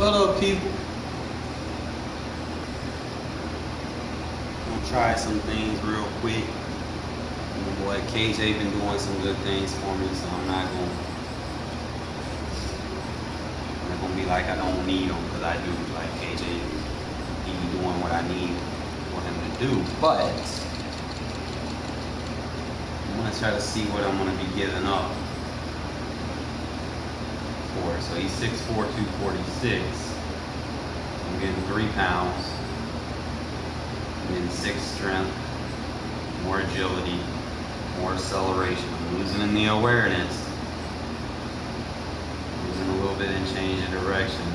What up, people? I'm gonna try some things real quick. My boy KJ been doing some good things for me, so I'm not gonna be like I don't need him, because I do. Like KJ, he be doing what I need for him to do. But I'm gonna try to see what I'm gonna be giving up for. So he's 6'4", 246. I'm getting 3 pounds. And then 6 strength, more agility, more acceleration. I'm losing in the awareness. Losing a little bit in change of direction.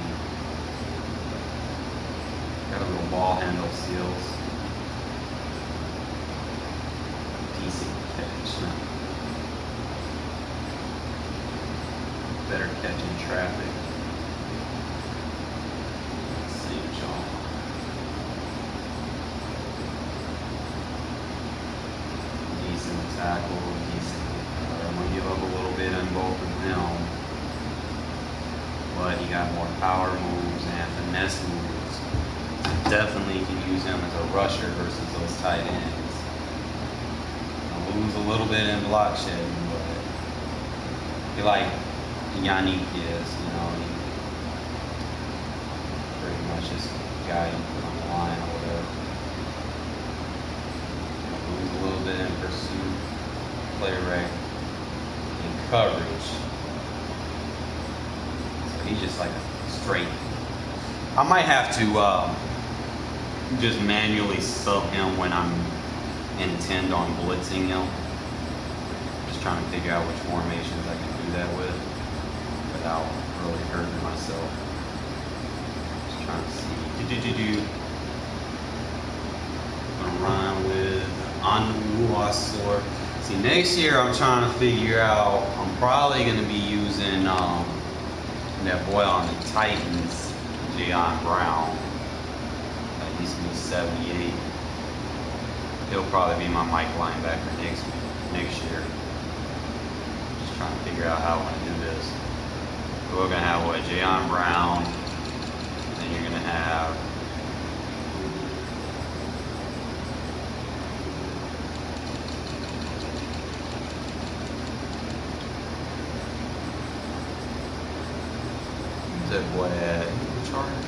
Got a little ball handle skills. Decent catch. Better catching traffic. Same jaw. Decent tackle, decent. I'm gonna give up a little bit on both of them, but he got more power moves and finesse moves. Definitely can use him as a rusher versus those tight ends. I'll lose a little bit in block shedding, but I feel like Yannick is, he pretty much just a guy you put on the line or whatever. Lose a little bit in pursuit, play rec, and coverage. So he's just like a straight. I might have to just manually sub him when I'm intent on blitzing him. Just trying to figure out which formations I can do that with without really hurting myself. Just trying to see. I'm gonna run with Anuasor. See, next year I'm trying to figure out, I'm probably gonna be using that boy on the Titans, Jayon Brown. He's gonna be 78. He'll probably be my Mike linebacker next year. Just trying to figure out how I want to do this. We're gonna have what, Jayon Brown, then you're gonna have who's that boy at the Chargers?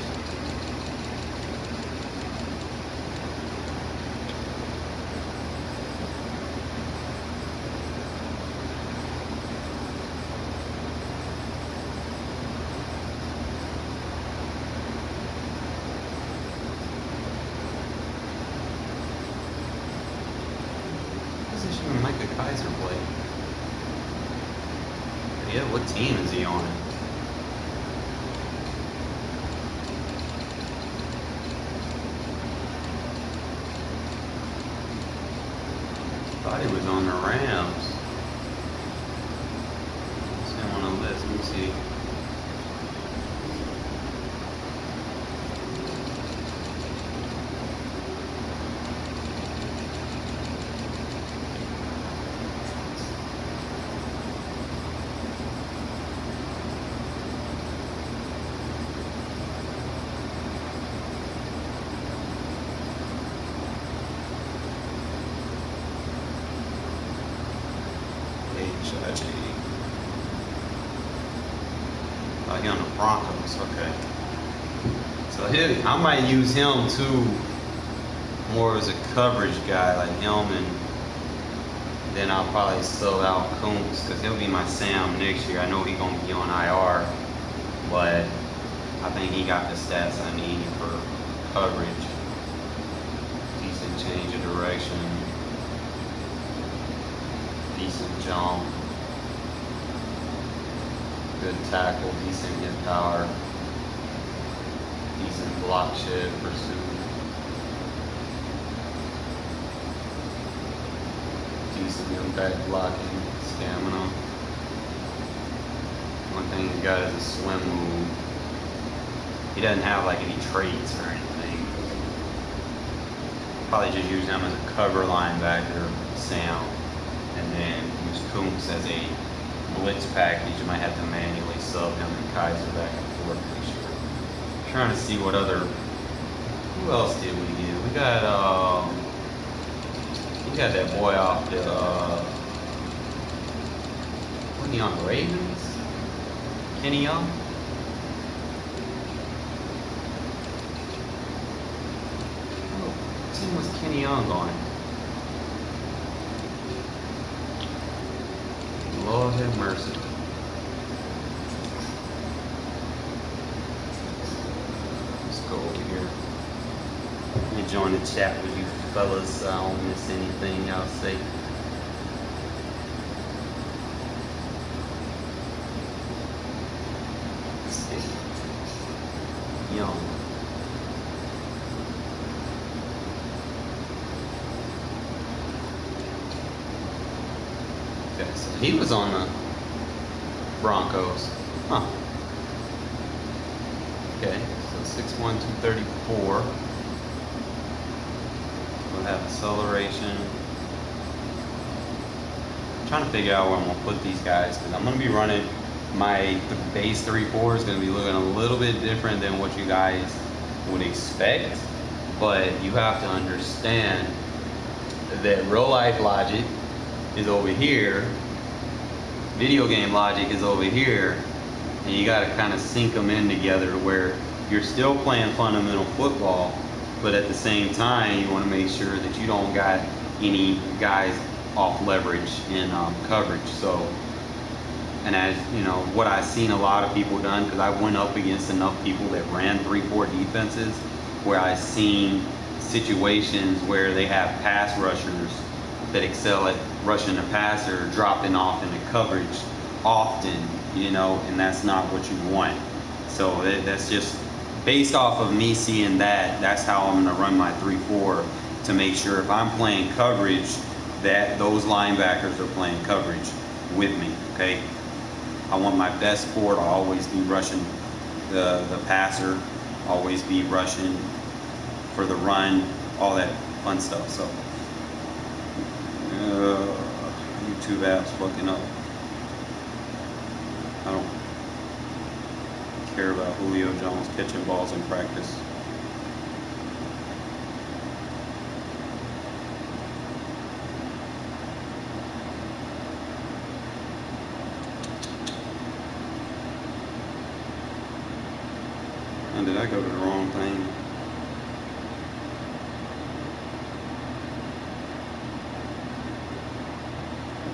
Yeah, what team is he on? Thought he was on the Rams. See him on the list. Let me see. He on the Broncos, okay. So I might use him too, more as a coverage guy, like him, and then I'll probably sub out Koonce, because he'll be my Sam next year. I know he's gonna be on IR, but I think he got the stats I need for coverage. Decent change of direction, decent jump. Good tackle, decent hit power, decent block shed pursuit, decent impact blocking, stamina. One thing he's got is a swim move. He doesn't have like any traits or anything. Probably just use him as a cover linebacker, Sam, and then use Koonce as a blitz package. You might have to manually sub him and Kaiser back and forth this year. trying to see what other. Who else did we get? We got that boy off the. Wasn't he on the Ravens? Kenny Young. What team was Kenny Young on? Lord have mercy. Let's go over here. Let me join the chat with you fellas so I don't miss anything y'all say. Let's see. Young. Okay, so he was on the Broncos. Huh. Okay, so 6'1", 234. We'll have acceleration. I'm trying to figure out where I'm going to put these guys because I'm going to be running my base 3-4 is going to be looking a little bit different than what you guys would expect. But you have to understand that real life logic is over here, video game logic is over here, and you got to kind of sync them in together where you're still playing fundamental football, but at the same time you want to make sure that you don't got any guys off leverage in coverage. So, and as you know, what I've seen a lot of people done, because I went up against enough people that ran 3-4 defenses, where I've seen situations where they have pass rushers that excel at rushing the passer, dropping off into coverage often, you know, and that's not what you want. So that's just based off of me seeing that. That's how I'm going to run my 3-4 to make sure if I'm playing coverage that those linebackers are playing coverage with me. Okay, I want my best four to always be rushing the passer, always be rushing for the run, all that fun stuff. So YouTube app's fucking up. I don't care about Julio Jones catching balls in practice. And did I go to the wrong thing?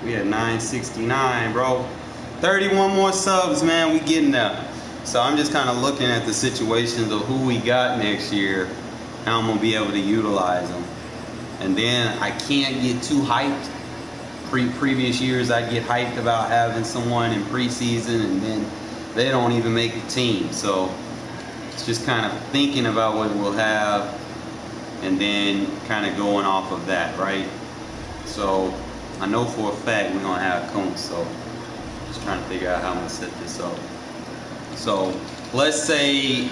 We had 969, bro. 31 more subs, man. We getting there. So I'm just kind of looking at the situations of who we got next year, how I'm gonna be able to utilize them. And then I can't get too hyped. Previous years, I'd get hyped about having someone in preseason, and then they don't even make the team. So it's just kind of thinking about what we'll have, and then kind of going off of that, right? So I know for a fact we're gonna have Koonce, so just trying to figure out how I'm gonna set this up. So let's say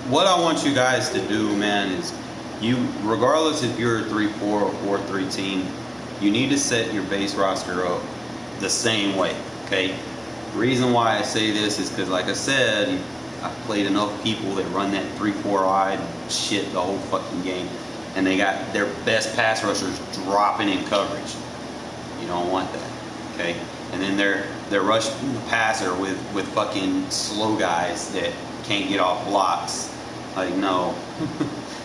what I want you guys to do, man, is you, regardless if you're a 3-4 or 4-3 team, you need to set your base roster up the same way, okay? The reason why I say this is because, like I said, I've played enough people that run that 3-4 wide shit the whole fucking game, and they got their best pass rushers dropping in coverage. You don't want that, okay? And then they're rushing the passer with fucking slow guys that can't get off blocks. Like, no.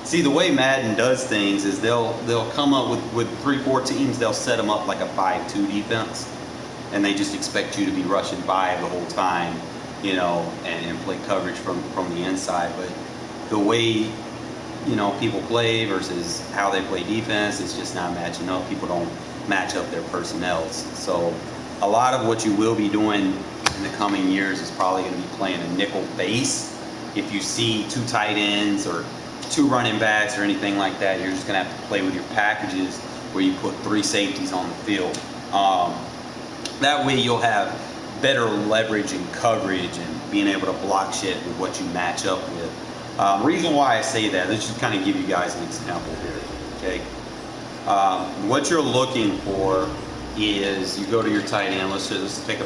See, the way Madden does things is they'll come up with 3-4 teams, they'll set them up like a 5-2 defense, and they just expect you to be rushing by the whole time, you know, and play coverage from the inside. But the way, you know, people play versus how they play defense, it's just not matching up. People don't match up their personnels. So a lot of what you will be doing in the coming years is probably going to be playing a nickel base. If you see 2 tight ends or 2 running backs or anything like that, you're just going to have to play with your packages where you put 3 safeties on the field. That way you'll have better leverage and coverage and being able to block shit with what you match up with. Reason why I say that, let's just kind of give you guys an example here, okay? What you're looking for is you go to your tight end. Let's take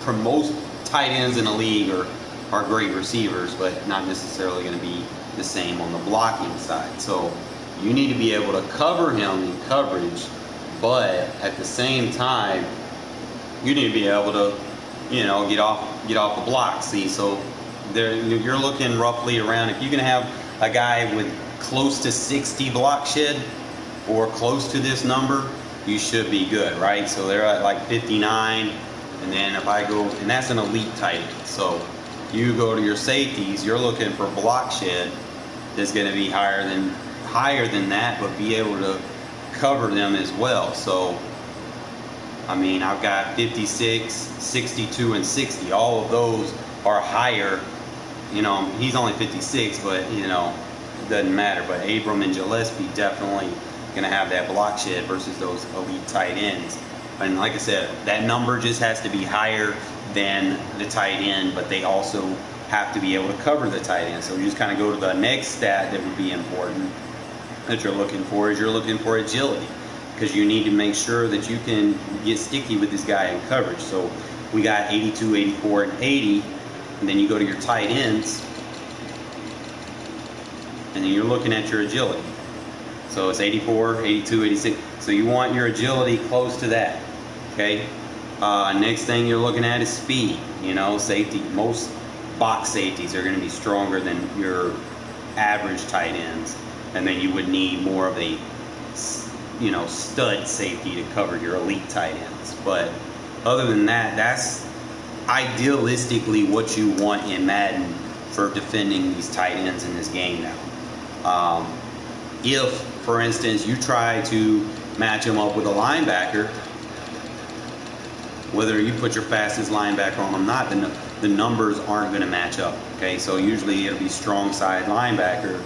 most tight ends in the league are are great receivers, but not necessarily going to be the same on the blocking side. So you need to be able to cover him in coverage, but at the same time, you need to be able to, you know, get off the block. See, so there you're looking roughly around, if you can have a guy with close to 60 block shed or close to this number, you should be good, right? So they're at like 59, and then if I go, and that's an elite tight end. So you go to your safeties, you're looking for block shed that's going to be higher than that, but be able to cover them as well. So I mean, I've got 56, 62, and 60. All of those are higher. You know, he's only 56, but you know, it doesn't matter. But Abram and Gillespie definitely going to have that block shed versus those elite tight ends. And like I said, that number just has to be higher than the tight end, but they also have to be able to cover the tight end. So you just kind of go to the next stat that would be important that you're looking for, is you're looking for agility, because you need to make sure that you can get sticky with this guy in coverage. So we got 82, 84, and 80, and then you go to your tight ends, and then you're looking at your agility. So it's 84, 82, 86. So you want your agility close to that, okay? Next thing you're looking at is speed. You know, safety. Most box safeties are going to be stronger than your average tight ends, and then you would need more of a, you know, stud safety to cover your elite tight ends. But other than that, that's idealistically what you want in Madden for defending these tight ends in this game now. If, for instance, you try to match him up with a linebacker, whether you put your fastest linebacker on him or not, then the numbers aren't going to match up. Okay, so usually it'll be strong side linebacker.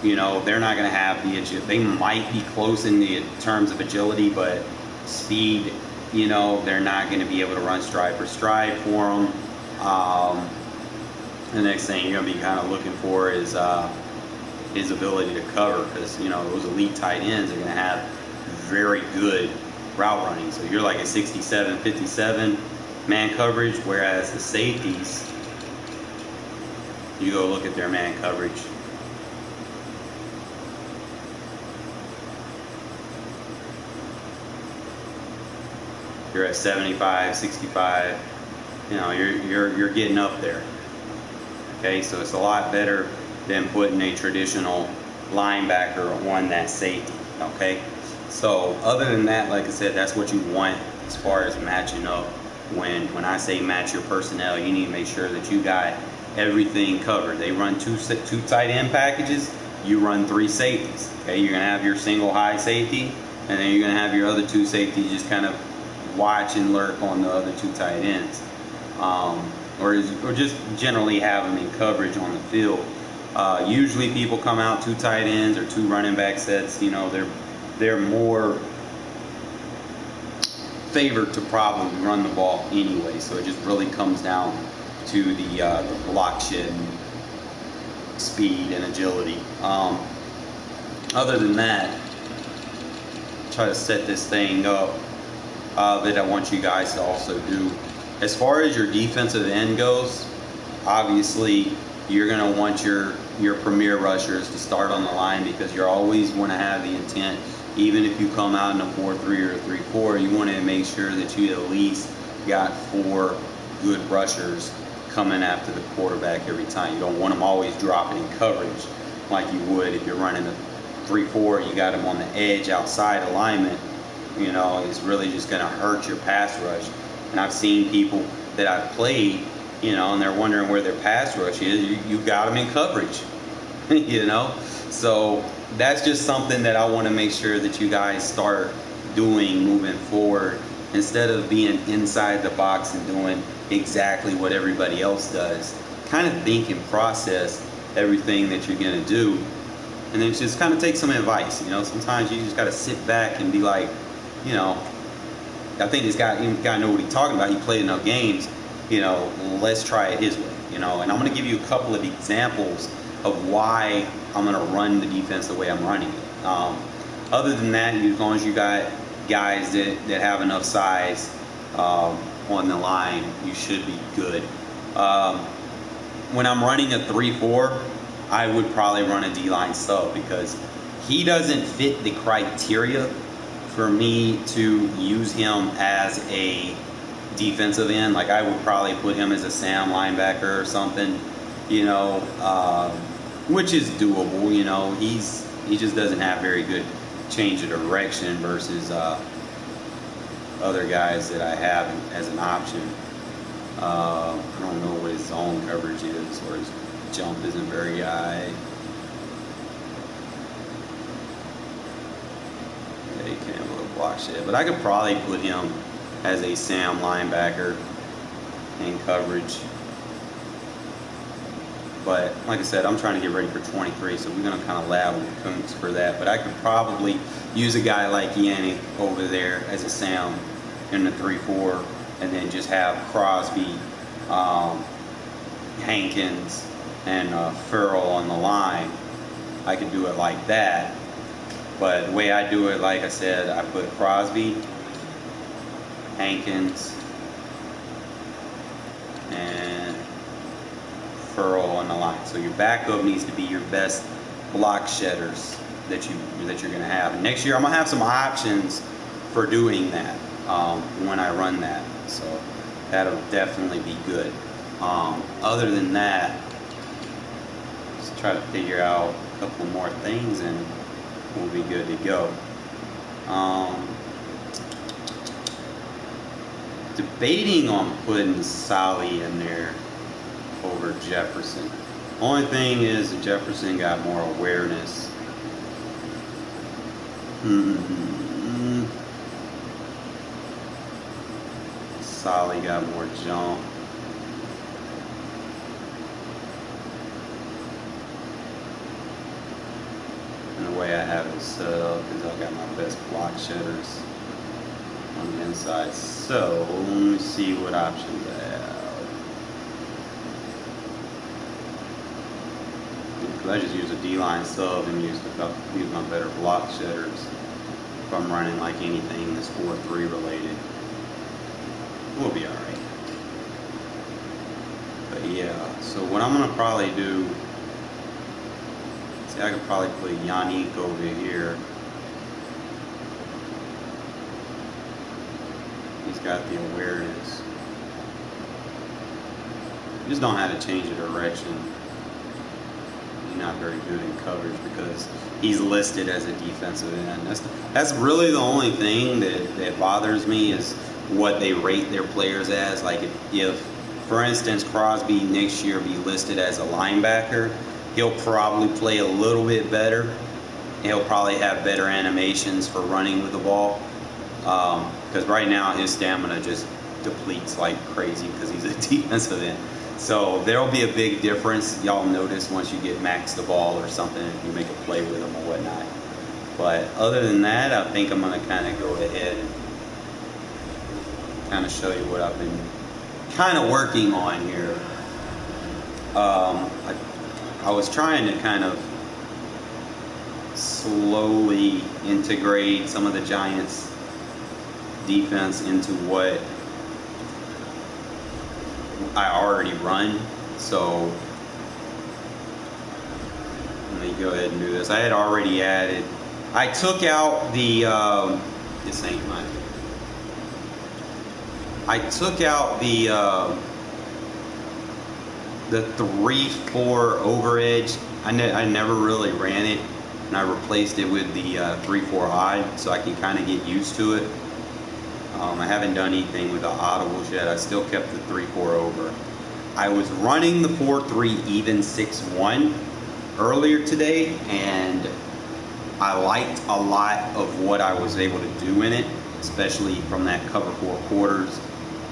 You know, they're not going to have the agility. They might be close in the terms of agility, but speed, you know, they're not going to be able to run stride for stride for them. The next thing you're going to be kind of looking for is his ability to cover, because, you know, those elite tight ends are going to have very good route running. So you're like a 67, 57 man coverage, whereas the safeties, you go look at their man coverage. You're at 75, 65. You know, you're getting up there. Okay, so it's a lot better than putting a traditional linebacker on that safety. Okay, so other than that, like I said, that's what you want as far as matching up. When I say match your personnel, you need to make sure that you got everything covered. They run two tight end packages. You run 3 safeties. Okay, you're gonna have your single high safety, and then you're gonna have your other 2 safeties just kind of watch and lurk on the other 2 tight ends, or just generally have them in coverage on the field. Usually people come out 2 tight ends or 2 running back sets. You know, they're more favored to probably run the ball anyway. So it just really comes down to the block shed, speed, and agility. Other than that, try to set this thing up that I want you guys to also do. As far as your defensive end goes, obviously you're going to want your premier rushers to start on the line, because you always want to have the intent, even if you come out in a 4-3 or a 3-4, you want to make sure that you at least got 4 good rushers coming after the quarterback every time. You don't want them always dropping in coverage like you would if you're running a 3-4. You got them on the edge outside alignment. You know, it's really just going to hurt your pass rush. And I've seen people that I've played, you know, and they're wondering where their pass rush is. You got them in coverage, you know. So that's just something that I want to make sure that you guys start doing moving forward, instead of being inside the box and doing exactly what everybody else does. Kind of think and process everything that you're going to do, and then just kind of take some advice. You know, sometimes you just got to sit back and be like, you know, I think this guy know what he's talking about. He played enough games. You know, let's try it his way. You know, and I'm going to give you a couple of examples of why I'm going to run the defense the way I'm running it. Other than that, as long as you got guys that have enough size on the line, you should be good. when I'm running a 3-4, I would probably run a D-line sub because he doesn't fit the criteria for me to use him as a defensive end. Like I would probably put him as a Sam linebacker or something, you know, which is doable. You know, he just doesn't have very good change of direction versus other guys that I have as an option. I don't know what his zone coverage is, or his jump isn't very high. Yeah, he can't have a little block shit, but I could probably put him as a Sam linebacker in coverage. But like I said, I'm trying to get ready for 23, so we're going to kind of lab with Koonce for that. But I could probably use a guy like Yannick over there as a Sam in the 3-4, and then just have Crosby, Hankins, and Farrell on the line. I could do it like that. But the way I do it, like I said, I put Crosby, Hankins, and Farrell on the line. So your backup needs to be your best block shedders that you're going to have. And next year I'm going to have some options for doing that when I run that. So that'll definitely be good. Other than that, just try to figure out a couple more things and we'll be good to go. Debating on putting Solly in there over Jefferson. Only thing is that Jefferson got more awareness. Solly got more jump. And the way I have it set up is I got my best block shedders on the inside. So let me see what options I have. I just use a D-line sub and use my better block shedders if I'm running like anything that's 4-3 related. We'll be alright. But yeah, so what I'm gonna probably do, see, I could probably put Yannick over here. He's got the awareness. You just don't have to change the direction. He's not very good in coverage because he's listed as a defensive end. That's really the only thing that bothers me is what they rate their players as. Like if for instance, Crosby next year be listed as a linebacker, he'll probably play a little bit better. He'll probably have better animations for running with the ball. Because right now his stamina just depletes like crazy because he's a defensive end. So there'll be a big difference. Y'all notice once you get max the ball or something, if you make a play with him or whatnot. But other than that, I think I'm going to kind of go ahead and kind of show you what I've been kind of working on here. I was trying to kind of slowly integrate some of the Giants' defense into what I already run. So let me go ahead and do this. I had already added, I took out the this ain't mine. I took out the 3-4 over edge. I never really ran it, and I replaced it with the 3-4 odd, so I can kind of get used to it. I haven't done anything with the audibles yet. I still kept the 3-4 over. I was running the 4-3 even 6-1 earlier today, and I liked a lot of what I was able to do in it, especially from that cover 4 quarters,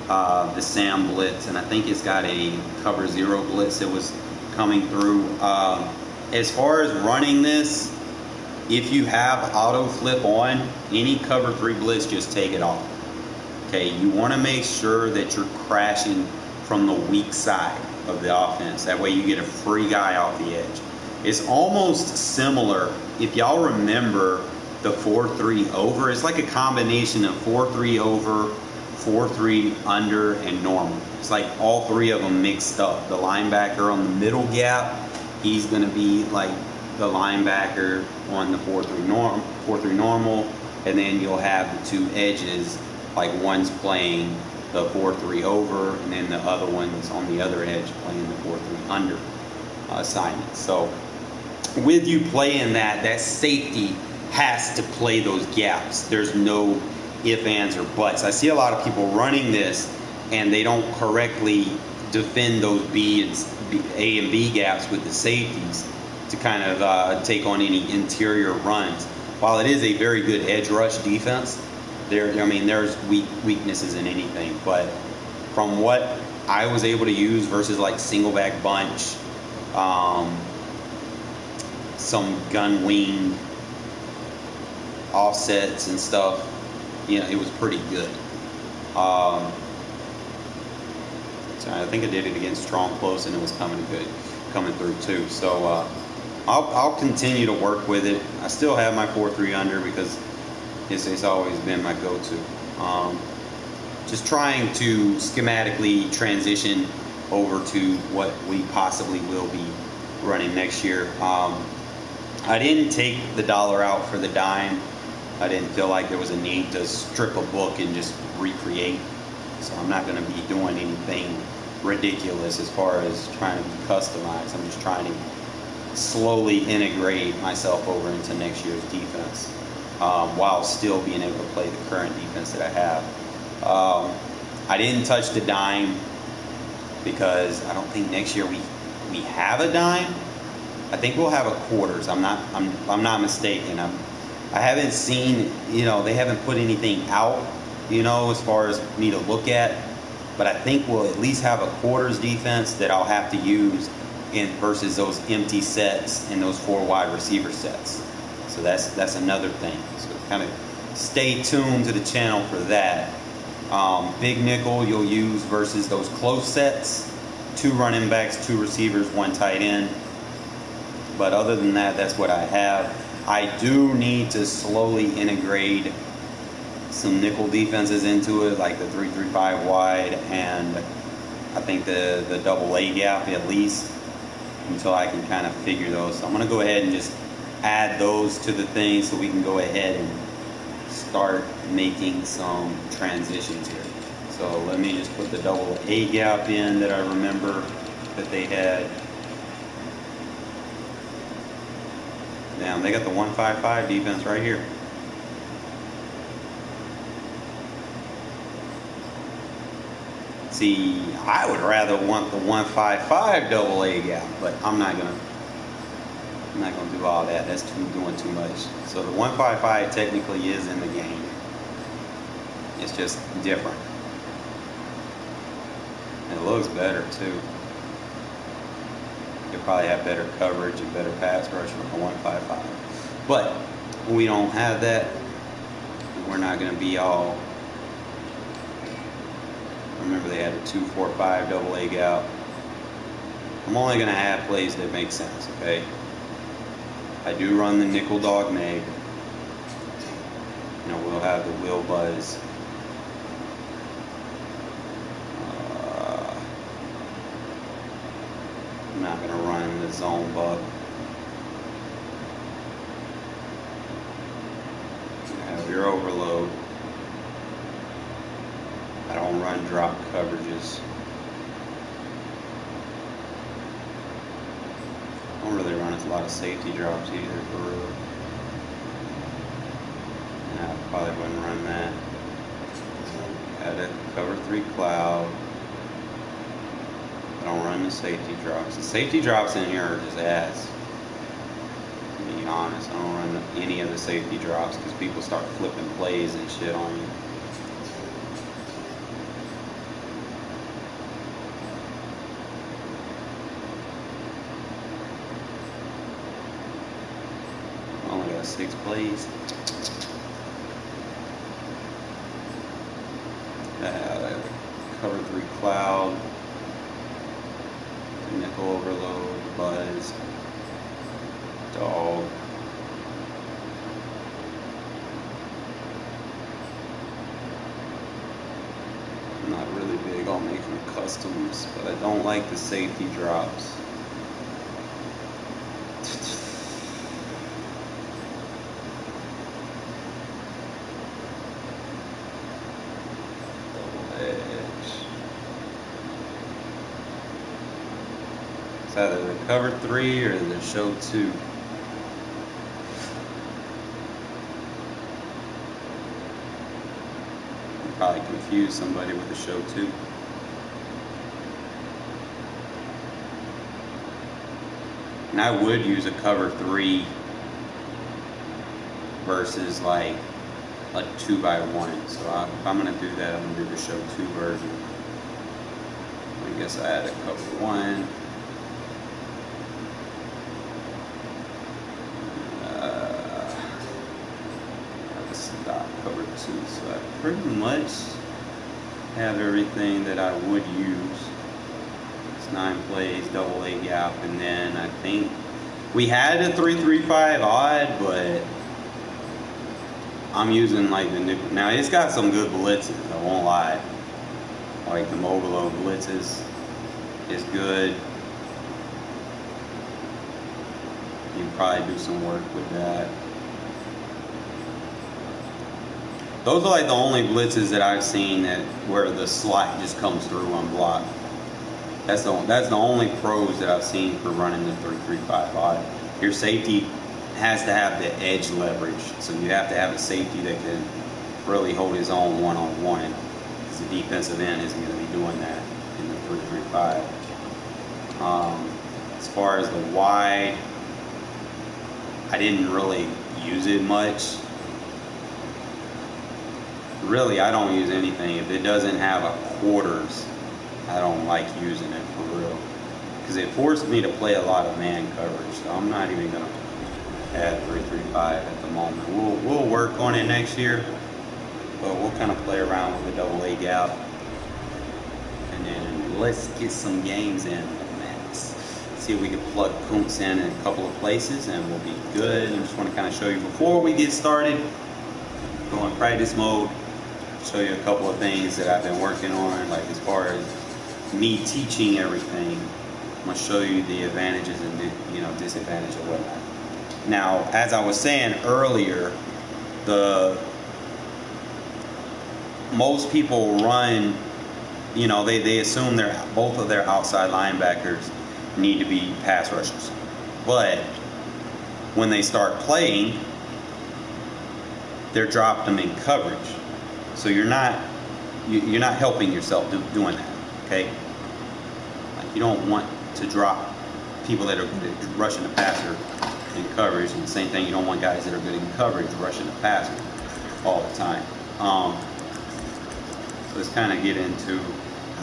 the Sam blitz, and I think it's got a cover 0 blitz that was coming through. As far as running this, if you have auto flip on, any cover 3 blitz, just take it off. Okay, you want to make sure that you're crashing from the weak side of the offense. That way you get a free guy off the edge. It's almost similar, if y'all remember the 4-3 over, it's like a combination of 4-3 over, 4-3 under, and normal. it's like all three of them mixed up. The linebacker on the middle gap, he's going to be like the linebacker on the 4-3 normal, and then you'll have the two edges, like one's playing the 4-3 over, and then the other one's on the other edge playing the 4-3 under assignment. So with you playing that safety has to play those gaps. There's no ifs, ands, or buts. I see a lot of people running this and they don't correctly defend those A and B gaps with the safeties to kind of take on any interior runs. While it is a very good edge rush defense, there's weaknesses in anything. But from what I was able to use versus like single back bunch, some gun wing offsets and stuff, it was pretty good. So I think I did it against strong close, and it was coming through too. So I'll continue to work with it. I still have my 4-3 under because it's always been my go-to. Just trying to schematically transition over to what we possibly will be running next year. I didn't take the dollar out for the dime. I didn't feel like there was a need to strip a book and just recreate. So I'm not going to be doing anything ridiculous as far as trying to be customized. I'm just trying to slowly integrate myself over into next year's defense, while still being able to play the current defense that I have. I didn't touch the dime because I don't think next year we have a dime. I think we'll have a quarters. I'm not mistaken. I haven't seen, they haven't put anything out, as far as me to look at. But I think we'll at least have a quarters defense that I'll have to use versus those empty sets and those 4 wide receiver sets. So that's another thing. So kind of stay tuned to the channel for that. Big nickel you'll use versus those close sets. 2 running backs, 2 receivers, 1 tight end. But other than that, that's what I have. I do need to slowly integrate some nickel defenses into it, like the 3-3-5 wide, and I think the double A gap at least, until I can kind of figure those. So I'm going to go ahead and just add those to the thing so we can go ahead and start making some transitions here. So let me just put the double A gap in that I remember that they had. Now they got the 1-5-5 defense right here. See, I would rather want the 1-5-5 double A gap, but I'm not gonna do all that. That's doing too much. So the 1-5-5 technically is in the game. It's just different. It looks better too. You'll probably have better coverage and better pass rush with a 1-5-5. But we don't have that. We're not gonna be all. Remember they had a 2-4-5 double A gap. I'm only going to have plays that make sense, okay? I do run the nickel dog mag. We'll have the wheel buzz. I'm not going to run the zone buck. You have your overload. I don't run drop coverages. I don't really run a lot of safety drops either, for real. I probably wouldn't run that. Add a cover 3 cloud. I don't run the safety drops. The safety drops in here are just ass. To be honest, I don't run any of the safety drops because people start flipping plays and shit on you. Only got 6 plays. Cover 3 cloud. Nickel overload, buzz, dog. I'm not really big about making customs, but I don't like the safety drops. It's either the cover 3 or the show 2. Probably confuse somebody with the show 2. And I would use a cover 3 versus like a 2x1. So if I'm gonna do that, I'm gonna do the show 2 version. I guess I add a cover 1. Cover 2, so I pretty much have everything that I would use. It's 9 plays, double A gap, and then I think we had a 3-3-5 odd, but I'm using like the new. Now it's got some good blitzes, I won't lie. Like the Mogolo blitzes is good. You can probably do some work with that. Those are like the only blitzes that I've seen that where the slot just comes through unblocked. That's the only pros that I've seen for running the 3-3-5 odd. Your safety has to have the edge leverage, so you have to have a safety that can really hold his own one-on-one. Because the defensive end isn't going to be doing that in the 3-3-5. As far as the wide, I didn't really use it much. Really, I don't use anything. If it doesn't have a quarters, I don't like using it for real. Because it forced me to play a lot of man coverage. So I'm not even going to add 3-3-5 at the moment. We'll work on it next year. But we'll kind of play around with the double A gap. And then let's get some games in with Max. See if we can plug Koonce in a couple of places and we'll be good. I just want to kind of show you before we get started. Go in practice mode. Show you a couple of things that I've been working on, like as far as me teaching everything. I'm gonna show you the advantages and disadvantages of whatnot. Now, as I was saying earlier, most people run, they assume both of their outside linebackers need to be pass rushers, but when they start playing, they're dropped them in coverage. So you're not helping yourself doing that, okay? Like you don't want to drop people that are good at rushing the passer in coverage, and the same thing, you don't want guys that are good in coverage rushing the passer all the time. So let's kind of get into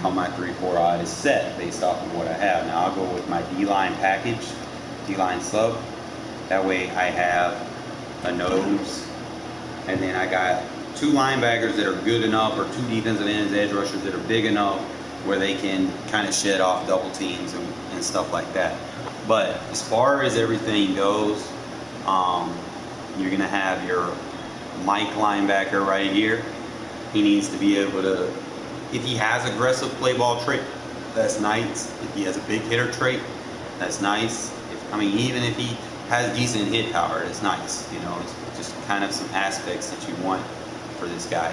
how my 3-4 odd is set based off of what I have. Now I'll go with my D-line package, D-line sub. That way I have a nose, and then I got 2 linebackers that are good enough, or 2 defensive ends, edge rushers that are big enough where they can kind of shed off double teams and stuff like that. But as far as everything goes, you're going to have your Mike linebacker right here. He needs to be able to, if he has aggressive play ball trait, that's nice. If he has a big hitter trait, that's nice. Even if he has decent hit power, it's nice. It's just kind of some aspects that you want for this guy.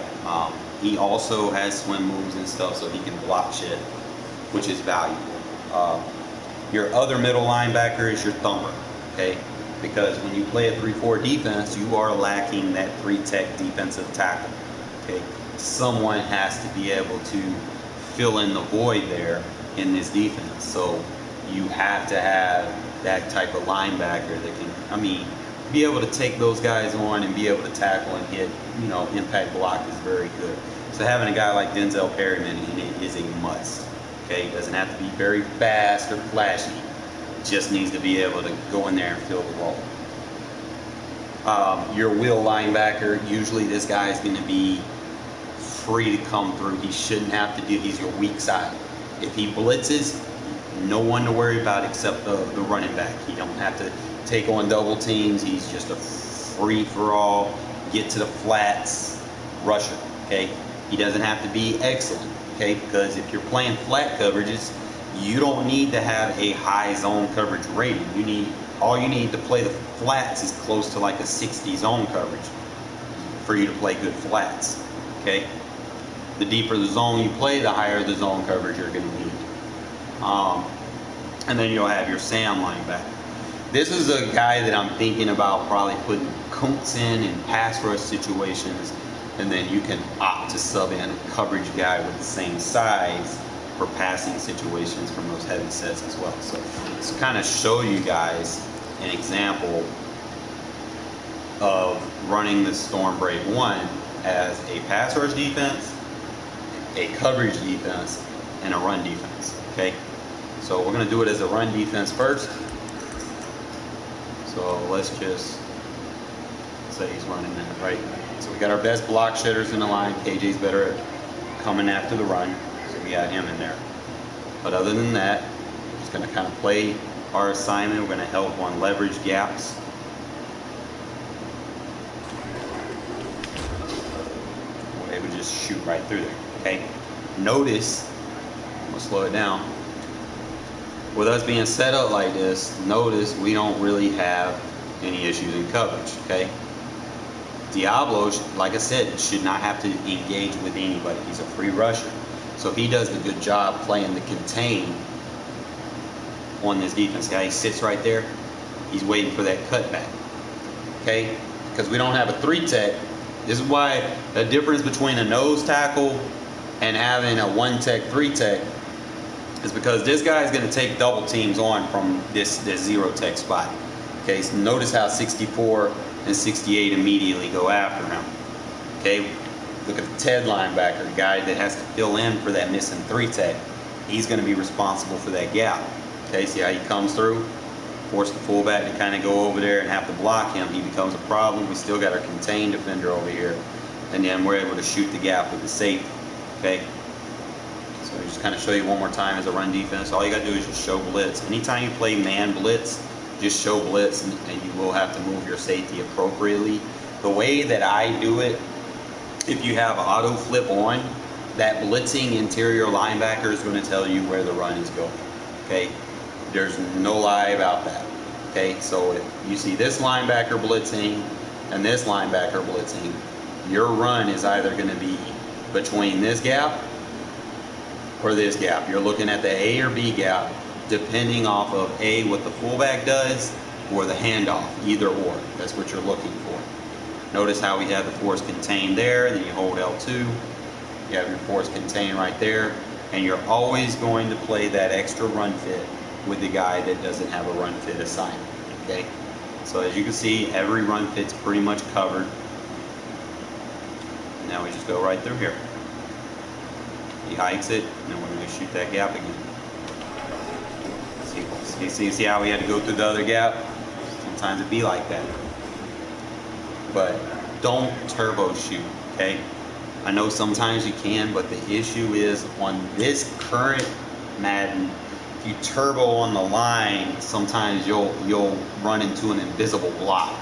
He also has swim moves and stuff, so he can block shit, which is valuable. Your other middle linebacker is your thumper, okay? Because when you play a 3-4 defense, you are lacking that 3-tech defensive tackle, okay? Someone has to be able to fill in the void there in this defense. So you have to have that type of linebacker that can, be able to take those guys on and be able to tackle and hit, impact block is very good. So having a guy like Denzel Perryman in it is a must. Okay, it doesn't have to be very fast or flashy. It just needs to be able to go in there and fill the role. Your wheel linebacker, usually this guy is going to be free to come through. He shouldn't have to do. He's your weak side. If he blitzes, no one to worry about except the running back. He don't have to take on double teams. He's just a free-for-all, get to the flats rusher, okay? He doesn't have to be excellent. Okay, because if you're playing flat coverages, you don't need to have a high zone coverage rating. All you need to play the flats is close to like a 60 zone coverage for you to play good flats. Okay, the deeper the zone you play, the higher the zone coverage you're going to need. And then you'll have your Sam linebacker. This is a guy that I'm thinking about probably putting Koonce in pass rush situations, and then you can opt to sub in a coverage guy with the same size for passing situations from those heavy sets as well. So to kind of show you guys an example of running the Stormbreak 1 as a pass rush defense, a coverage defense, and a run defense. Okay, so we're going to do it as a run defense first. So let's just say he's running that, right? So we got our best block shedders in the line. KJ's better at coming after the run, so we got him in there. But other than that, we're just going to kind of play our assignment. We're going to help on leverage gaps. They would just shoot right through there, okay? Notice, I'm going to slow it down. With us being set up like this, notice we don't really have any issues in coverage, okay? Diablo, like I said, should not have to engage with anybody. He's a free rusher. So he does a good job playing the contain on this defense. Guy, he sits right there. He's waiting for that cutback, okay? Because we don't have a 3-tech. This is why the difference between a nose tackle and having a 1-tech, 3-tech is because this guy is going to take double teams on from this 0-tech spot. Okay, so notice how 64 and 68 immediately go after him. Okay, look at the Ted linebacker, the guy that has to fill in for that missing 3-tech. He's going to be responsible for that gap. Okay, see how he comes through? Force the fullback to kind of go over there and have to block him. He becomes a problem. We still got our contained defender over here. And then we're able to shoot the gap with the safety. Okay? So just kind of show you one more time as a run defense. All you got to do is just show blitz. Anytime you play man blitz, just show blitz, and you will have to move your safety appropriately. The way that I do it, if you have auto flip on, that blitzing interior linebacker is going to tell you where the run is going. Okay? There's no lie about that. Okay? So if you see this linebacker blitzing and this linebacker blitzing, your run is either going to be between this gap or this gap. You're looking at the A or B gap, depending off of A, what the fullback does, or the handoff, either or. That's what you're looking for. Notice how we have the force contained there, and then you hold L2. You have your force contained right there, and you're always going to play that extra run fit with the guy that doesn't have a run fit assignment. Okay? So as you can see, every run fit's pretty much covered. Now we just go right through here. He hikes it, and then we're going to shoot that gap again. See how we had to go through the other gap? Sometimes it be like that. But don't turbo shoot, okay? I know sometimes you can, but the issue is on this current Madden, if you turbo on the line, sometimes you'll run into an invisible block.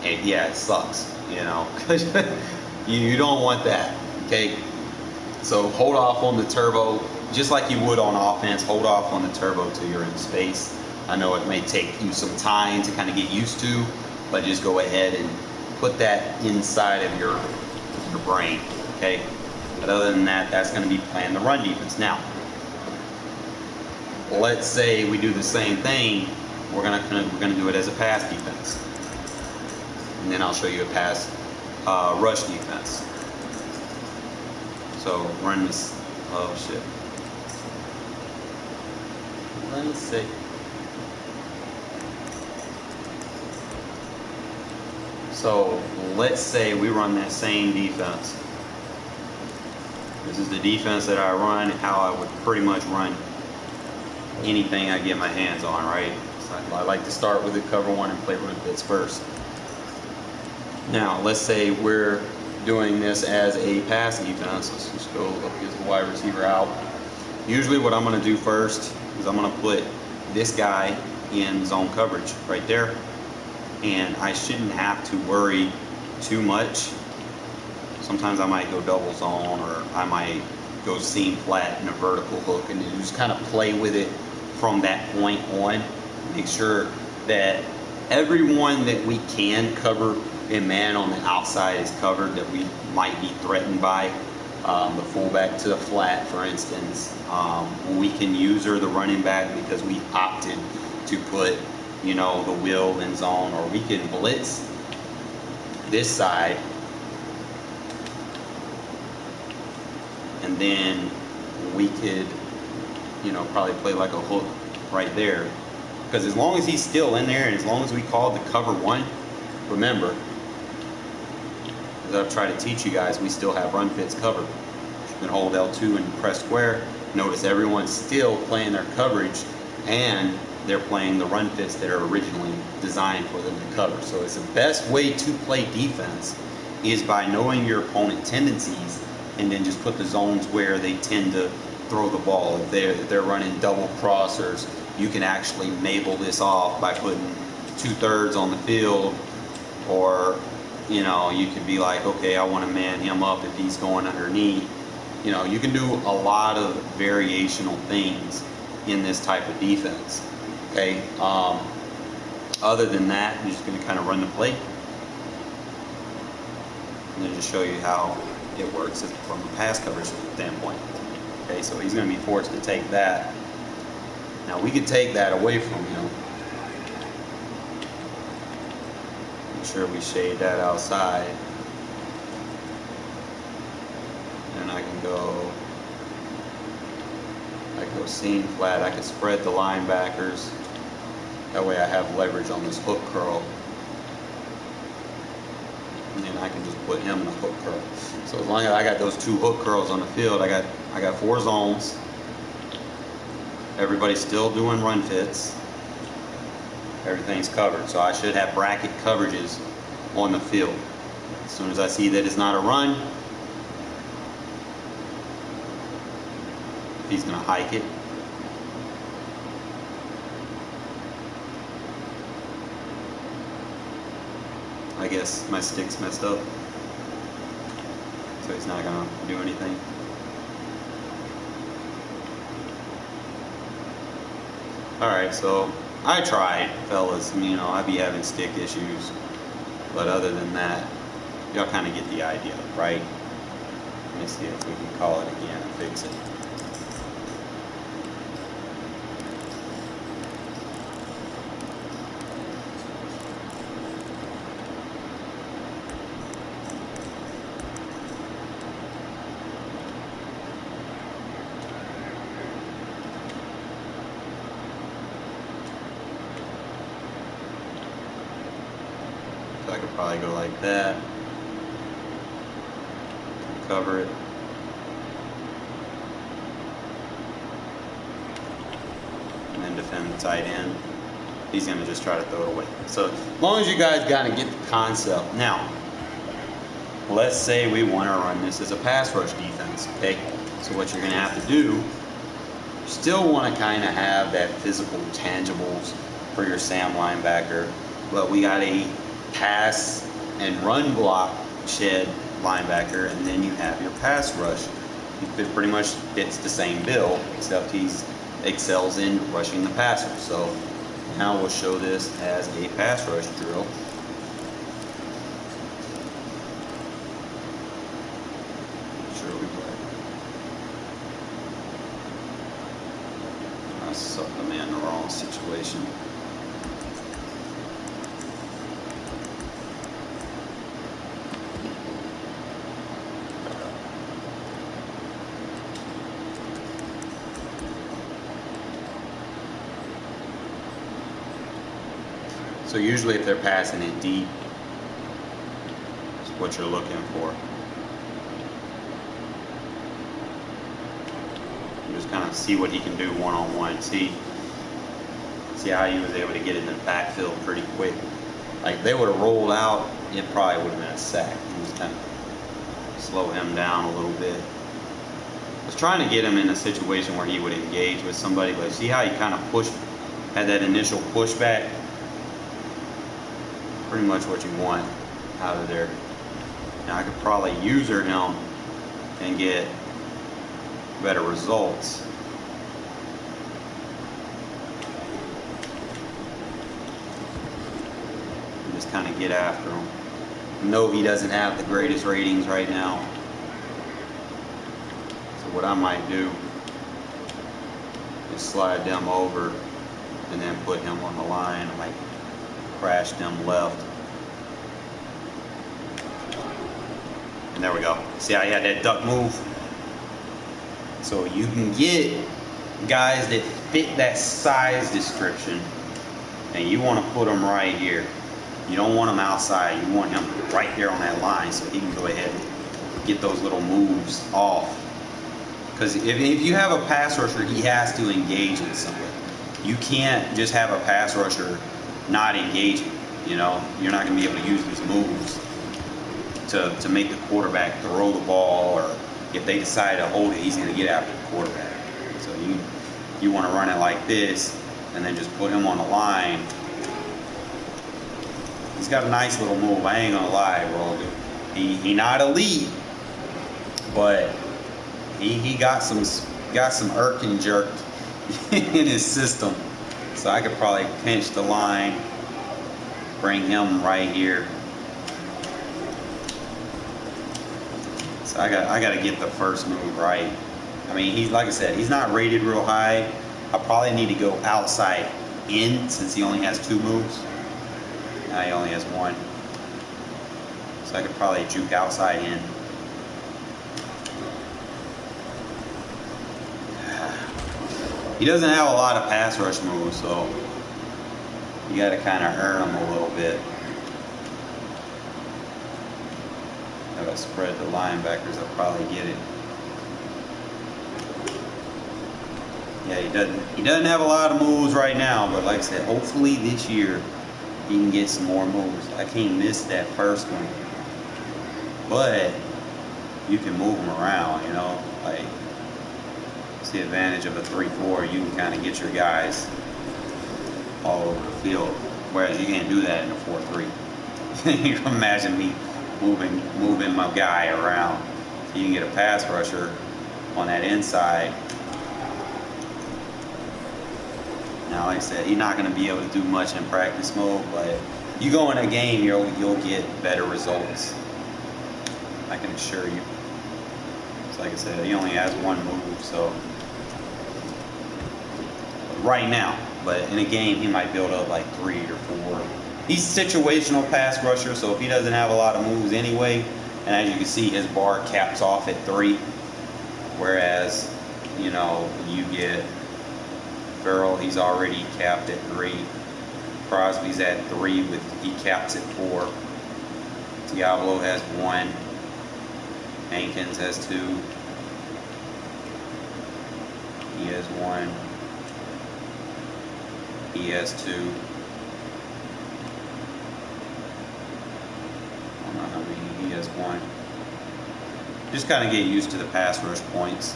And yeah, it sucks, you know. You don't want that, okay? So hold off on the turbo, just like you would on offense. Hold off on the turbo till you're in space. I know it may take you some time to kind of get used to, but just go ahead and put that inside of your brain, okay? But other than that, that's going to be playing the run defense. Now, let's say we do the same thing. We're gonna do it as a pass defense, and then I'll show you a pass rush defense. So run this. Oh shit. Let's see. So let's say we run that same defense. This is the defense that I run, how I would pretty much run anything I get my hands on, right? So I like to start with the cover one and play run fits first. Now let's say we're doing this as a pass defense. Let's just go up against the wide receiver out. Usually what I'm going to do first is I'm going to put this guy in zone coverage right there, and I shouldn't have to worry too much. Sometimes I might go double zone, or I might go seam flat and a vertical hook, and then you just kind of play with it from that point on. Make sure that everyone that we can cover and man on the outside is covered that we might be threatened by. The fullback to the flat, for instance, we can use her the running back because we opted to put, you know, the wheel in zone, or we can blitz this side, and then we could, you know, probably play like a hook right there, because as long as he's still in there and as long as we called the cover one, remember, as I've tried to teach you guys, we still have run fits covered. You can hold L2 and press square. Notice everyone's still playing their coverage, and they're playing the run fits that are originally designed for them to cover. So it's the best way to play defense is by knowing your opponent tendencies, and then just put the zones where they tend to throw the ball. If they're running double crossers, you can actually mabel this off by putting 2/3 on the field, or, you know, you could be like, okay, I want to man him up if he's going underneath. You know, you can do a lot of variational things in this type of defense. Okay. Other than that, I'm just going to kind of run the play and then just show you how it works from a pass coverage standpoint. Okay, so he's going to be forced to take that. Now we could take that away from him. Make sure we shade that outside. And I can go seam flat. I can spread the linebackers. That way I have leverage on this hook curl. And then I can just put him in a hook curl. So as long as I got those 2 hook curls on the field, I got 4 zones. Everybody's still doing run fits. Everything's covered. So I should have bracket coverages on the field. As soon as I see that it's not a run, he's going to hike it. I guess my stick's messed up, so he's not going to do anything. Alright, so I tried, fellas. You know, I be having stick issues, but other than that, y'all kind of get the idea, right? Let me see if we can call it again and fix it. I could probably go like that, cover it, and then defend the tight end. He's going to just try to throw it away. So as long as you guys got to get the concept. Now, let's say we want to run this as a pass rush defense, okay? So what you're going to have to do, you still want to kind of have that physical tangibles for your Sam linebacker, but we got a pass and run block shed linebacker, and then you have your pass rush. It pretty much fits the same bill, except he excels in rushing the passer. So now we'll show this as a pass rush drill. Sure we play. I sucked the man in the wrong situation. So usually if they're passing it deep, it's what you're looking for. You just kind of see what he can do one-on-one. See how he was able to get in the backfield pretty quick. Like if they would have rolled out, it probably would have been a sack. You just kind of slow him down a little bit. I was trying to get him in a situation where he would engage with somebody, but see how he kind of had that initial pushback? Pretty much what you want out of there. Now I could probably user him and get better results. Just kind of get after him. No, he doesn't have the greatest ratings right now. So what I might do is slide them over and then put him on the line. I might crash them left. And there we go. See how he had that duck move? So you can get guys that fit that size description, and you want to put them right here. You don't want him outside. You want him right there on that line so he can go ahead and get those little moves off. Because if you have a pass rusher, he has to engage with somebody. You can't just have a pass rusher not engaging. You know, you're not going to be able to use these moves to make the quarterback throw the ball, or if they decide to hold it, he's going to get after the quarterback. So you want to run it like this and then just put him on the line. He's got a nice little move. I ain't gonna lie, bro. He not elite, but he got some irk and jerk in his system. So I could probably pinch the line, bring him right here. So I got to get the first move right. I mean, he's, like I said, he's not rated real high. I probably need to go outside in since he only has 2 moves. Now he only has 1. So I could probably juke outside in. He doesn't have a lot of pass rush moves, so you got to kind of earn him a little bit. If I spread the linebackers, I'll probably get it. Yeah, he doesn't have a lot of moves right now, but like I said, hopefully this year he can get some more moves. I can't miss that first one, but you can move them around, you know. Like, it's the advantage of a 3-4. You can kind of get your guys all over the field, whereas you can't do that in a 4-3. You can imagine me moving my guy around. So you can get a pass rusher on that inside. Now, like I said, he's not going to be able to do much in practice mode, but you go in a game, you'll get better results. I can assure you. So like I said, he only has 1 move, so right now. But in a game, he might build up like 3 or 4. He's situational pass rusher, so if he doesn't have a lot of moves anyway, and as you can see, his bar caps off at 3, whereas, you know, you get Farrell, he's already capped at 3. Crosby's at 3, he caps at 4. Diablo has 1. Hankins has 2. He has 1. He has 2. I don't know how many. He has 1. Just kind of get used to the pass rush points.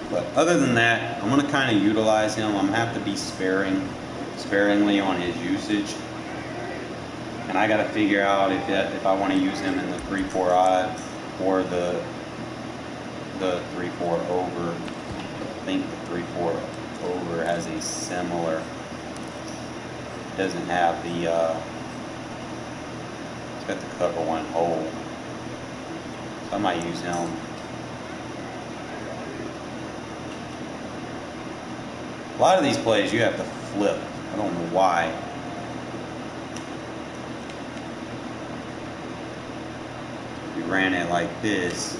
But other than that, I'm going to kind of utilize him. I'm going to have to be sparingly on his usage. And I got to figure out if I want to use him in the 3-4 odd or the 3-4 over. I think the 3-4 over has a similar, doesn't have the, it's got the cover 1 hole. So I might use him. A lot of these plays you have to flip. I don't know why. If you ran it like this.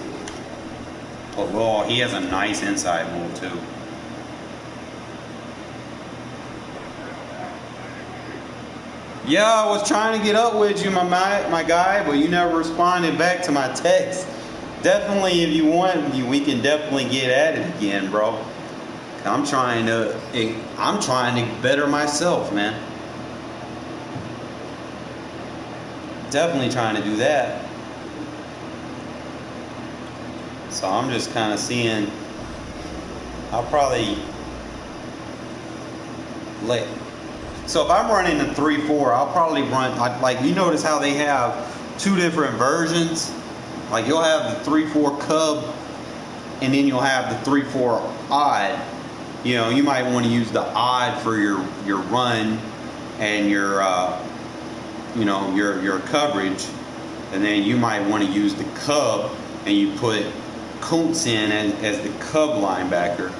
Oh, well, he has a nice inside move too. Yeah, I was trying to get up with you, my guy, but you never responded back to my text. Definitely, if you want, we can definitely get at it again, bro. I'm trying to better myself, man. Definitely trying to do that. So I'm just kind of seeing, I'll probably so if I'm running a 3-4, I'll probably run, like, you notice how they have two different versions. Like you'll have the 3-4 cub, and then you'll have the 3-4 odd. You know, you might want to use the odd for your run and your you know, your coverage, and then you might want to use the cub and you put Koonce in as the cub linebacker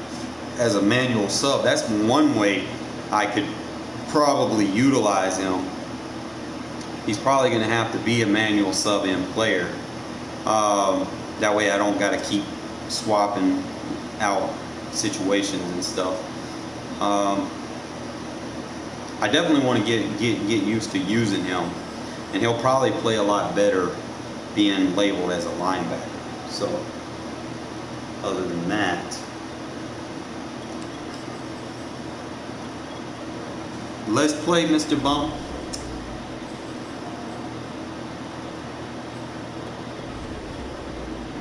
as a manual sub. That's one way I could probably utilize him. He's probably going to have to be a manual sub-in player. That way I don't got to keep swapping out situations and stuff. I definitely want to get used to using him, and he'll probably play a lot better being labeled as a linebacker. So other than that, let's play, Mr. Bump.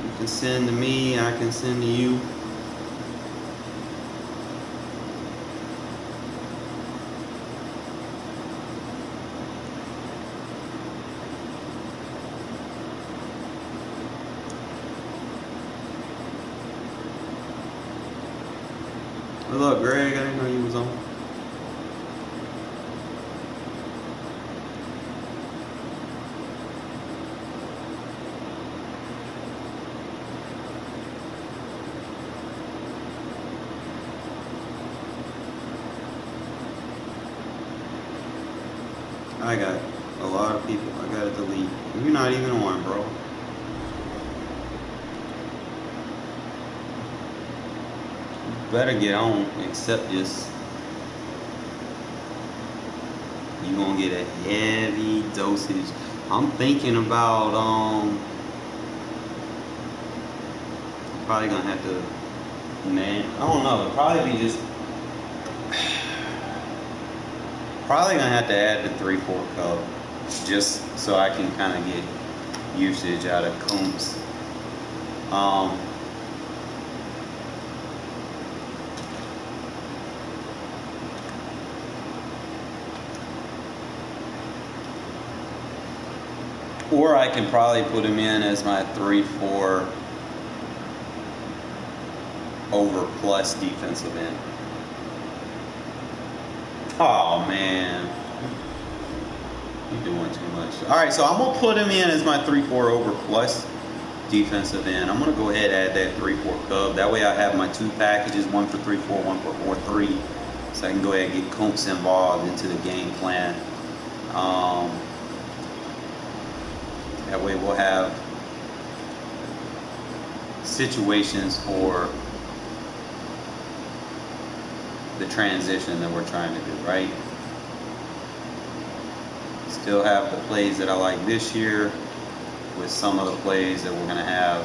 You can send to me, I can send to you. What's up, Greg? I didn't know you was on. I got a lot of people I gotta delete. You're not even on, bro. Better get on, accept this. You gonna get a heavy dosage. I'm thinking about probably gonna have to, man, I don't know, it'll probably be just probably gonna have to add the 3-4 cub just so I can kind of get usage out of Koonce. Or I can probably put him in as my 3-4 over plus defensive end. Oh man, you're doing too much. All right, so I'm gonna put him in as my 3-4 over plus defensive end. I'm gonna go ahead and add that 3-4 cub. That way I have my two packages, one for 3-4, one for 4-3. So I can go ahead and get Koonce involved into the game plan. That way we'll have situations for the transition that we're trying to do, right? Still have the plays that I like this year with some of the plays that we're gonna have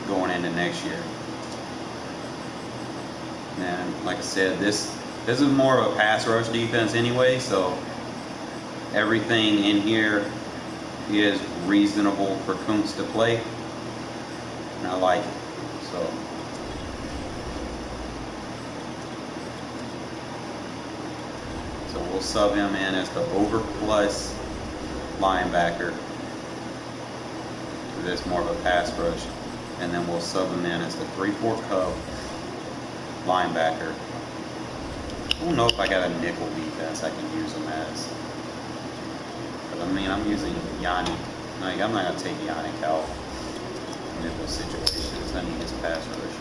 going into next year. And like I said, this is more of a pass rush defense anyway, so everything in here is reasonable for Koonce to play, and I like it. So we'll sub him in as the over plus linebacker. That's more of a pass rush, and then we'll sub him in as the 3-4 cub linebacker. I don't know if I got a nickel defense I can use him as. I mean, I'm using Yannick. Like, I'm not gonna take Yannick out in those situations. I need his pass rush.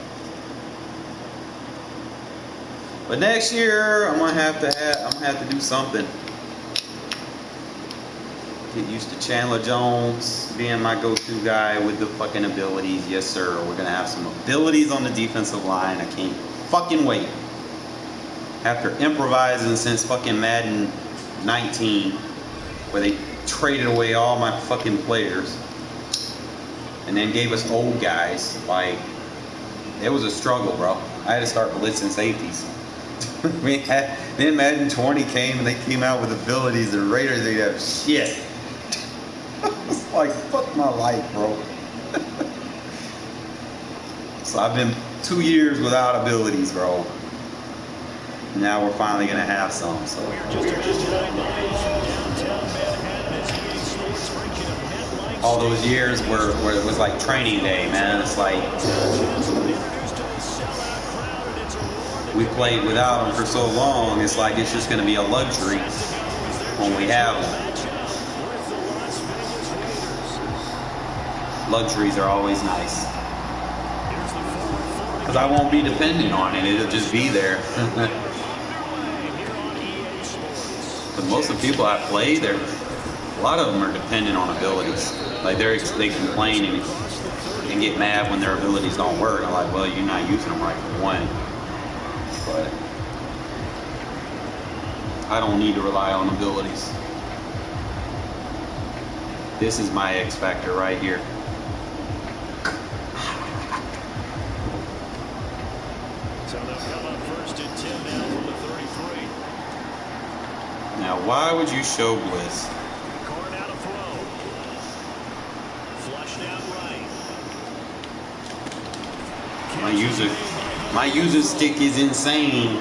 But next year, I'm gonna have to do something. Get used to Chandler Jones being my go-to guy with the fucking abilities. Yes, sir. We're gonna have some abilities on the defensive line. I can't fucking wait. After improvising since fucking Madden 19, where they traded away all my fucking players and then gave us old guys, like, it was a struggle, bro. I had to start blitzing safeties. Then Madden 20 came and they came out with abilities, and Raiders didn't have shit. It's like, fuck my life, bro. So I've been 2 years without abilities, bro. Now we're finally gonna have some. So. all those years where it was like training day, man. It's like we played without them for so long. It's like it's just going to be a luxury when we have them. Luxuries are always nice. Because I won't be dependent on it. It'll just be there. But most of the people I play, a lot of them are dependent on abilities. Like they complain and get mad when their abilities don't work. I'm like, well, you're not using them right for one. But I don't need to rely on abilities. This is my X factor right here. So they'll come up first and 10 now from the 33. Now, why would you show Bliss? Carr now to throw. Flushed out right. My user stick is insane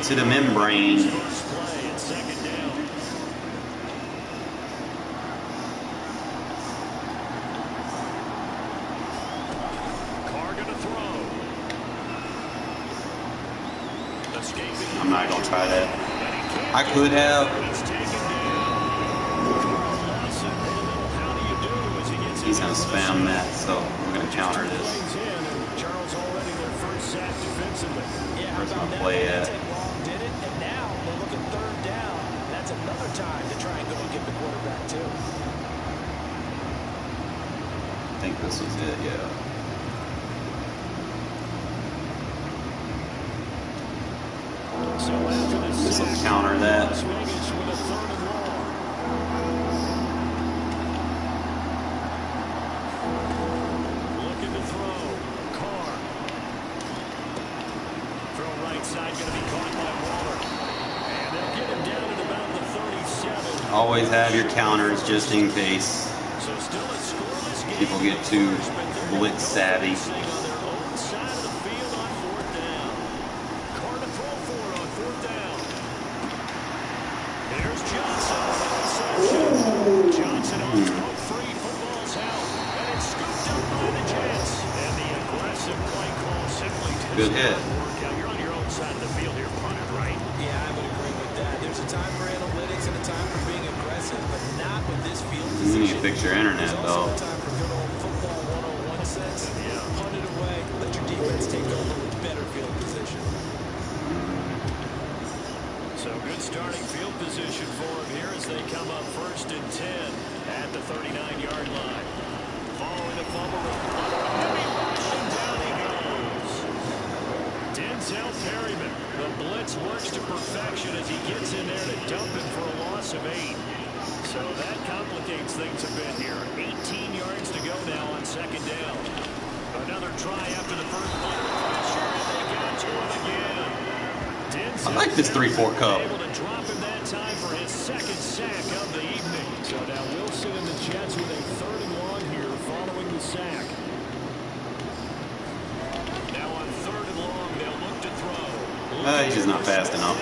to the membrane. I'm not gonna try that. I could have. He's gonna spam that, so we're gonna counter this. Where's my play at? That's another time to try and go and get the quarterback too. I think this was it, yeah. This will counter that. Looking to throw. Carr. Throw right side, going to be caught by Waller. And they'll get him down at about the 37. Always have your counters just in case So still a scoreless game. people get too blitz savvy. Johnson on smoke free. Football's out. And it's scooped up by the Jets. And the aggressive play call simply Good hit. You're on your own side of the field here, punted, right? Yeah, I would agree with that. There's a time for analytics and a time for being aggressive, but not with this field position. You need to fix your internet, There's though. also a time for good old football 101 sense. Yeah. Punt it away. Let your defense take over with better field position. So good starting field position for him here as they come up first and 10 at the 39-yard line. Following the fumble, heavy rush, and down he goes. Denzel Perryman, the blitz works to perfection as he gets in there to dump him for a loss of 8. So that complicates things a bit here. 18 yards to go now on second down. Another try after the first punt. Pressure, and they got to him again. I like this 3-4 cup. Able to drop him that time for his second sack of the evening. So now Wilson and the Jets with a 3rd and long here following the sack. Now on 3rd and long, they'll look to throw. He's just not fast enough.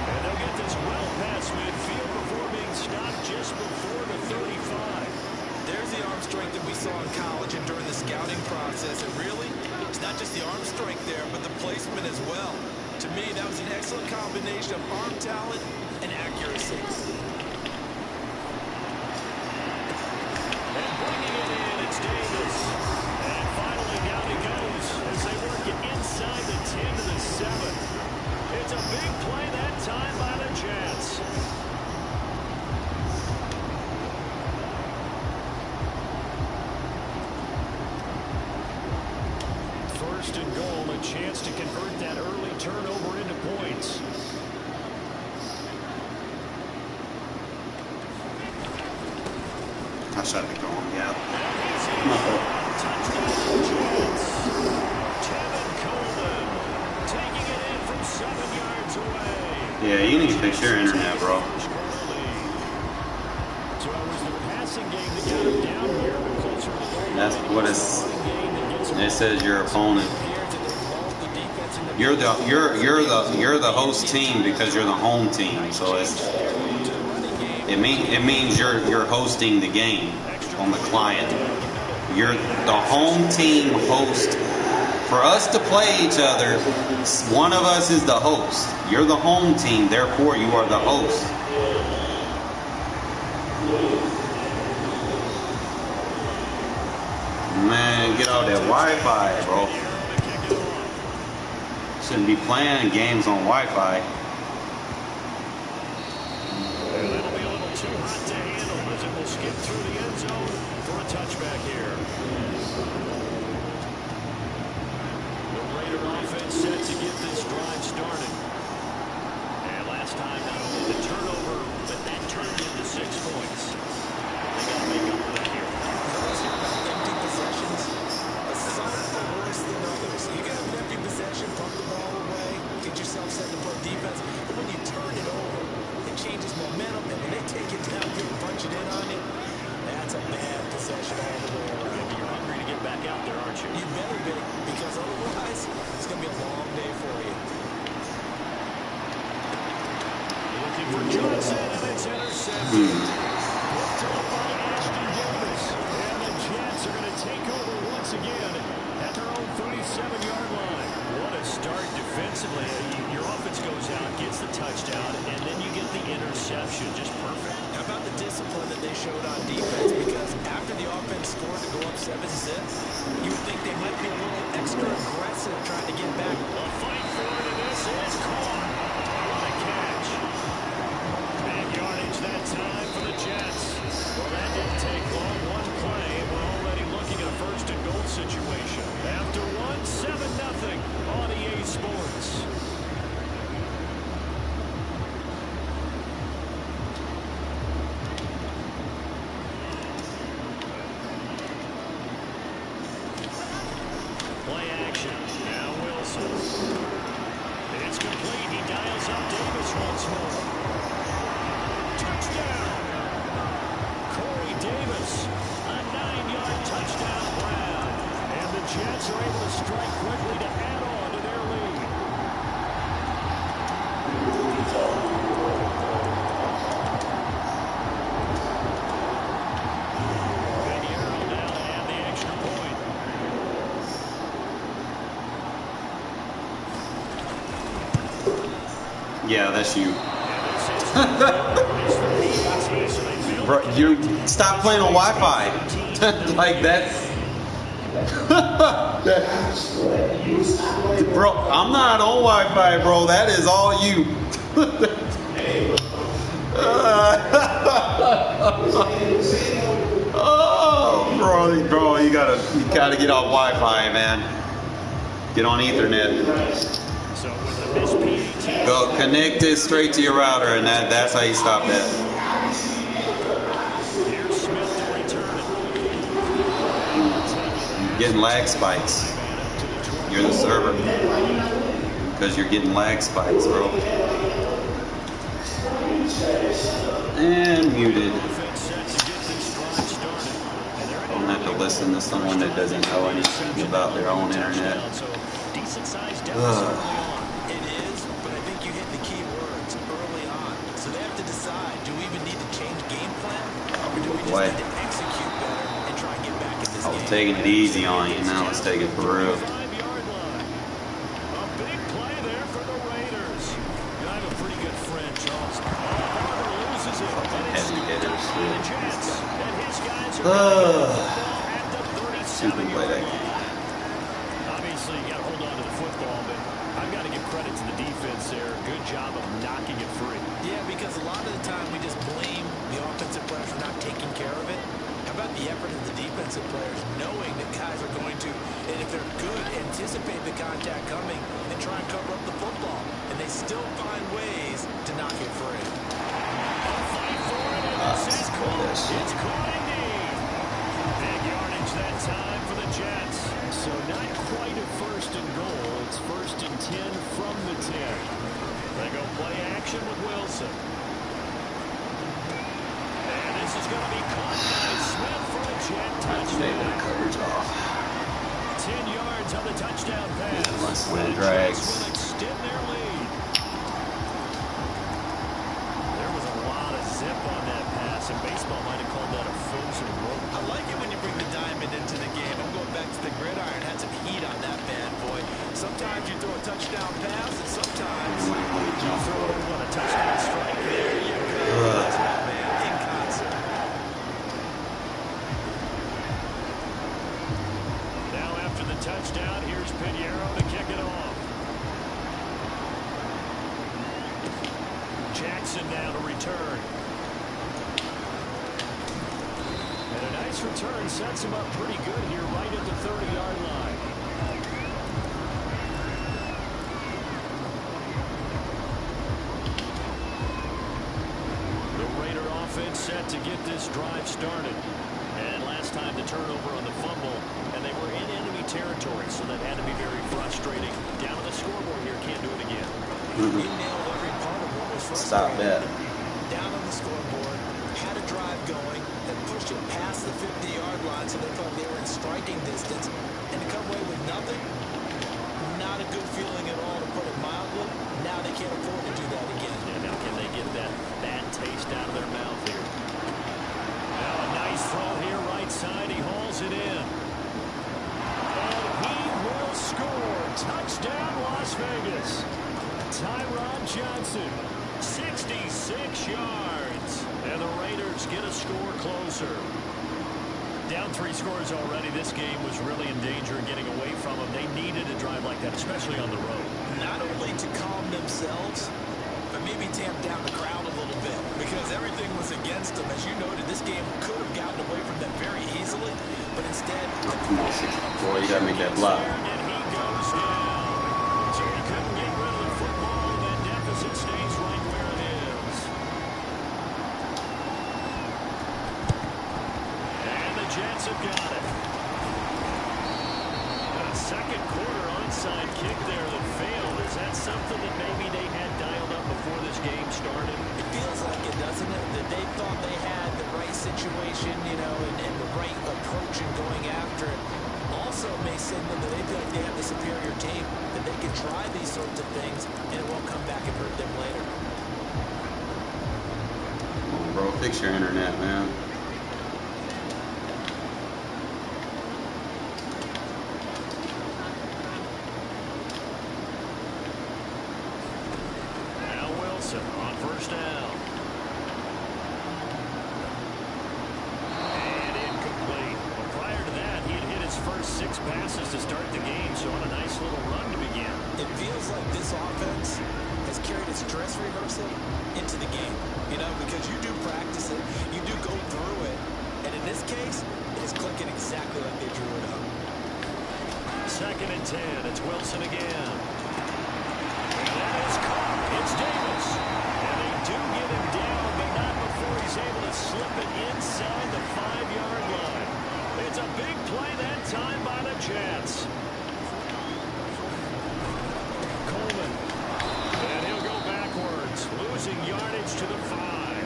And they'll get this well past midfield before being stopped just before the 35. There's the arm strength that we saw in college and during the scouting process. And really, it's not just the arm strength there, but the placement as well. To me, that was an excellent combination of arm talent and accuracy. And bringing it in, it's Davis. And finally down he goes as they work it inside the 10 to the 7. It's a big play that time by the Jets. First and goal, a chance to convert that early turnover into points. I shot the goal, yeah. Touchdown, Jets. Kevin Coleman taking it in from 7 yards away. Yeah, you need to fix your internet, bro. So it was the passing game that got him down here, but closer to the goal. That's what it says. Your opponent. You're the host team because you're the home team. So it's It means you're hosting the game on the client. You're the home team host. For us to play each other, one of us is the host. You're the home team, therefore you are the host. Man, get out that Wi-Fi, bro. Shouldn't be playing games on Wi-Fi. That'll be a little too hot to handle as it will skip through the end zone for a touchback here. The Raider offense set to get this drive started. And last time, not only the turnover, but that turned into 6 points. They got to make up for that here. Empty possessions, some are worse than others. You can have an empty possession, pump the ball away, get yourself set to play defense. But when you turn it over, it changes momentum, and when they take it down, you punch it in on you. That's a bad possession all the way around. You're hungry to get back out there, aren't you? You better be, because otherwise, it's going to be a long day for you. Looking for Johnson, and it's intercepted. Picked up by Ashton Davis. And the Jets are going to take over once again at their own 37-yard line. What a start defensively. Your offense goes out, gets the touchdown, and then you get the interception. Just perfect. How about the discipline that they showed on defense? Because after the offense scored to go up 7-6, you would think they might be a little extra aggressive trying to get back. A fight for it, and this is Carr. What a catch. Big yardage that time for the Jets. Well, that didn't take long. One play, we're already looking at a first and goal situation. After one, 7-0 on EA Sports. Play action. Now Wilson. It's complete. He dials up Davis once more. Touchdown. Corey Davis. A 9-yard touchdown grab. And the Jets are able to strike quickly to add on to their lead. Big arrow now to add the extra point. Yeah, that's you. Bro, you stop playing on Wi-Fi. Like that's bro, I'm not on Wi-Fi, bro. That is all you. Oh, bro, you gotta get off Wi-Fi, man. Get on Ethernet. So with the missed PAT, Go connect it straight to your router, and that's how you stop that. here's Smith to return it. You're getting lag spikes. You're the server because you're getting lag spikes, bro. And muted. Offense set to get this drive started. And they're Don't have to listen to someone that doesn't know anything about their own internet. So decent sized deficit early on. It is, but I think you hit the key words early on. So they have to decide, do we even need to change game plan? Or do we just Boy. need to execute better and try and get back in this I was game? taking it easy on you. Now let's take it for real. 5-yard line. A big play there for the Raiders. You have a pretty good friend, Charles. Carr loses it. And it's Heavy hitters. the Jets. And his guys are at the Super 37-yard play that line. game. Obviously, you got to hold on to the football, but I've got to give credit to the defense there. Good job of knocking it free. Yeah, because a lot of the time we just blame the offensive players for not taking care of it. How about the effort of the defensive players, knowing that guys are going to, and if they're good, anticipate the contact coming and try and cover up the football. And they still find ways to knock it free. Fight for it, and this is caught. It's caught indeed. Big yardage that time for the Jets. So not quite a first and goal. It's first and 10 from the 10. They go play action with Wilson. And this is going to be caught by Smith for a Jet touchdown. Coverage off. 10 yards on the touchdown pass. Unless the The drags. Jets will extend their lead. There was a lot of zip on that guys in baseball might have called that a frozen rope. I like it when you bring the diamond into the game. I'm going back to the gridiron. Had some heat on that bad boy. Sometimes you throw a touchdown pass, and sometimes You throw in what, a touchdown strike? There you go. That's my man, in concert. Now after the touchdown, here's Pinheiro to kick it off. Jackson now to return. And a nice return sets him up pretty good here right at the 30-yard line. The Raider offense set to get this drive started. And last time the turnover on the fumble, and they were in enemy territory, so that had to be very frustrating. Down on the scoreboard here, can't do it again. He nailed every part of what was frustrating. Stop that. Down on the scoreboard, had a drive going, then pushed it past the 50-yard line so they thought they were in striking distance, and to come away with nothing, not a good feeling at all, to put it mildly. Now they can't afford to do that again. Yeah, now can they get that bad taste out of their mouth here? Now a nice throw here, right side. He hauls it in. And he will score. Touchdown, Las Vegas. Tyron Johnson, 66 yards. And the Raiders get a score closer. Down 3 scores already. This game was really in danger of getting away from them. They needed a drive like that, especially on the road. Not only to calm themselves, but maybe tamp down the crowd a little bit, because everything was against them. As you noted, this game could have gotten away from them very easily, but instead... Oh, come on, 64. You got to make that block. And he goes down. So he couldn't get rid of the football, and that deficit stays right where it is. And the Jets have got it. A second quarter onside kick there that failed. Is that something that maybe they had dialed up before this game started? It feels like it, doesn't it? That they thought they had the right situation, you know, and the right approach in going after it. Also may signal that they feel like they have the superior team, that they can try these sorts of things, and it won't come back and hurt them later. Come on, bro. Fix your internet, man. On first down. And incomplete. Well, prior to that, he had hit his first 6 passes to start the game, so on a nice little run to begin. It feels like this offense has carried its dress rehearsal into the game, you know, because you do practice it, you do go through it, and in this case, it is clicking exactly like they drew it up. 2nd and 10. It's Wilson again. That is Carr. It's Davis. And they do get him down, but not before he's able to slip it inside the 5-yard line. It's a big play that time by the Jets. Coleman. And he'll go backwards, losing yardage to the 5.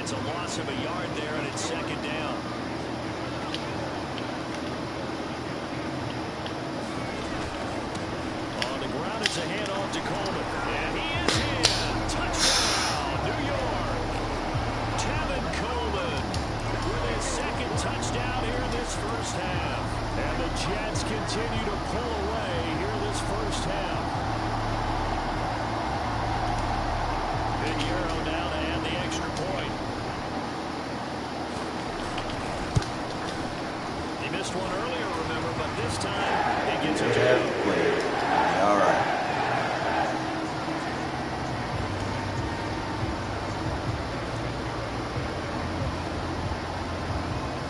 It's a loss of a yard there, and it's 2nd down. It's a handoff to Coleman. And he is in. Touchdown, New York. Tevin Coleman with his 2nd touchdown here in this first half. And the Jets continue to pull away here this first half. Pinheiro now to add the extra point. He missed one earlier, remember, but this time he gets a jab. All right.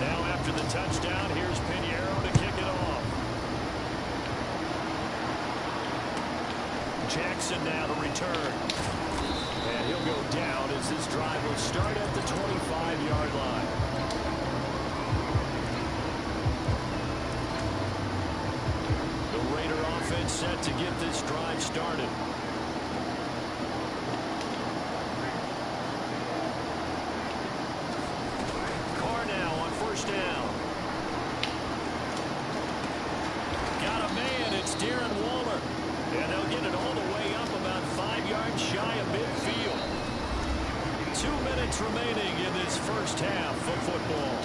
Now after the touchdown, here's Pinheiro to kick it off. Jackson now to return. And he'll go down as this drive will start at the 25-yard line. The Raider offense set to get this drive started. Carr now on first down. Got a man, it's Darren Waller. And they'll get it all the way up about 5 yards shy of midfield. 2 minutes minutes remaining in this first half of football.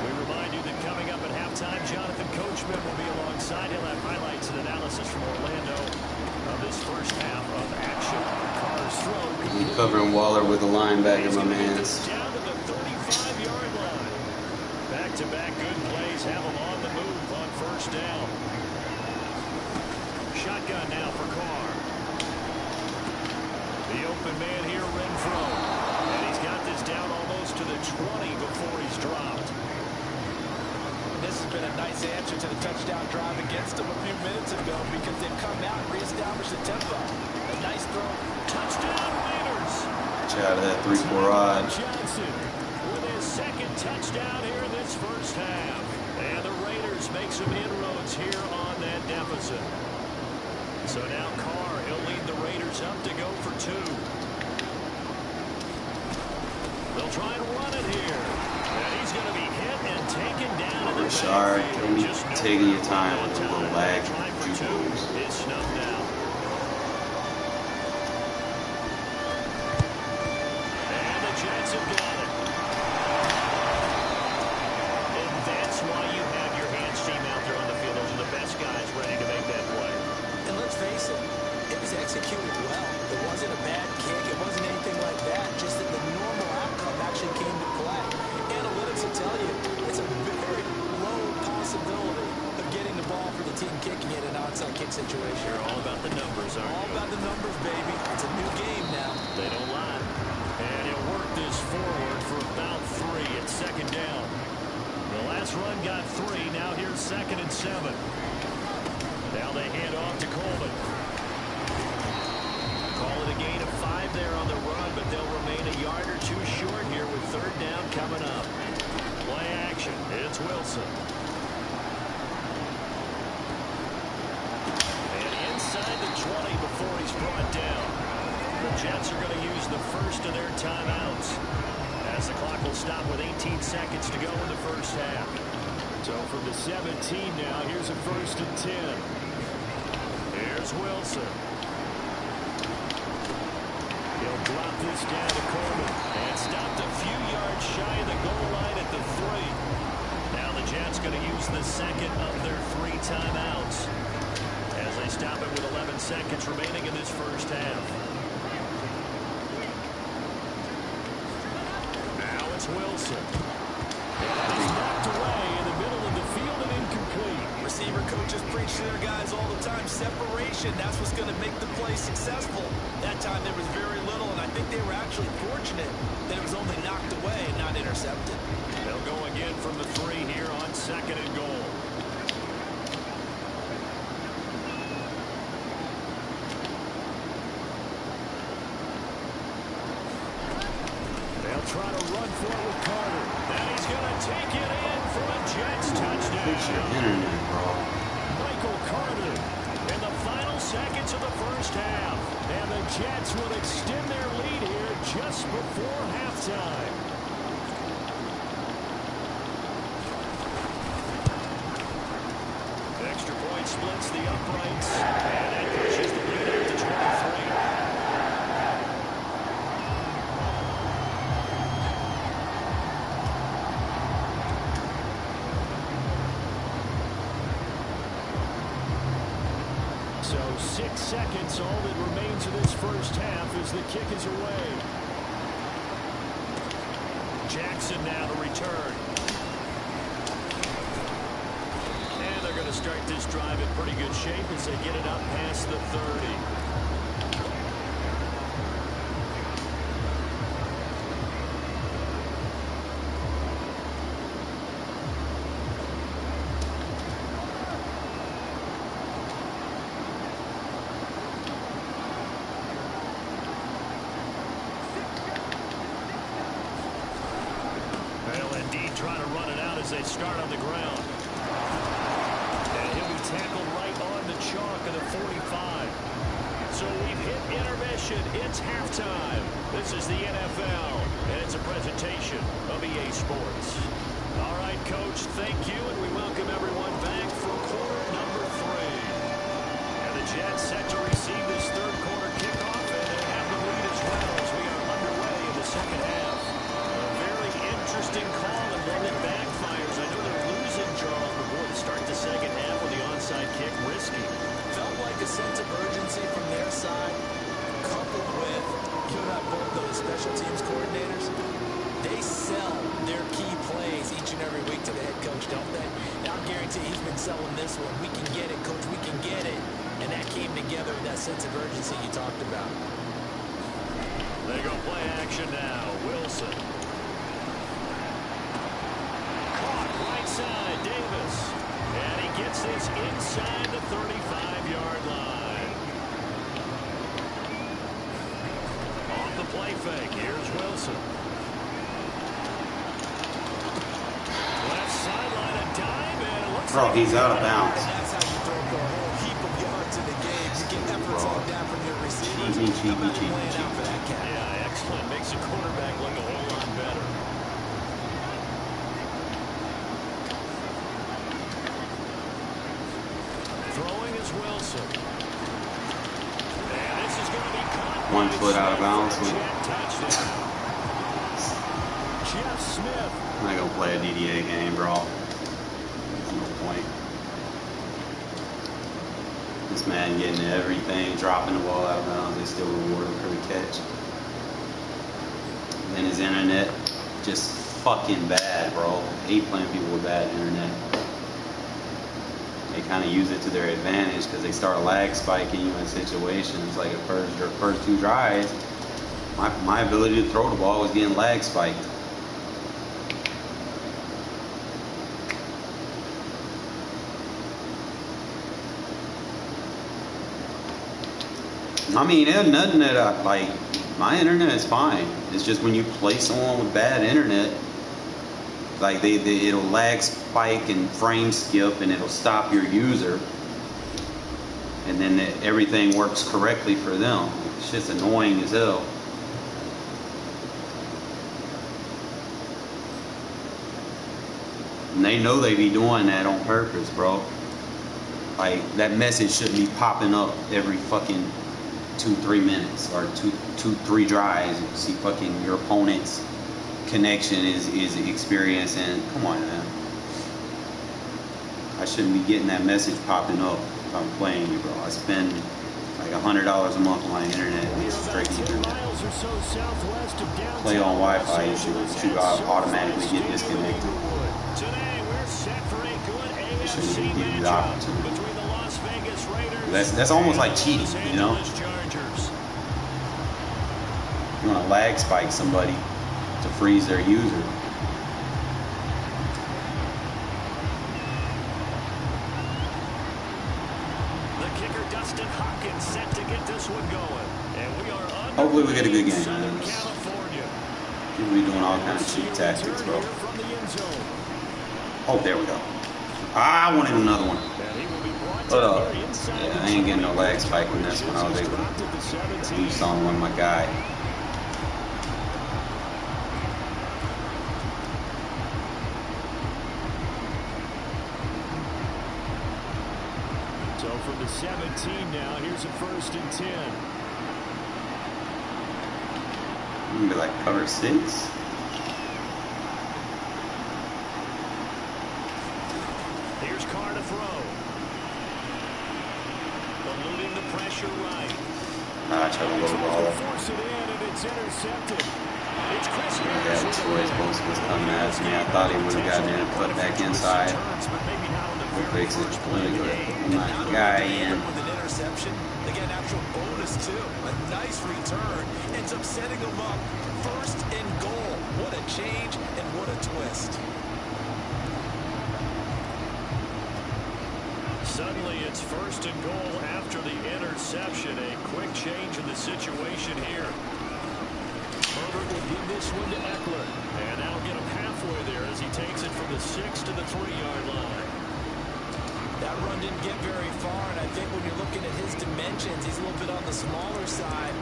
We remind you that coming up at halftime, Jonathan Coachman will be alongside. He'll have highlights and analysis from Orlando of this first half of action. Carr's throw. He's covering Waller with a linebacker, my man. Down to the 35-yard line. Back-to-back good plays have him on the move on first down. Shotgun now for Carr. The open man here, Renfrow. And he's got this down almost to the 20 before he's dropped. This has been a nice answer to the touchdown drive against them a few minutes ago because they've come out and reestablished the tempo. A nice throw. Touchdown Raiders. Watch out of that 3-4 odd. Johnson with his second touchdown here in this first half. And the Raiders make some inroads here on that deficit. So now Carr, he'll lead the Raiders up to go for 2. They'll try and run it here. And he's going to be hit and taken down in the Rashard, backfield. you taking your time with a little lag. Try for 2 is snuffed out. And the Jets have got it. And that's why you have your hands team out there on the field. Those are the best guys ready to make that play. And let's face it, it was executed well. It wasn't a bad kick. It wasn't anything like that. Just that the normal outcome actually came to play. Analytics will tell you it's a very low possibility of getting the ball for the team kicking it in an onside kick situation. You're all about the numbers, aren't you? All about the numbers, baby. It's a new game now. They don't lie. And he'll work this forward for about 3 at second down. The last run got 3. Now here's 2nd and 7. Now they hand off to Coleman. Call it a gain of 5 there on the run, but they'll remain a yard or 2 short here with 3rd down coming up. Play action. It's Wilson. And inside the 20 before he's brought down. The Jets are going to use the first of their timeouts as the clock will stop with 18 seconds to go in the first half. So from the 17 now, here's a 1st and 10. Here's Wilson. He'll drop this down to Coleman and stopped a few yards shy of the goal line at the 3. Now the Jets going to use the 2nd of their 3 timeouts as they stop it with 11 seconds remaining in this first half. Now it's Wilson. And he's knocked away in the middle of the field and incomplete. Receiver coaches preach to their guys all the time. Separation, that's what's going to make the play successful. That time there was very little, and I think they were actually fortunate that it was only knocked away and not intercepted. They'll go again from the 3 here on 2nd and goal. They'll try to run for it with Carter. And he's going to take it in for a Jets touchdown. Fix your internet, bro. Michael Carter in the final seconds of the first half. And the Jets will extend their lead here just before halftime. Extra point splits the uprights. And that pushes the lead up to 23. So 6 seconds, all that remains of this first half as the kick is away. Jackson now to return. And they're going to start this drive in pretty good shape as they get it up past the 30. Trying to run it out as they start on the ground. And he'll be tackled right on the chalk of the 45. So we've hit intermission. It's halftime. This is the NFL, and it's a presentation of EA Sports. All right, Coach, thank you, and we welcome everyone back for quarter number 3. And the Jets set to receive this third quarter kickoff, and they have the lead as well as we are both those special teams coordinators, they sell their key plays each and every week to the head coach, don't they? Now, I guarantee he's been selling this one. We can get it, coach, we can get it. And that came together with that sense of urgency you talked about. They go play action now. Wilson. Caught right side, Davis. And he gets this inside the 35-yard line. Off the play fake, here's Wilson. Left sideline, a dive, and it looks like he's out of bounds. And that's how you throw a whole heap of yards in the game. You get efforts like that from your receivers. Cheapy. Out for that cat. Yeah, excellent. Makes the quarterback look a whole lot better. Throwing is Wilson. And this is going to be caught. 1 foot out of bounds. Jeff Smith. I'm not gonna play a DDA game, bro. There's no point. This man getting everything, dropping the ball out of bounds, they still reward him for the catch. And his internet, just fucking bad, bro. I hate playing people with bad internet. They kind of use it to their advantage because they start lag spiking you in situations like your first 2 drives. My ability to throw the ball was getting lag spiked. I mean, there's nothing that like. My internet is fine. It's just when you play someone with bad internet, like it'll lag spike and frame skip, and it'll stop your user, and then everything works correctly for them. It's just annoying as hell. And they know they be doing that on purpose, bro. Like, that message shouldn't be popping up every fucking 2-3 minutes or 2-3 drives. You see fucking your opponent's connection is experiencing. Come on, man. I shouldn't be getting that message popping up if I'm playing you, bro. I spend like $100 a month on my internet and it's straight internet. Play on Wi-Fi, you should automatically get disconnected. You shouldn't even give you the opportunity. That's almost like cheating, you know? You want to lag spike somebody to freeze their user. The kicker Dustin Hopkins set to get this one going. And we are hopefully we get a good game. Southern California. People be doing all kinds of cheap tactics, bro. Oh, there we go. I wanted another one. But yeah, I ain't getting no lag spike on this one. I was able to do something with my guy. So from the 17 now, here's a 1st and 10. You can be like cover 6. Here's Carr to throw. Eluding the pressure right. I tried to load the ball. Force it in and it's intercepted. It's Chris Yeah, this boy's supposed to come at me. I thought he would have gotten in and put back inside. We'll fix it. Really good. My guy in. With an interception, they get an actual bonus too. A nice return ends up setting them up 1st and goal. What a change and what a twist. Suddenly it's 1st and goal after the interception. A quick change in the situation here. Herbert will give this one to Eckler. And that'll get him halfway there as he takes it from the 6 to the 3-yard line. That run didn't get very far, and I think when you're looking at his dimensions, he's a little bit on the smaller side.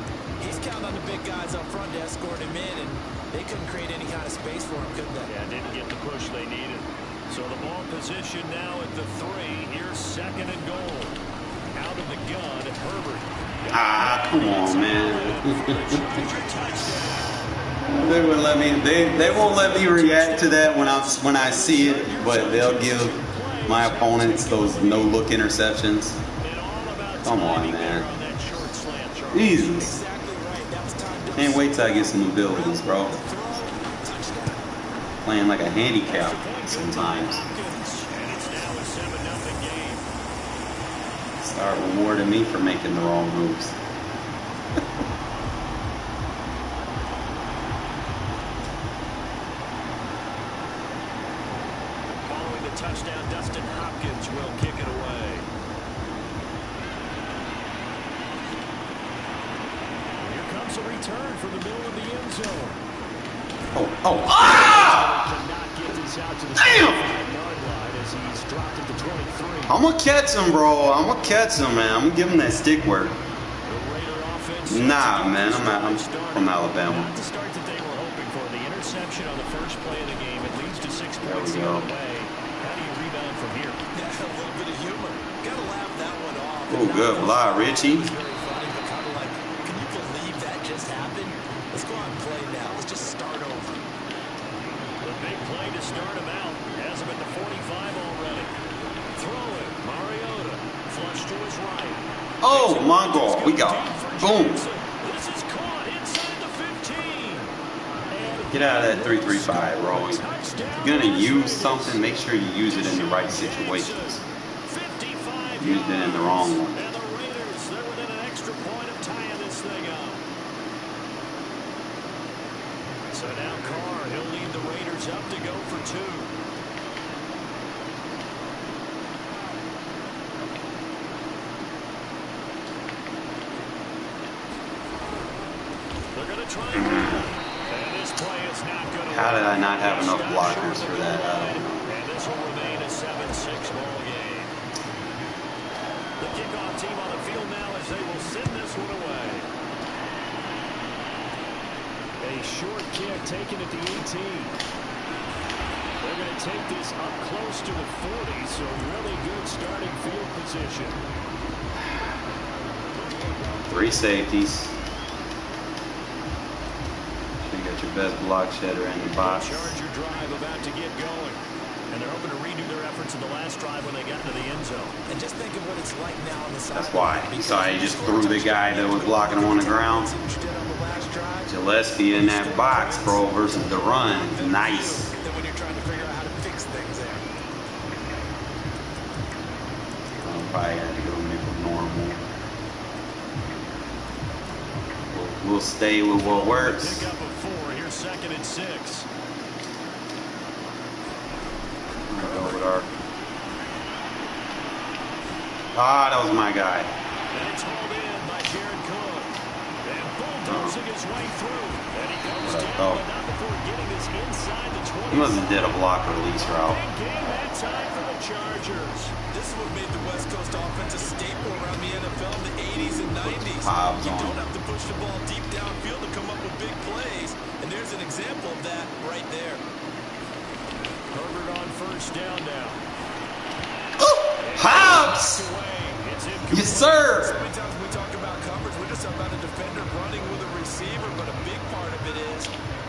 He's counting on the big guys up front to escort him in, and they couldn't create any kind of space for him, could they? Yeah, didn't get the push they needed. So the ball position now at the 3. Here's 2nd and goal. Out of the gun, Herbert. Ah, come on, man. They won't let me. They won't let me react to that when I see it, but they'll give my opponents those no-look interceptions. Come on, man. Jesus. Exactly right. That was timed Can't wait till I get some abilities, bro. Playing like a handicap sometimes. Start rewarding me for making the wrong moves. Following the touchdown, Dustin Hopkins will kick it away. Here comes a return from the middle of the end zone. Damn! I'm gonna catch him, bro. I'm gonna catch him, man. I'm gonna give him that stick work. Nah, man. I'm from Alabama. Not the start that they were hoping for. The interception on the first play of the game. It leads to 6 points the other way. How do you rebound from here? Yeah, a little bit of humor. Gotta laugh that one off. Oh, good block, Richie. Very funny, but kind of like, can you believe that just happened? Let's go out and play now. Let's just start over. The big play to start him out. Has him at the 45 already. Throw it. Mariota. Flush to his right. Oh, my God. We got him. Boom. This is caught inside the 15. Get out of that 3-3-5, bro. If you're gonna use something, make sure you use it in the right situations. Used it in the wrong one. And the Raiders, they're within an extra point of tying this thing up. So now Carr, he'll lead the Raiders up to go for 2. They're going to try and this play is not going to. How did I not have enough blockers for that? And this will remain a 7-6 ball game. The kickoff team on the field now as they will send this one away. A short kick taken at the 18. They're going to take this up close to the 40, so really good starting field position. 3 safeties. You got your best block shedder in the box. Charger drive about to get going. And they're hoping to redo their efforts in the last drive when they got into the end zone. And just think of what it's like now on the side. That's why. You saw he just threw the guy that was blocking him on the ground. Gillespie in that box, bro, versus the run. Nice. Then when you're trying to figure out how to fix things there. Probably had to go nickel normal. We'll stay with what works. Pick up a 4. Here's 2nd and 6. Ah, that was my guy. And it's hauled in by Jared Cook. And bulldozing his way through. And he goes down, but not before getting this inside the 20. He must have did a block release route. Big game that time for the Chargers. This is what made the West Coast offense a staple around the NFL in the 80s and 90s. Hobbs You on. don't have to push the ball deep downfield to come up with big plays. And there's an example of that right there. Herbert on first down now. Hobbs! Yes, sir. So many times when we talk about coverage, we're just about a defender running with a receiver, but a big part of it is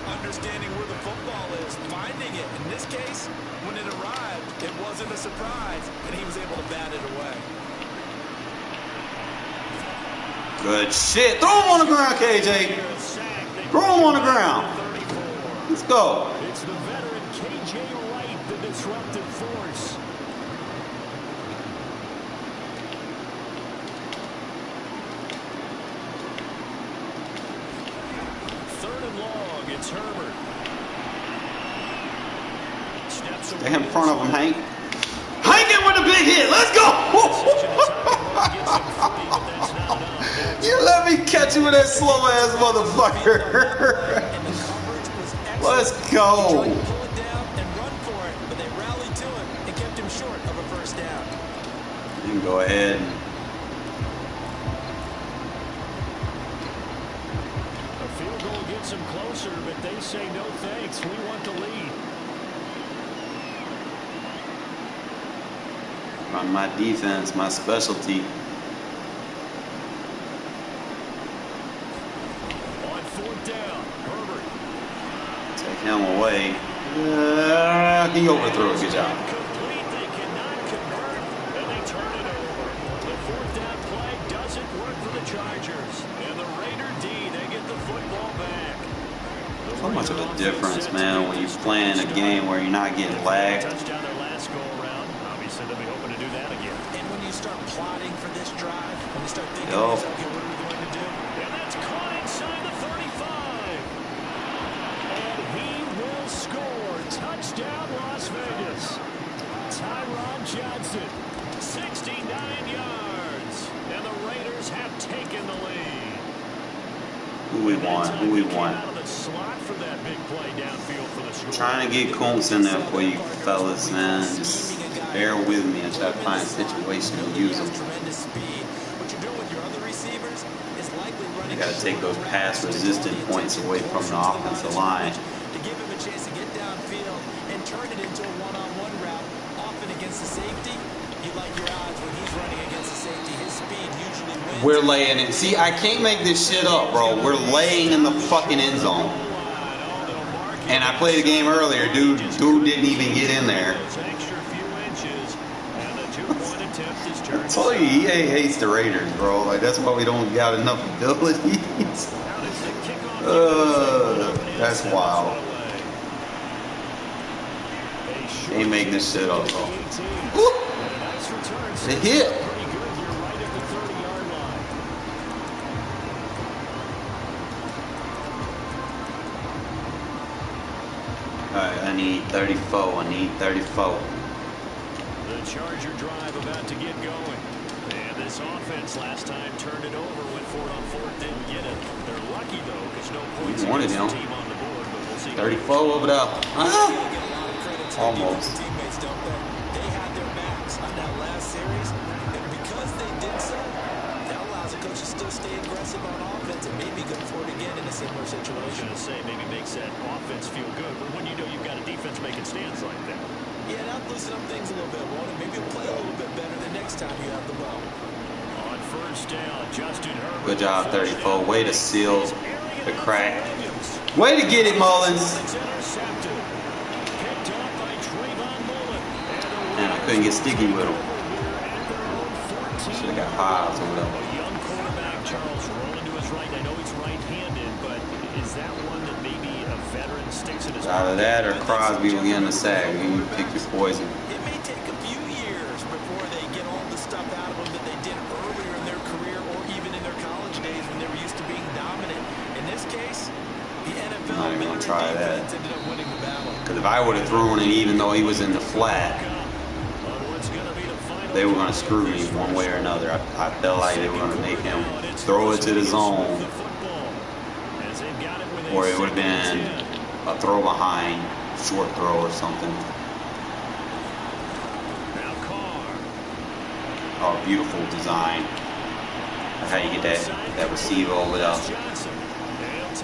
understanding where the football is, finding it. In this case, when it arrived, it wasn't a surprise, and he was able to bat it away. Good shit. Throw him on the ground, KJ. Throw him on the ground. Let's go. It's the veteran KJ Wright, the disruptive force. Third and long, it's Herbert. Steps away. Stay in front of him, Hank. Hank it with a big hit. Let's go. You let me catch you with that slow ass motherfucker. Let's go. Pull it down and run for it, but they rallied to him and kept him short of a first down. You can go ahead. A field goal gets them closer, but they say no thanks. We want the lead. On my defense, my specialty. On 4th down, Herbert. Take him away. He overthrew it. Good job. Complete, they cannot convert, and they turn it over. The 4th down play doesn't work for the Chargers. And the Raider D, they get the football back. So much of a difference, man, when you're playing a game where you're not getting lagged. Touchdown their last go around. Obviously, they'll be hoping to do that again. And when you start plotting for this drive, when you start thinking, okay, what are we going to do? And that's caught inside the 35. And he will score. Touchdown, Las Vegas. Tyrod Johnson, 69 yards. And the Raiders have taken the lead. Who we want? Who we want? Trying to get Koonce in there for you fellas, man. Just bear with me and try to find a situation to use them. You got to take those pass-resistant points away from the offensive line. To give him a chance to get downfield and turn it into a one-on-one route, often against the safety. You like your odds when he's running against the safety. His speed usually wins. We're laying it. See, I can't make this shit up, bro. We're laying in the fucking end zone. And I played a game earlier. Dude didn't even get in there. I told you, EA hates the Raiders, bro. Like, that's why we don't got enough abilities. That's wild. Ain't make this shit up, bro. Ooh, it hit. Alright, I need 34. I need 34. The Charger drive about to get going. And this offense last time turned it over, went for it on fourth, didn't get it. They're lucky, though, because no points against the team on the board, but we'll see. 34 over there. Almost. They had their backs on that last series, and because they did so, that allows the coach to still stay aggressive on offense and maybe go for it again in a similar situation. I was going to say, maybe makes that offense feel good, but when you know you've got a defense making stands like that. Yeah, that'll loosen up things a little bit, won't it? Maybe you'll play a little bit better the next time you have the ball. On first down, Justin Herbert. Good job, 34. Way to seal the crack. Way to get it, Mullins. Man, I couldn't get sticky with him. Should have got piles over there. Young quarterback Charles rolling to his right. I know he's right-handed, but is that one that maybe a veteran sticks in his Either that or Crosby will get in the sack. You pick your poison. It may take a few years before they get all the stuff out of them that they did earlier in their career or even in their college days when they were used to being dominant. In this case, the NFL I'm not even gonna try that. ended up winning the battle. Because if I would have thrown it even though he was in the flat, they were going to screw me one way or another. I felt like they were going to make him throw it to the zone, or it would have been a throw behind, short throw or something. Oh, beautiful design. That's how you get that receiver over there.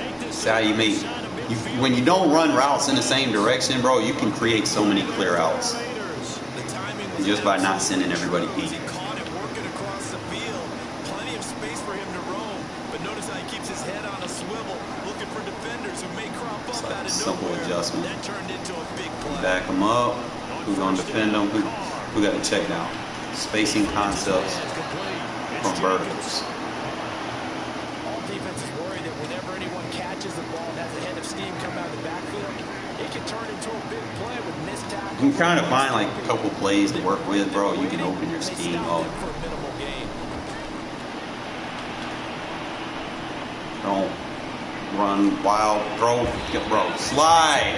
That's how you make. When you don't run routes in the same direction, bro, you can create so many clear outs. Just by not sending everybody deep. Caught him working across the field. Plenty of space for him to roam. But notice how he keeps his head on a swivel, looking for defenders who may crop up out of simple nowhere. adjustment. That turned into a big play. Back them up. Who's going to defend them? Who got to check down? Spacing concepts from verticals. All defenses worry that whenever anyone catches the ball and has a head of steam come out of the backfield, it can turn into a big play with missed tackles. You can kind of find like a couple plays to work with, bro. You can open your scheme up. Don't run wild, bro. Slide.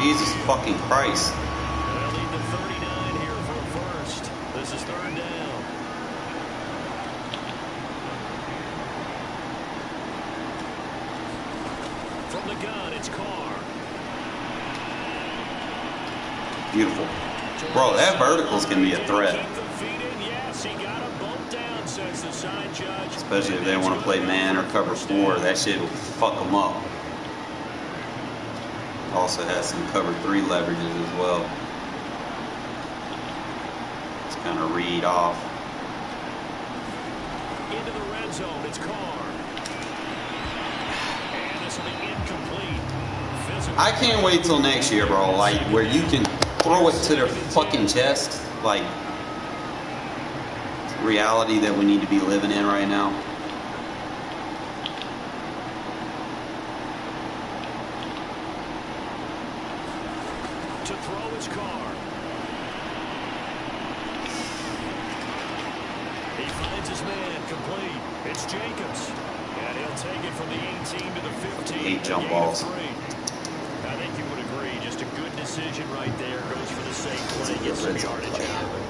Jesus fucking Christ. They'll need the 39 here for first. This is third down. From the gun, it's Carr. Beautiful. Bro, that verticals can be a threat. Especially if they want to play man or cover 4, that shit will fuck them up. Also has some cover 3 leverages as well. It's kind of read off. Into the red zone, it's Carr. And this will be incomplete. I can't wait till next year, bro. Like, where you can throw it to their fucking chest. Like, reality that we need to be living in right now. finds his man complete. It's Jacobs. And he'll take it from the 18 to the 15. Hate jump balls. I think you would agree. Just a good decision right there. Goes for the safe play. Gets some yardage out of it.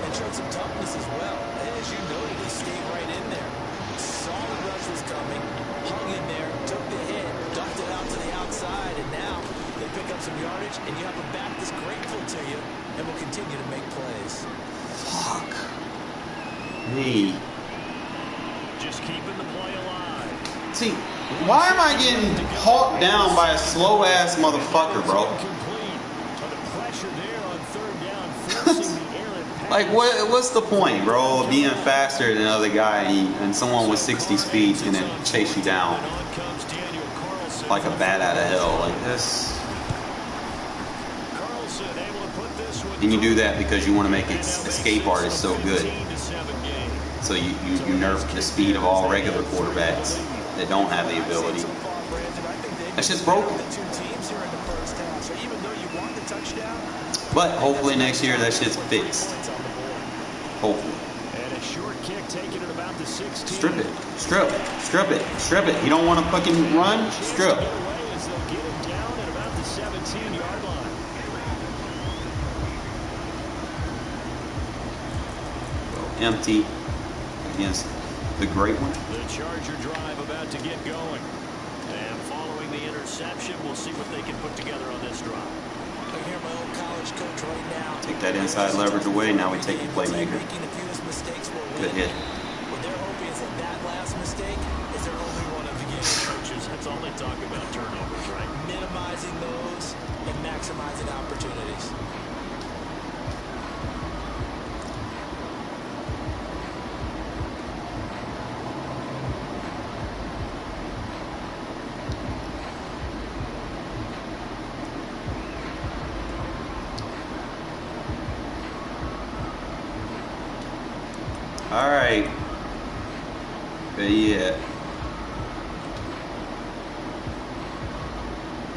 And showed some toughness as well. As you noted, he stayed right in there. Saw the rush was coming, hung in there, took the hit, dumped it out to the outside, and now they pick up some yardage, and you have a back that's grateful to you and will continue to make plays. Fuck me. Just keeping the play alive. See, why am I getting hawked down by a slow ass motherfucker, bro? Like, what's the point, bro, of being faster than the other guy and someone with 60 speed can then chase you down like a bat out of hell like this? And you do that because you want to make escape artists so good. So you nerf the speed of all regular quarterbacks that don't have the ability. That shit's broken. But hopefully next year that shit's fixed. Hopefully. And a short kick taken at about the 16. Strip it. Strip. Strip it. Strip it. You don't want to fucking run? Strip. Empty against the great one. The Charger drive about to get going. And following the interception, we'll see what they can put together on this drive. I hear my old college coach right now. Take that inside leverage away. Now we take the playmaker. Good hit. What they're hoping is that last mistake is their only one of the game. Coaches, that's all they talk about, turnovers, right? Minimizing those and maximizing opportunities. All right. But yeah.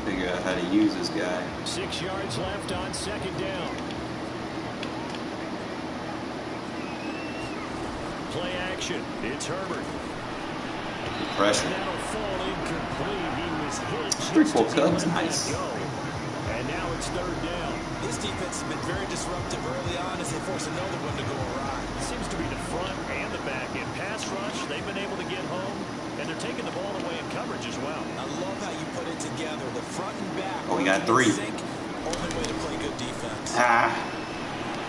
Figure out how to use this guy. 6 yards left on second down. Play action. It's Herbert. Pressure. That'll fall incomplete. He was hit. 3-4 Cubs. Nice. And now it's third down. This defense has been very disruptive early on as they force another one to go awry. It seems to be the front and the back end. Pass rush, they've been able to get home, and they're taking the ball away in coverage as well. I love how you put it together. The front and back. Oh, we got 3. Only way to play good defense.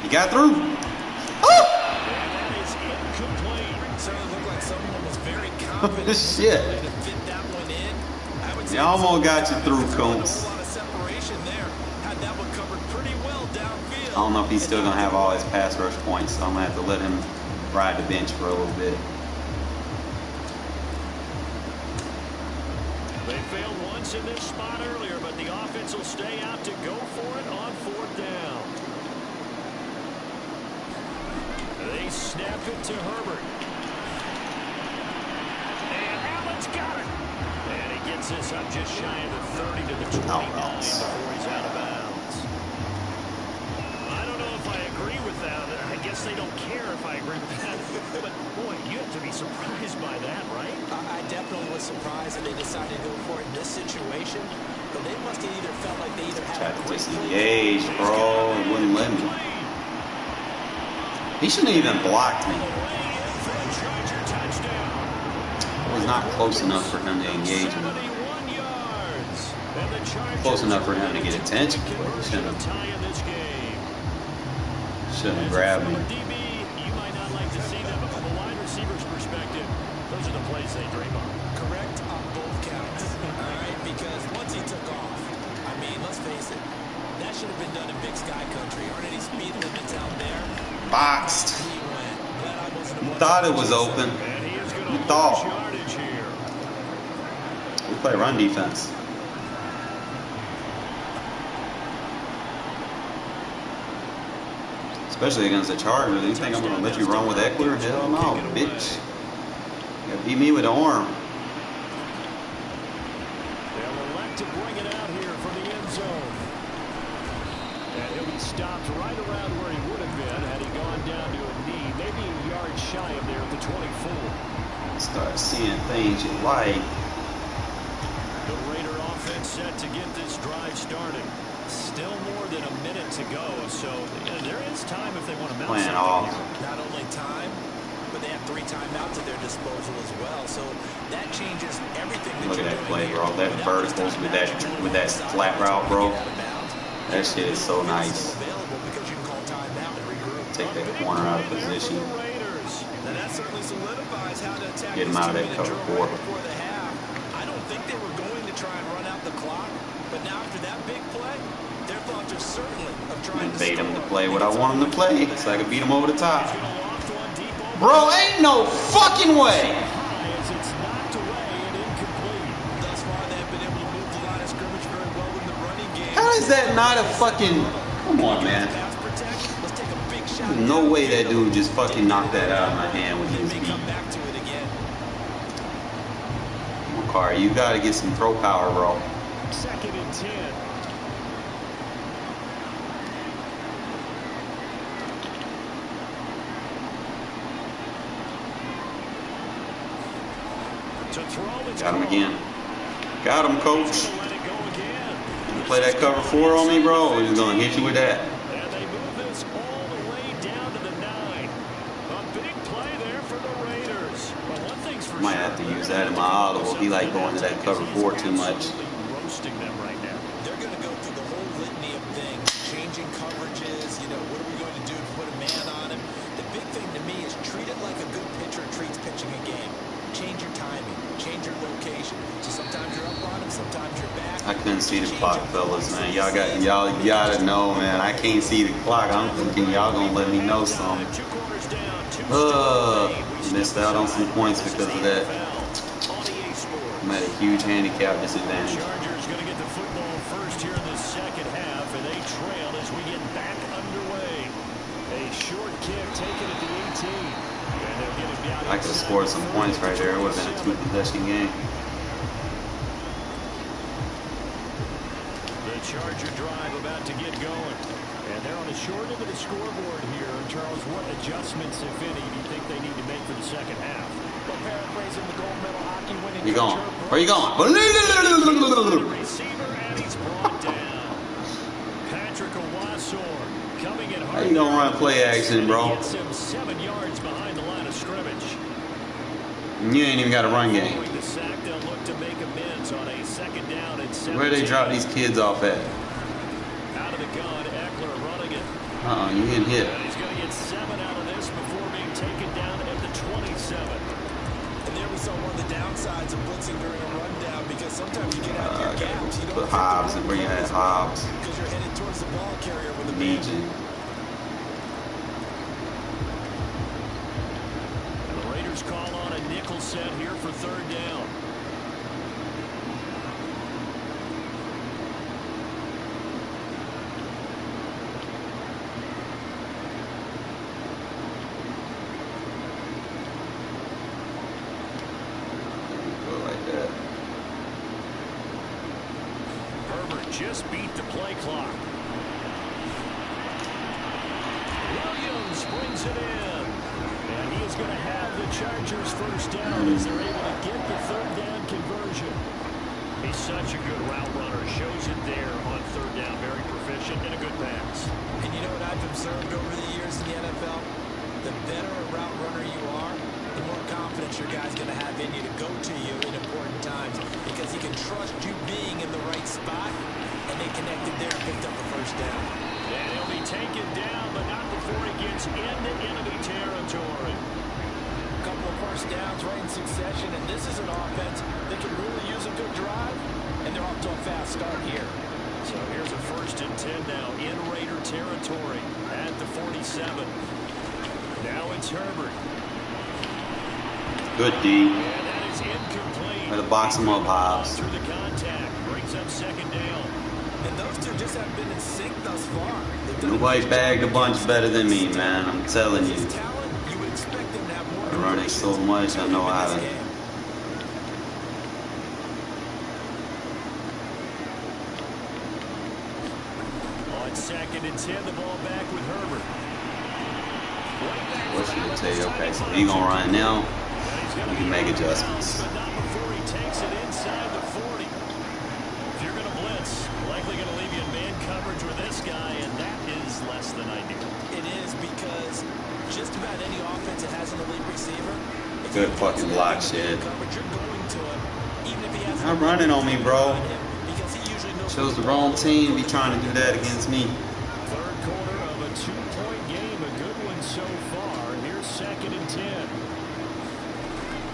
He got through. Oh! And that is incomplete. Certainly looked like someone was very confident Shit. to fit that one in. I would say They almost got you through, A Koonce. lot of separation there. Had that one covered pretty well downfield. I don't know if he's still going to have all his pass rush points, so I'm going to have to let him ride the bench for a little bit. They failed once in this spot earlier, but the offense will stay out to go for it on fourth down. They snap it to Herbert. And Allen's got it. And he gets this up just shy of the 30 to the 29 before he's out of bounds. I don't know if I agree with that. I guess they don't care if I agree with that. But, boy, you have to be surprised by that, right? I definitely was surprised that they decided to go for it in this situation. But they must have either felt like they either had Tried a to great disengage, bro. It wouldn't let me. He shouldn't have even blocked me. It was not close enough for him to engage me. Close enough for him to get attention, but he shouldn't have grabbed me. You might not like to see that, but from a wide receiver's perspective, those are the plays they dream of. correct on both counts. All right, because once he took off, I mean, let's face it, that should have been done in Big Sky Country. Aren't any speed limits out there? Boxed. He went. Glad I wasn't You thought it was open. And he is going You to thought. lose yardage here. We play run defense. Especially against the Chargers. You think I'm going to let you run with Eckler? Hell no, bitch. You gotta beat me with the arm. They'll elect to bring it out here from the end zone. And he'll be stopped right around where he would have been had he gone down to a knee. maybe a yard shy of there at the 24. Start seeing things you like. The Raider offense set to get this drive started. Still more than a minute to go, so there is time if they want to mount Playing something off. here. Not only time, but they have 3 timeouts at their disposal as well. So that changes everything that Look you're at that doing play, here. bro. That Without verticals these with timeouts, that flat route, bro. That Yes, shit is so nice. available because you can call timeout and regroup. Take that corner out of position. Now that certainly solidifies how to attack Get him this out of that 2-minute cover drill 4. right before the half. I don't think they were going to try and run out the clock, but now after that big play, their thoughts are certainly of trying to Bait him to score. play what I want him to play, so I can beat him over the top. Bro, ain't no fucking way. It's knocked away and incomplete. Thus far, they've been able to move the line of scrimmage very well in the running game. How is that not a fucking... Come on, man. Pass protect. Let's take a big shot. There's no way that dude just fucking knocked that out of my hand when he was They may beat. come back to it again. Carr, you gotta get some throw power, bro. 2nd and 10. To throw, it's Got him Carr. again. Got him, coach. Let it go again. You play that cover 4 on me, bro, we're just gonna hit you with that. And they move this all the way down to the 9. A big play there for the Raiders. But one thing's for Might sure, have to use that in my audible. He like going to that cover 4 too much. roasting them right now. They're going to go through the whole litany of things, changing coverages, what are we going to do to put a man on him? The big thing to me is treat it like a good pitcher treats pitching a game. Change your timing, change your location. So sometimes you're up on him, sometimes you're back. I couldn't see the clock, fellas, man. Y'all gotta know, man. I can't see the clock. I'm thinking y'all gonna let me know something. Missed out on some points because of that. I'm at a huge handicap disadvantage. Chargers going to get the football first here in the second half, and they trail as we get back underway. A short kick taken at the 18. And they'll get it down. I could have scored some points right there. It would have been a 2-possession game. The Charger drive about to get going. And they're on the short end of the scoreboard here. Charles, what adjustments, if any, do you think they need to make for the second half? Well, paraphrasing the gold medal hockey winning. Where you going? Where you going? Receiver, and he's brought down. Patrick Owasor coming in hard. How you gonna run play action, bro? Gets him 7 yards behind the line of scrimmage. You ain't even got a run game. Following the sack, they'll look to make amends on a 2nd down and 17. Where they drop these kids off at? Out of the gun, Eckler running it. You getting hit. And he's going to get 7 out of this before being taken down at the 27. And there we saw one of the downsides of blitzing during a rundown because sometimes you get out of your gaps. You don't Put Hobbs and bring that Hobbs. because you're headed towards the ball carrier with a Need man. you. And the Raiders call on a nickel set here for 3rd down. Just beat the play clock. Williams brings it in. And he is going to have the Chargers first down as they're able to get the 3rd down conversion. He's such a good route runner. Shows it there on 3rd down. Very proficient and a good pass. And you know what I've observed over the years in the NFL? The better a route runner you are, the more confidence your guy's going to have in you to go to you in important times because he can trust you being in the right spot. And they connected there and picked up the first down. And he'll be taken down, but not before he gets into enemy territory. A couple of first downs right in succession, and this is an offense that can really use a good drive, and they're off to a fast start here. So here's a 1st and 10 now in Raider territory at the 47. Now it's Herbert. Good D. And that is incomplete. Better box him up, Hobbs. Through the contact, brings up 2nd down. And those two just have been in sync thus far. Nobody bagged a bunch better than me, man. I'm telling you. Talent, you would expect them to have more I run it so much, I know how to. On 2nd and 10, the ball back with Herbert. Right back What should it tell you? Okay, so he gonna run now. We can make adjustments. But not before he takes it inside the 40. If you're going to blitz, likely going to leave you in man coverage with this guy, and that is less than ideal. It is because just about any offense that has an elite receiver. Good fucking block shit. Coverage, you're going to him, even if he has Not running on me, bro. because he usually knows Chose the wrong team. Be trying to do that against me. Third quarter of a 2-point game, a good one so far. Here's 2nd and 10.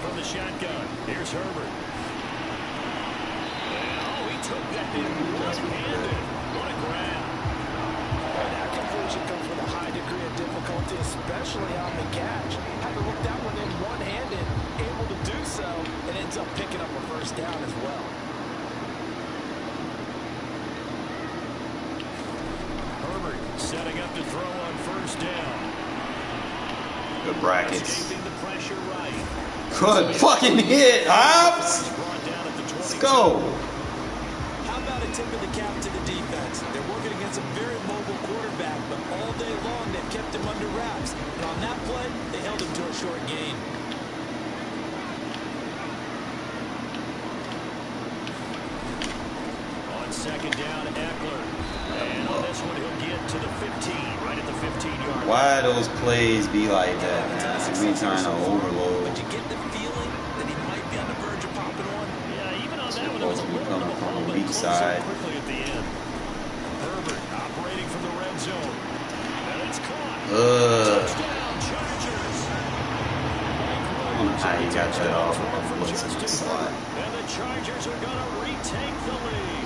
From the shotgun, here's Herbert. Oh, he took that in one-handed. What a grab. that completion comes with a high degree of difficulty, especially on the catch. Had to look that one in one-handed, able to do so, and ends up picking up a first down as well. Herbert setting up to throw on first down. Good brackets. Escaping the pressure right. Good fucking hit, Hobbs. Brought down at the 22. Let's go. How about a tip of the cap to the defense? They're working against a very mobile quarterback, but all day long they've kept him under wraps. And on that play, they held him to a short gain. On 2nd down, Eckler. And on this one, he'll get to the 15, right at the 15-yard line. Why those plays be like that, man? We trying to overload. But you get the feeling that he might be on the verge of popping one. Yeah, even on that one, there was a little bit of a From hole, the but weak closing side. quickly at the end. Herbert operating from the red zone. And it's caught. Touchdown, Chargers. I don't know how you got that off of the blitz in the slot. And the Chargers are going to retake the lead.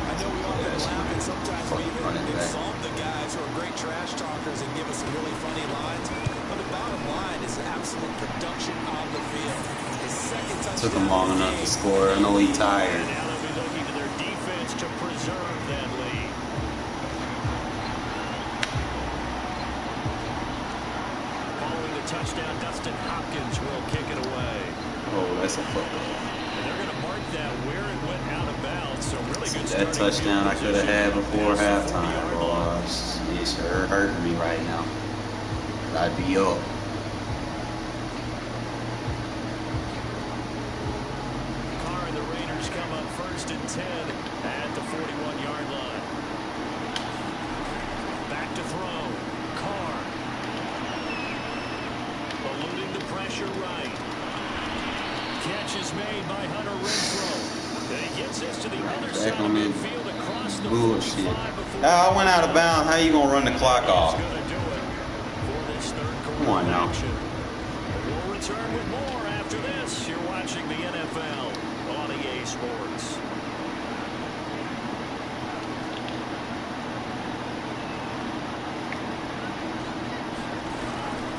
I know we all been laughing. Sometimes we Fucking running even back. insult the guys who are great trash talkers and give us some really funny lines. But the bottom line is absolute production on the field. His second touchdown. Took him long enough to score. I know he tired. And now they'll be looking to their defense to preserve that lead. Following the touchdown, Dustin Hopkins will kick it away. Oh, that's a football. And they're going to mark that where it went out of bounds. So really good That touchdown I could have had before halftime, bro. It sure hurting me right now. I'd be up. Carr and the Raiders come up 1st and 10 at the 41-yard line. Back to throw. Carr. Eluding the pressure right. Catch is made by Hunter Renfrow. And he gets this to the other side of midfield across the Bullshit. 45 before I went out of bounds. How you gonna run the clock off? he's going to do it for this third quarter. Come on now. action. We'll return with more after this. You're watching the NFL on EA Sports.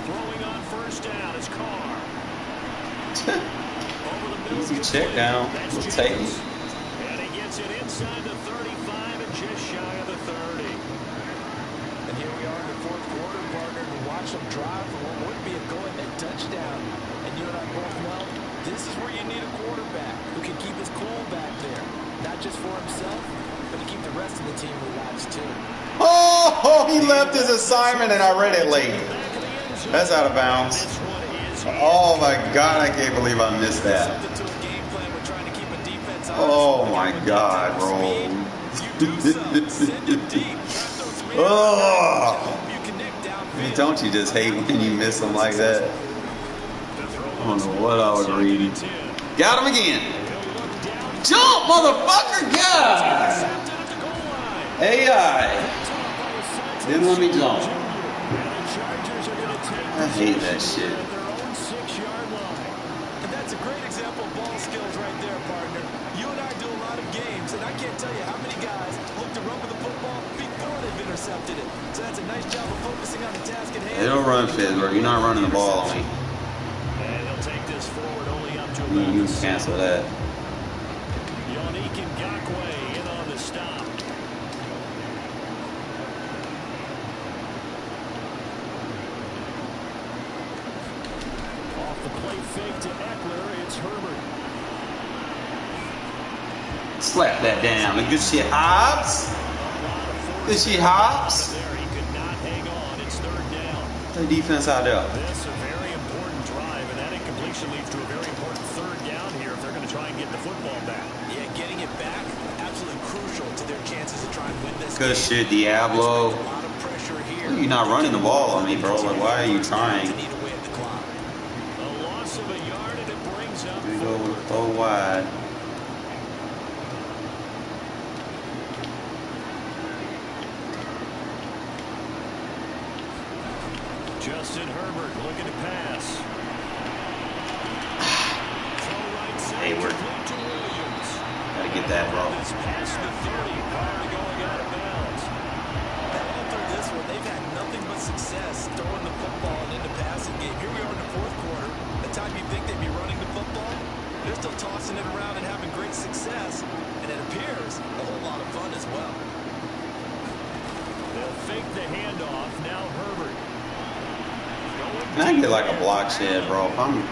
Throwing on first down is Carr. Easy check down. We'll take it. And he gets it inside the 35 and just shy of the 30. And here we are in the fourth quarter, partner, to watch them drive for what would be a go-ahead touchdown. And you and I both know this is where you need a quarterback who can keep his cool back there. Not just for himself, but to keep the rest of the team relaxed too. Oh, he left his assignment and I read it late. That's out of bounds. Oh my God, I can't believe I missed that. Oh my God, bro. Oh. Don't you just hate when you miss them like that? I don't know what I was reading. Got him again. Jump, motherfucker! God! AI. Didn't let me jump. I hate that shit. And that's a great example of ball skills right there, partner. You and I do a lot of games, and I can't tell you how many guys look to run with the football before they've intercepted it. So that's a nice job of focusing on the task at hand. They don't run Fitzburg. You're not running the ball on me. And he'll take this forward only up to You cancel that. Yannick Ngakoue in on the stop. Off the play fake to Eckler, it's Herbert. Slap that down. Good shit, Hobbs. Good shit, Hobbs. There, he could not hang on. It's third down. What the defense out there. This a very important drive, and that incompletion leads to a very important third down here if they're going to try and get the football back. Yeah, getting it back, absolutely crucial to their chances of trying to win this Good game. shit, Diablo. A lot of pressure here. You're not running the ball on me, bro. Like, why are you trying? To need away at the clock. A loss of a yard, and it brings up We go third. so wide. Justin Herbert looking to pass. Throw right side, Hayward. complete to Williams. Gotta get that, bro. It's past the 30, Carr going out of bounds. Going through this one, they've had nothing but success throwing the football and in the passing game. Here we are in the fourth quarter. The time you think they'd be running the football, they're still tossing it around and having great success. And it appears a whole lot of fun as well. They'll fake the handoff. Now Herbert. Can I get like a block shed, bro? If I'm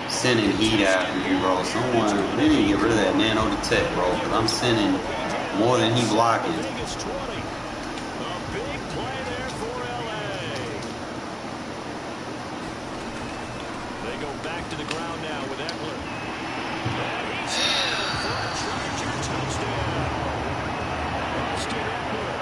sending heat after you, bro, someone, they need to get rid of that nano detect, bro, because I'm sending more than he blocking. Vegas 20. A big play there for LA. They go back to the ground now with Eckler. And he's in for a Charger touchdown. Austin Eckler,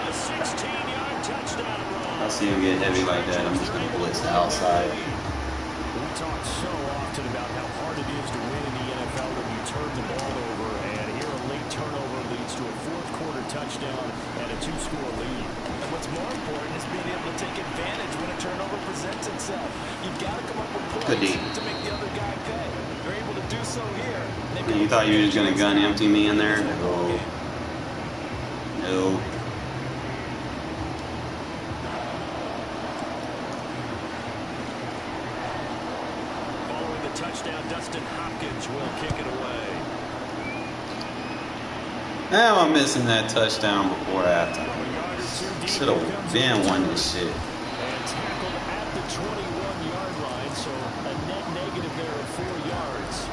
a 16-yard touchdown run. If I see him get heavy like that, I'm just going to blitz the outside. We talk so often about how hard it is to win in the NFL when you turn the ball over, and here a late turnover leads to a fourth-quarter touchdown and a two-score lead. And what's more important is being able to take advantage when a turnover presents itself. You've got to come up with plays to make the other guy pay. They're able to do so here. Man, you thought you were just going to gun empty me in there? No. No. Touchdown, Dustin Hopkins will kick it away. Damn, I'm missing that touchdown before halftime. Should have been won this shit. And tackled at the 21-yard line, so a net negative there of 4 yards.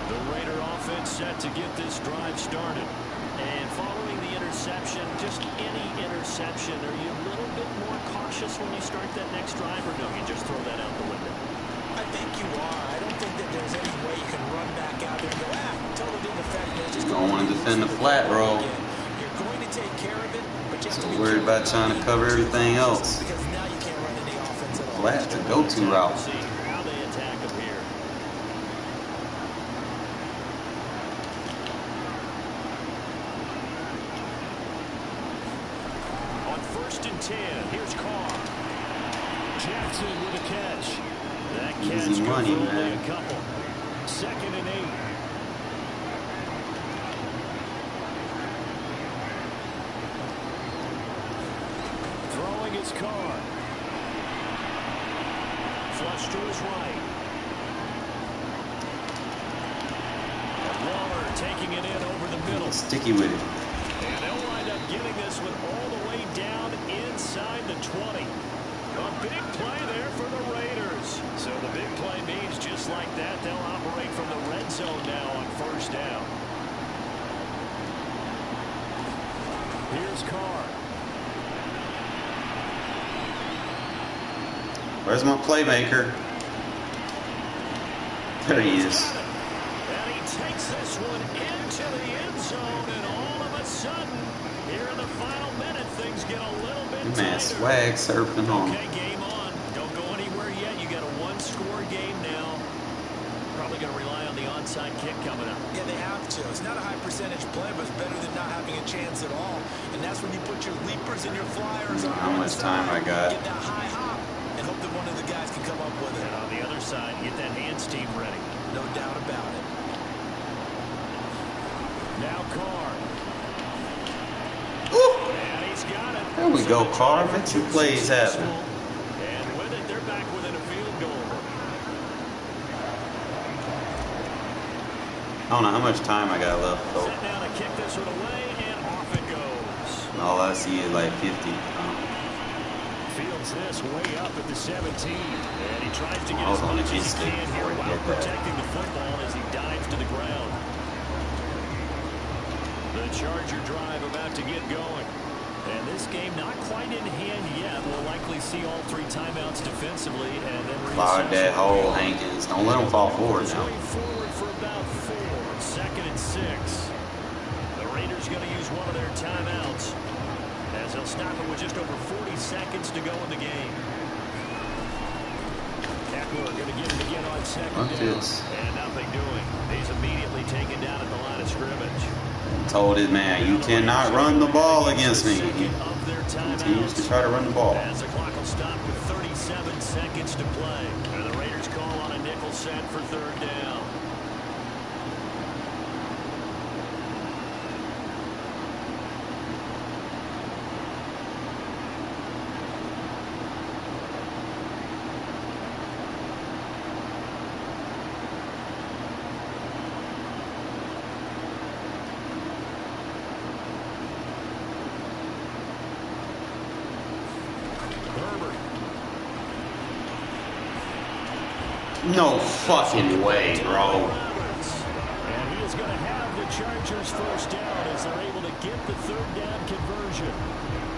The Raider offense set to get this drive started. And following the interception, just any interception, are you a little bit more cautious when you start that next drive, or no, you just throw that out the window? I think you are. I don't think that there's any way you can run back out there and go, totally didn't affect me. Just don't want to defend the flat, bro. You're going to take care of it, but you have to be worried about trying to cover everything else. because now you can't run any offense at all. Flat to go-to route. See how they attack him here. On 1st and 10, here's Carr. Jackson with a catch. That catch Easy money, goes for only man. a couple. 2nd and 8. Throwing his Carr. Flush to his right. Waller taking it in over the middle. Sticky with it. And they'll wind up getting this one all the way down inside the 20. A big play there for the Raiders. So the big play means just like that, they'll operate from the red zone now on 1st down. Here's Carr. Where's my playmaker? There he is. And he takes this one into the end zone, and all of a sudden, here in the final minute, things get a little bit Man, tighter. swag surfing on. Okay, game on. Don't go anywhere yet. You got a one-score game now. Probably going to rely on the onside kick coming up. Yeah, they have to. It's not a high percentage play, but it's better than not having a chance at all. And that's when you put your leapers and your flyers on How one much side, time I got? get that high hop, and hope that one of the guys can come up with it. And on the other side, get that hands team ready. No doubt about it. Now Carr. Woo! And he's got it. There we go, Carr. Make some plays happen. And with it, they're back within a field goal. I don't know how much time I got left, though. Set down to kick this one away, and off it goes. All I see is like 50. Fields this way up at the 17. And he tries to get I was as on the much as he G-stick can here before he while did that. protecting the football as he dives to the The Charger drive about to get going. And this game not quite in hand yet. We'll likely see all 3 timeouts defensively and then Clog that hole, Hankins. Don't let him fall forward now. Forward for about 4. 2nd and 6. The Raiders going to use one of their timeouts as they'll stop it with just over 40 seconds to go in the game. Eckler going to get it again on 2nd down. And nothing doing. He's immediately taken down at the line of scrimmage. Told his man, you cannot run the ball against me. He continues to try to run the ball. As the clock will stop with 37 seconds to play. And the Raiders call on a nickel set for 3rd down. No fucking way, bro. And he is going to have the Chargers 1st down as they're able to get the 3rd down conversion.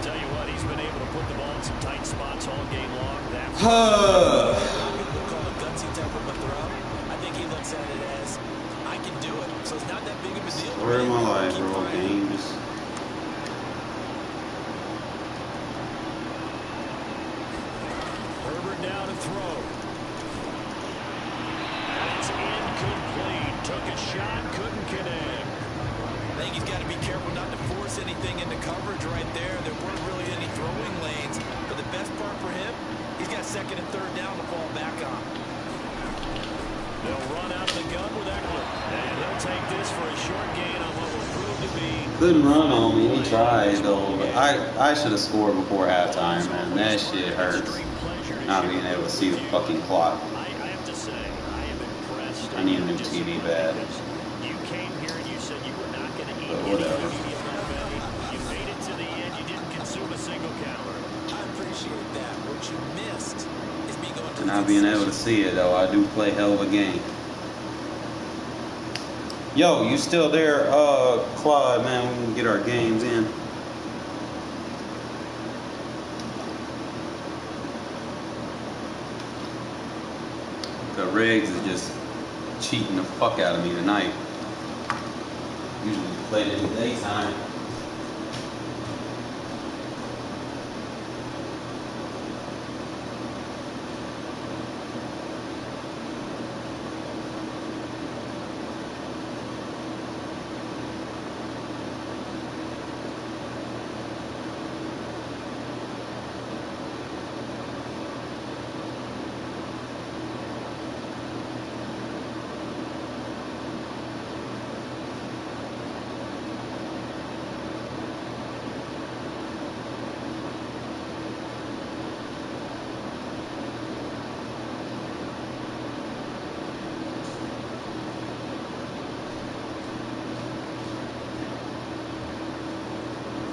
Tell you what, he's been able to put the ball in some tight spots all game long. That's call a gutsy temperament throw. I think he looks at it as, I can do it. So it's not that big of a deal. Story of my life, bro. Games. Herbert down to throw. Incomplete. Took a shot, couldn't connect. I think he's got to be careful not to force anything into coverage right there. There weren't really any throwing lanes. But the best part for him, he's got 2nd and 3rd down to fall back on. They'll run out of the gun with Eckler. And he'll take this for a short gain on what will prove to be. Couldn't run on me. He tried, though. But I should have scored before halftime, man. That shit hurts. Not being able to see the fucking clock. I need a new TV bad. You came here and you said you were not going to eat but whatever. You made it to the end. You didn't consume a single calorie. I appreciate that. What you missed is me going to not being able to see it, though. I do play hell of a game. Yo, you still there, Claude, man? We can get our games in. The Regs is just cheating the fuck out of me tonight. Usually play it in the daytime.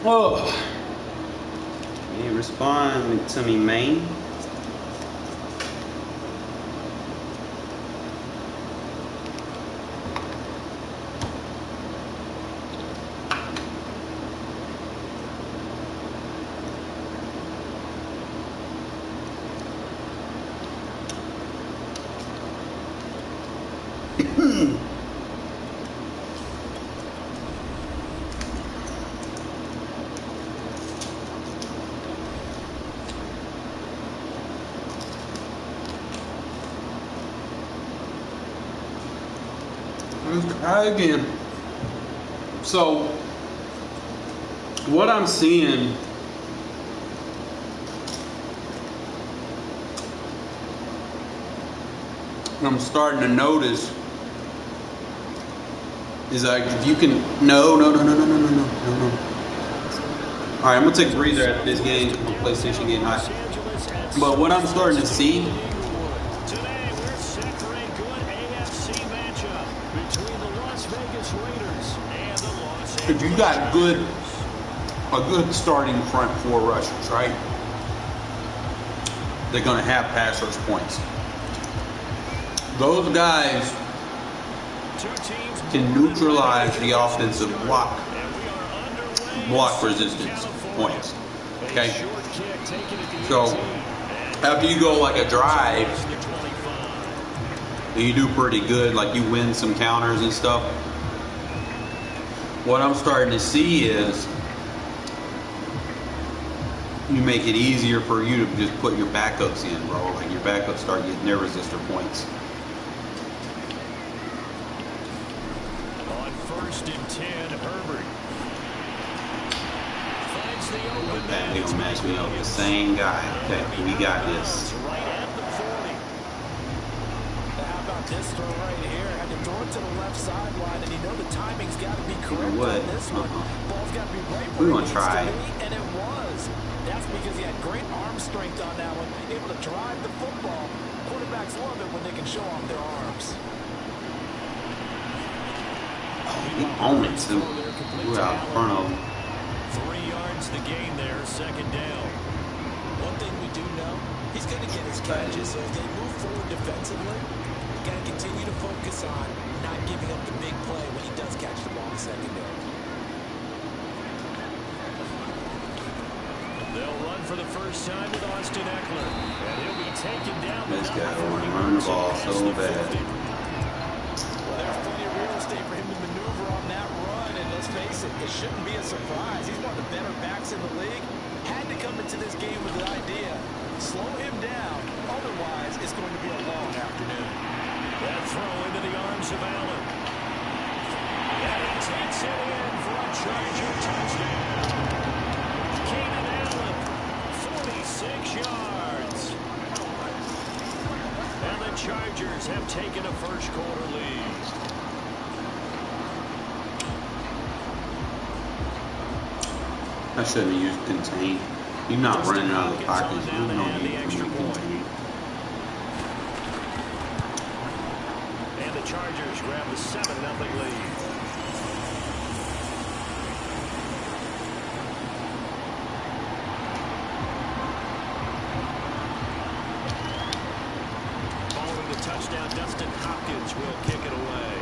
Oh, you ain't respond to me, man. Try again. So, what I'm seeing I'm starting to notice is like if you can no. All right, I'm gonna take a breather after this game. My PlayStation getting hot. But what I'm starting to see. If you got a good starting front 4 rushers, right? They're gonna have pass rush points. Those guys can neutralize the offensive block block resistance points. Okay? So, after you go like a drive, and you do pretty good, like you win some counters and stuff, what I'm starting to see is you make it easier for you to just put your backups in, bro. Like your backups start getting their resistor points. On 1st and 10, Herbert finds the open man. They gonna match me up with the same guy. Okay, we got this. Right at the 40. How about this throw right here? Had to throw it to the left sideline, and you know the timing's got to be correct What? on this one. Ball's got to be right We're where gonna it try. needs to be, and it was. That's because he had great arm strength on that one, able to drive the football. Quarterbacks love it when they can show off their arms. He owned it too. We're out in front of him. 3 yards the gain there, 2nd down. One thing we do know, he's going to get his catches. So if they move forward defensively, got to continue to focus on not giving up the big play when he does catch the ball in secondary. They'll run for the first time with Austin Eckler. And he'll be taken down. This guy want to run the ball so bad. Well, there's plenty of real estate for him to maneuver on that run. And let's face it, it shouldn't be a surprise. He's one of the better backs in the league. Had to come into this game with the idea, slow him down. Otherwise, it's going to be a long afternoon. That throw into the arms of Allen. And he takes it in for a Charger touchdown. Keenan Allen, 46 yards. And the Chargers have taken a first-quarter lead. I shouldn't have used contain. You're not running out of the pocket. You don't know you can use contain. And the Chargers grab the 7-0 lead. Following the touchdown, Dustin Hopkins will kick it away.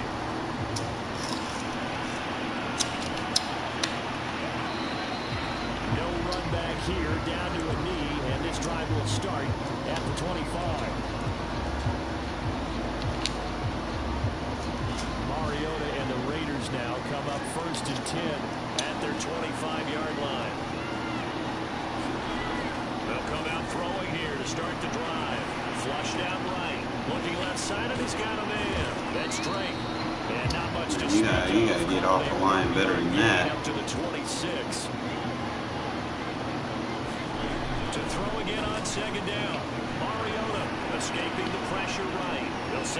No run back here, down to a knee, and this drive will start at the 25. Mariota and the Raiders now come up 1st and 10 at their 25-yard line. They'll come out throwing here to start the drive. Flushed out right. Looking left side, and he's got a man. That's straight. And not much to You gotta get off the line better than that. Up to the 26. To throw again on 2nd down. Mariota escaping the pressure right.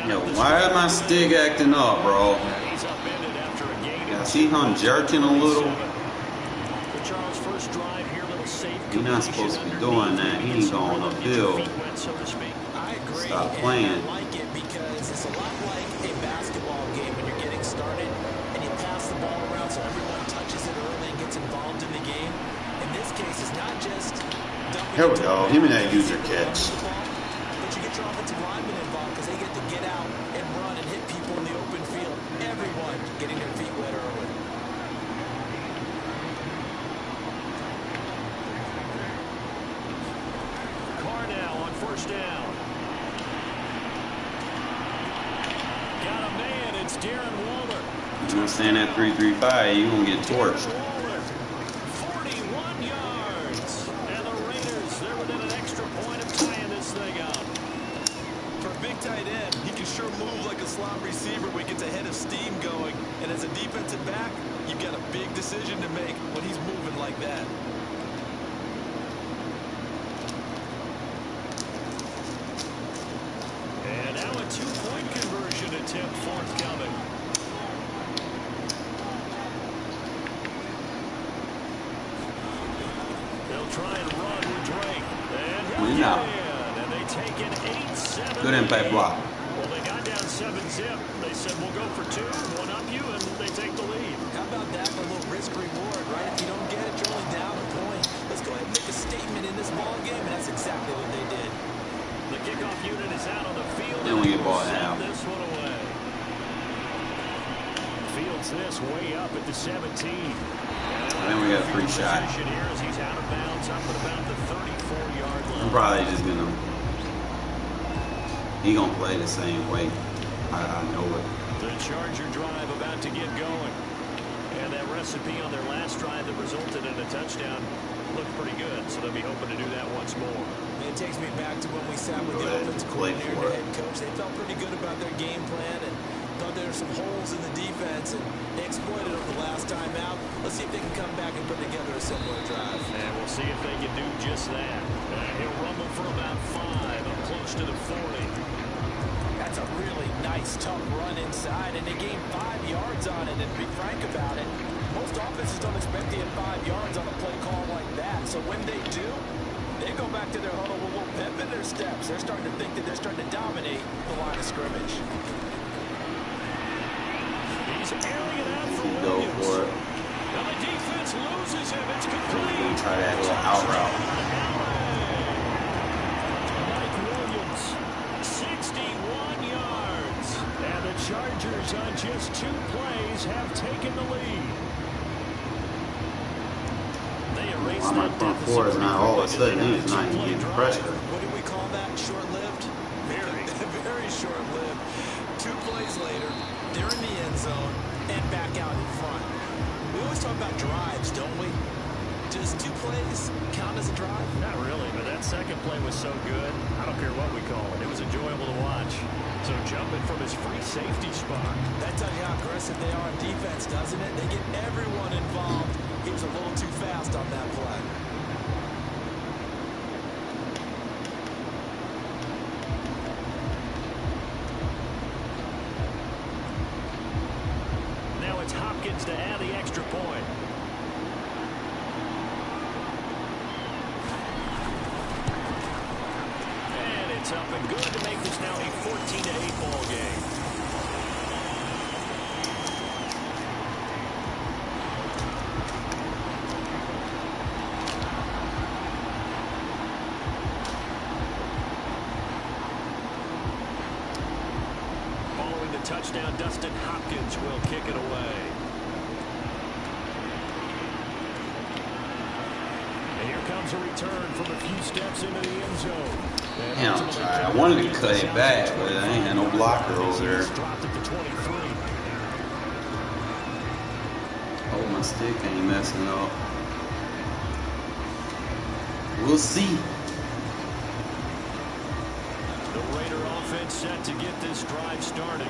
Yo, why is my stick acting up, bro? He's upended after a gain. I see him jerking a little. The Charles' first drive here, little safe. You're not supposed to be doing that. He ain't going upfield. So to speak. I agree. Stop playing. And I like it because it's a lot like a basketball game when you're getting started and you pass the ball around so everyone touches it early and gets involved in the game. In this case, it's not just Here we go. Him and that user catch. but you get your offensive linemen involved because they get to get out and run and hit people in the open field. Everyone getting their feet wet early. Carr now on 1st down. Got a man. It's Darren Waller. You know, stand at 335, you gonna get torched. Waller, 41 yards. And the Raiders, they're within an extra point of tying this thing up. For a big tight end, he can sure move like a slot receiver when he gets a head of steam going. And as a defensive back, you've got a big decision to make when he's moving like that. And now a 2-point conversion attempt forthcoming. They'll try and run with Drake. And he'll Win get now. in. And they take an 8-7. Good impact block. Well, they got down 7-zip. They said, we'll go for 2, one up you, and they take the lead. How about that for a little risk-reward, right? If you don't get it, you're only down a point. Let's go ahead and make a statement in this ball game, and that's exactly what they did. The kickoff unit is out on the field. Then we get ball Send down. this one away. Field gets this way up at the 17. And then we got a free shot. Here as he's out of bounds up at about the 34-yard line. I'm probably just gonna. He gonna play the same way. I know it. The Charger drive about to get going. And that recipe on their last drive that resulted in a touchdown looked pretty good. So they'll be hoping to do that once more. It takes me back to when we sat with the offensive coordinator and the head coach. They felt pretty good about their game plan and thought there were some holes in the defense, and they exploited them the last time out. Let's see if they can come back and put together a similar drive. And we'll see if they can do just that. He'll rumble for about 5 up close to the 40. That's a really nice, tough run inside, and they gained 5 yards on it. And to be frank about it, most offenses don't expect to get 5 yards on a play call like that. So when they do, they go back to their huddle with a little pep in their steps. They're starting to think that they're starting to dominate the line of scrimmage. He's airing it out for Go Williams. for it. Now the defense loses him. It's complete. Try that little out route. Mike Williams, 61 yards. And the Chargers on just 2 plays have taken the lead. They erase My that front deficit four is not all of a sudden pretty he's not quickly. getting pressure. What do we call that? Short-lived? Very. Very short-lived. 2 plays later, they're in the end zone and back out in front. We always talk about drives, don't we? Does 2 plays count as a drive? Not really, but that second play was so good. I don't care what we call it. It was enjoyable to watch. So jumping from his free safety spot. That tells you how aggressive they are on defense, doesn't it? They get everyone involved. He was a little too fast on that play. Now it's Hopkins to add the extra point. And it's up and good to make this now a 14-8 ball game. Following the touchdown, Dustin Hopkins will kick it away. And here comes a return from a few steps into the end zone. Damn, I wanted to cut it back, but I ain't had no blocker over there. Dropped at the 23. Oh, my stick ain't messing up. We'll see. The Raider offense set to get this drive started.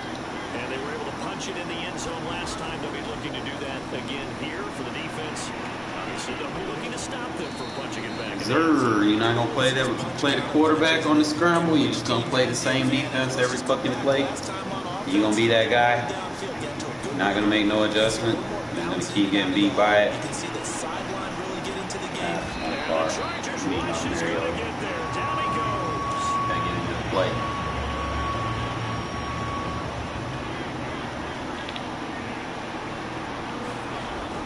And they were able to punch it in the end zone last time. They'll be looking to do that again here for the defense. Obviously, they'll be looking to stop them from punching it back. Sir, you're not gonna play the quarterback on the scramble. You're just gonna play the same defense every fucking play. You gonna be that guy. You're not gonna make no adjustment. You're gonna keep getting beat by it. Carr. Gotta get into the play.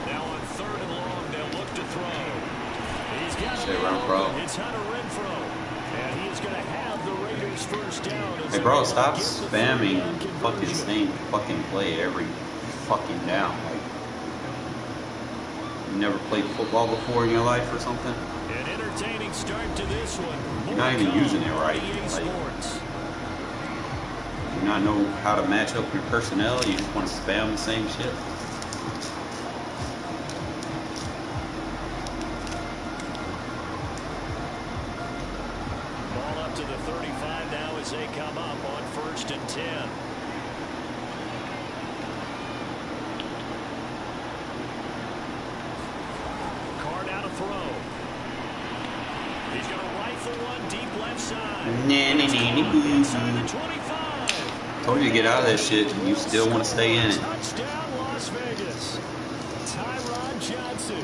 Now on 3rd and long, they'll look to throw. He's got Shit, Renfrow. It's Renfrow. And he is going to have the Raiders first down. Hey, bro, stop spamming fucking same fucking play every fucking down. Like, you never played football before in your life or something? An entertaining start to this one. You're not even using it right. Like, you not know how to match up your personnel. You just want to spam the same shit. Ball up to the 35 now as they come up on 1st and 10. Carr now to throw. He's going to rifle one deep left side. Inside the 25. Told you to get out of that shit, and you still want to stay in it. Touchdown Las Vegas. Tyrod Johnson,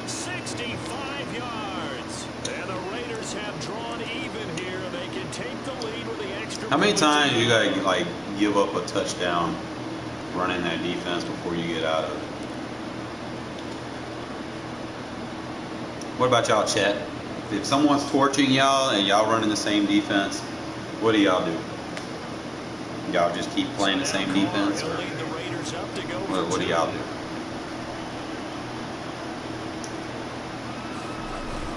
65 yards. And the Raiders have drawn even here. They can take the lead with the extra. How many times you gotta like give up a touchdown running that defense before you get out of it? What about y'all, chat? If someone's torching y'all and y'all running the same defense, what do y'all do? Y'all just keep playing the same defense? Or? players up to go for What do two. y'all do?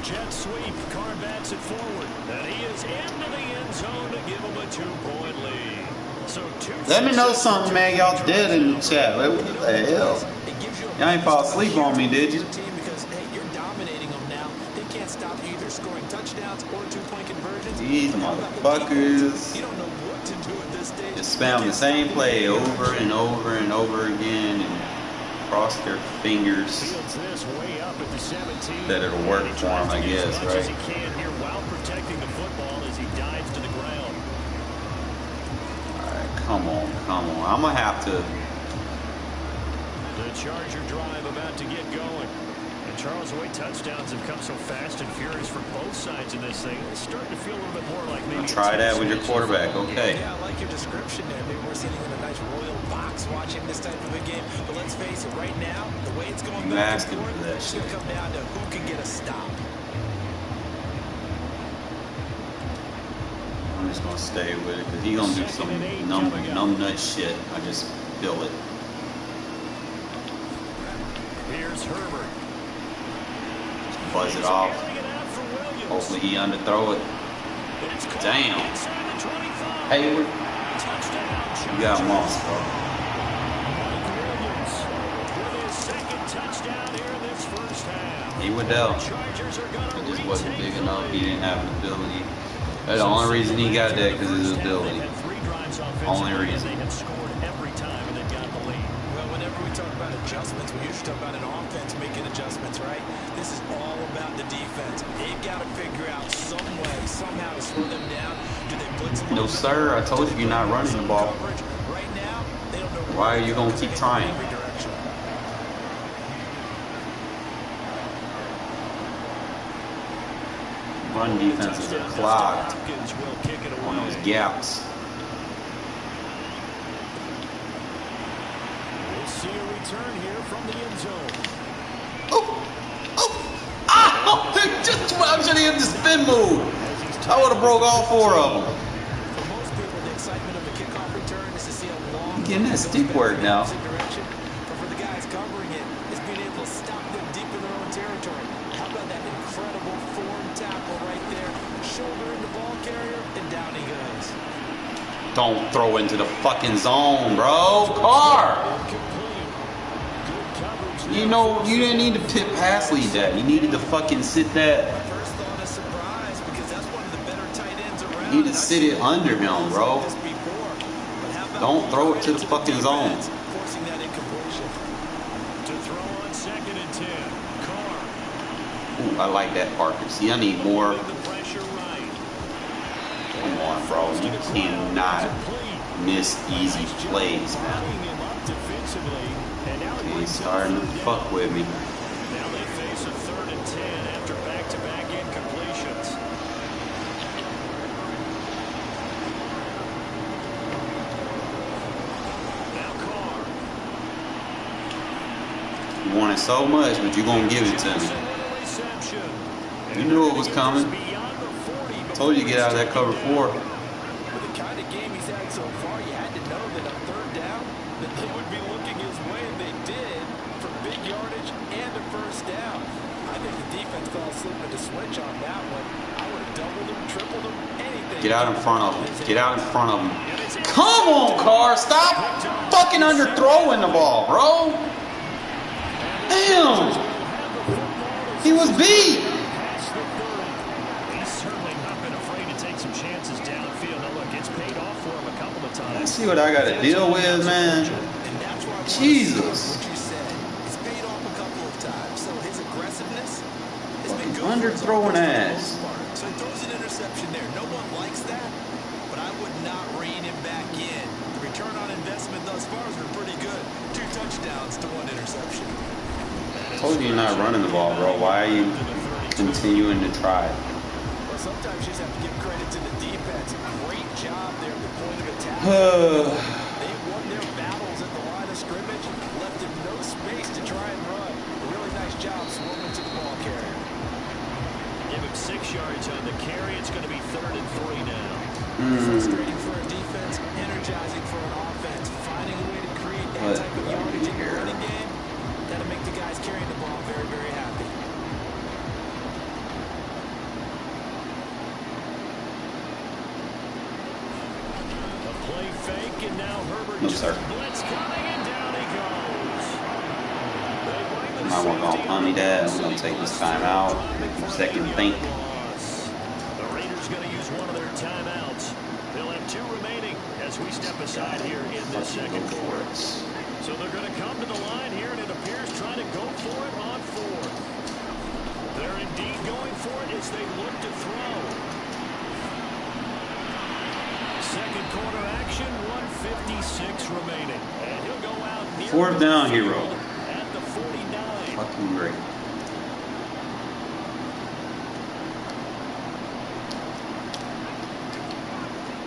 Jet sweep. Carr bats it forward. And he is into the end zone to give him a 2-point lead. So Let me know something, man. Y'all dead in the chat. What the hell? Y'all ain't fall asleep on me, did you? Because, hey, you're dominating them now. They can't stop you either scoring touchdowns or 2-point conversions. These motherfuckers. You don't know what to do at this stage. Just spam the same play over and over and over again and cross their fingers Fields this way up at the 17. that it'll work for him, I guess, As much right? as he can here while protecting the football as he dives to the ground. Alright, come on. I'm gonna have to. The Charger drive about to get going. And Charles, the way touchdowns have come so fast and furious for both sides of this thing, it's starting to feel a little bit more like maybe. Try that with your quarterback, okay? Yeah, I like your description there. Maybe we're sitting in a nice royal box watching this type of a game. But let's face it, right now, the way it's going You back asked and him forth, for that it's going to shit. come down to who can get a stop. I'm just gonna stay with it because he's gonna do some numb nut shit. I just feel it. Here's Herbert. Just buzz it off. Hopefully he underthrow it. Damn. Hayward, you got moss, bro. He would tell. It just wasn't big enough. He didn't have an ability. That's the only reason he got that, because of his ability. Only reason. Well, whenever we talk about adjustments, we usually talk about an offense making adjustments, right? This is all about the defense. They've got to figure out some way, somehow to slow them down. Do they blitz them? No, sir. I told you you're not running the ball. Right now, they don't know. Why are you going to keep trying? Every direction. Run defenses are clogged on those gaps. We'll see a return here from the end zone. Just I should have hit the spin move. I would have broke all four of them. For most people, the excitement of a kickoff return is to see a long. Getting that stick work now. Direction. But for the guys covering it, it's being able to stop them deep in their own territory. How about that incredible form tackle right there? Shouldering the ball carrier, and down he goes. Don't throw into the fucking zone, bro. Carr! You know, you didn't need to pit pass lead that. You needed to fucking sit that. First thought is surprise because that's one of the better tight ends around. You need to sit it under him, bro. Don't throw it to the fucking zone. Forcing that incompletion. To throw on 2nd and 10. Carr. Ooh, I like that part. See, I need more. The pressure right. Come on, bro. You cannot miss easy plays, man. He's starting to fuck with me. Now they face a 3rd and 10 after back-to-back incompletions. Now Carr. You want it so much, but you're going to give it to me. You knew it was coming. Told you to get out of that cover 4. With the kind of game he's had so far, you had to know that on 3rd down, that they would be looking his way, and they did, for big yardage and a 1st down. I think the defense fell asleep with a switch on that one. I would have doubled them, tripled them, anything. Get out in front of him. Get out in front of him. Come on, Carr. Stop fucking underthrowing the ball, bro. Damn. He was beat. He's certainly not been afraid to take some chances downfield. Now look, it's paid off for him a couple of times. See what I got to deal with, man. Jesus. What you said. It's paid off a couple of times. So his aggressiveness has been good. Underthrowing ass. So he throws an interception there. No one likes that, but I would not rein him back in. The return on investment thus far has been pretty good. 2 touchdowns to 1 interception. I told you you're not running the ball, bro. Why are you continuing to try? Well, sometimes you just have to give credit to the defense. Great job there at the point of attack. They won their battles at the line of scrimmage, left him no space to try and run. A really nice job swarming to the ball carrier. Give him 6 yards on the carry. It's going to be 3rd and 3 now. Frustrating for a defense, energizing for an offense. Finding a way to create that type of No, sir. Blitz coming and down he goes. I might want to go on me that. I'm going to take this time out. Make a second think. The Raiders going to use one of their timeouts. They'll have 2 remaining as we step aside here in this second quarter. So they're going to come to the line here, and it appears trying to go for it on 4th. They're indeed going for it as they look to throw. Second quarter action, 1:56 remaining. And he'll go out near 4th down, hero. At the 49. Fucking great.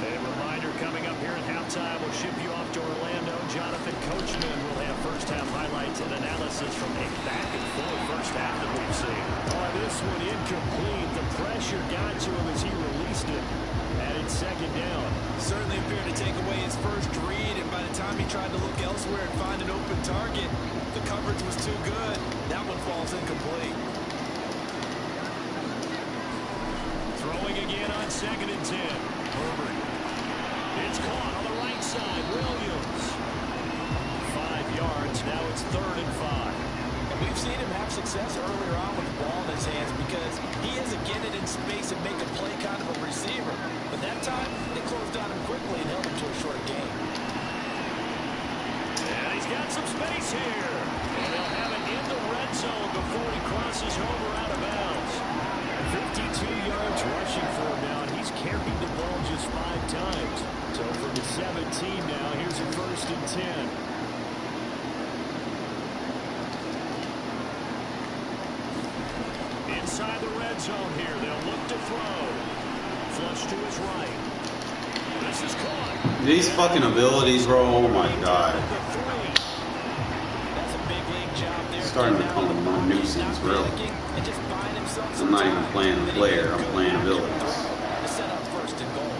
A reminder coming up here at halftime. We'll ship you off to Orlando. Jonathan Coachman will have first half highlights and analysis from a back and forth first half that we've seen. Oh, this one incomplete. The pressure got to him as he released it. And it's second down. Certainly appeared to take away his first read, and by the time he tried to look elsewhere and find an open target, the coverage was too good. That one falls incomplete. Throwing again on 2nd and 10. Herbert. It's caught on the right side. Williams. 5 yards. Now it's 3rd and 5. And we've seen him have success earlier on with the ball in his hands because he is a get it in space and make a play kind of a receiver. But that time, they closed on him quickly and held him to a short gain. And he's got some space here. And they'll have it in the red zone before he crosses over out of bounds. 52 yards rushing for him now, and he's carried the ball just 5 times. So from the 17 now, here's a 1st and 10. Inside the red zone here, they'll look to throw. Flush to his right. This is caught. These fucking abilities, bro. Oh my god. That's a big league job there. Starting to become a nuisance, really. I'm not even playing a player. I'm playing abilities. Set up 1st and goal.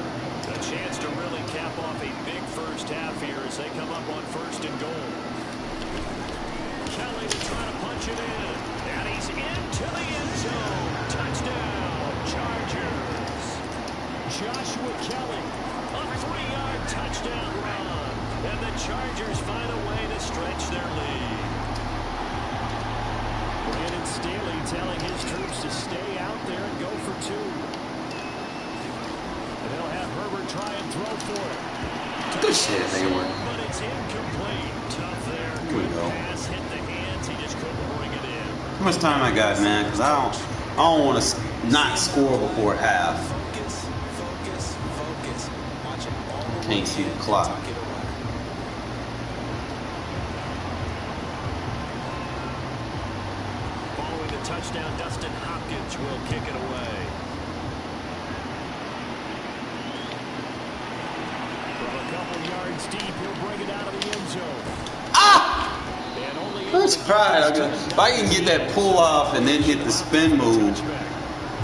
A chance to really cap off a big first half here as they come up on 1st and goal. Kelly to try to punch it in. And he's into the end zone. Touchdown, Chargers. Joshua Kelly, a 3-yard touchdown run. And the Chargers find a way to stretch their lead. Brandon Staley telling his troops to stay out there and go for 2. And they'll have Herbert try and throw for it. Good shit, they were. But it's incomplete. Tough there. Here we go. Pass hit the hands. He just couldn't bring it in. How much time I got, man? Because I don't want to not score before half. Focus, focus, focus. Watch it all the way Can't see the in. clock. Tuck it away. Following the touchdown, Dustin Hopkins will kick it away. From a couple yards deep, he'll bring it out of the end zone. Ah! And only First pride. If I can get that pull off and then hit the spin move,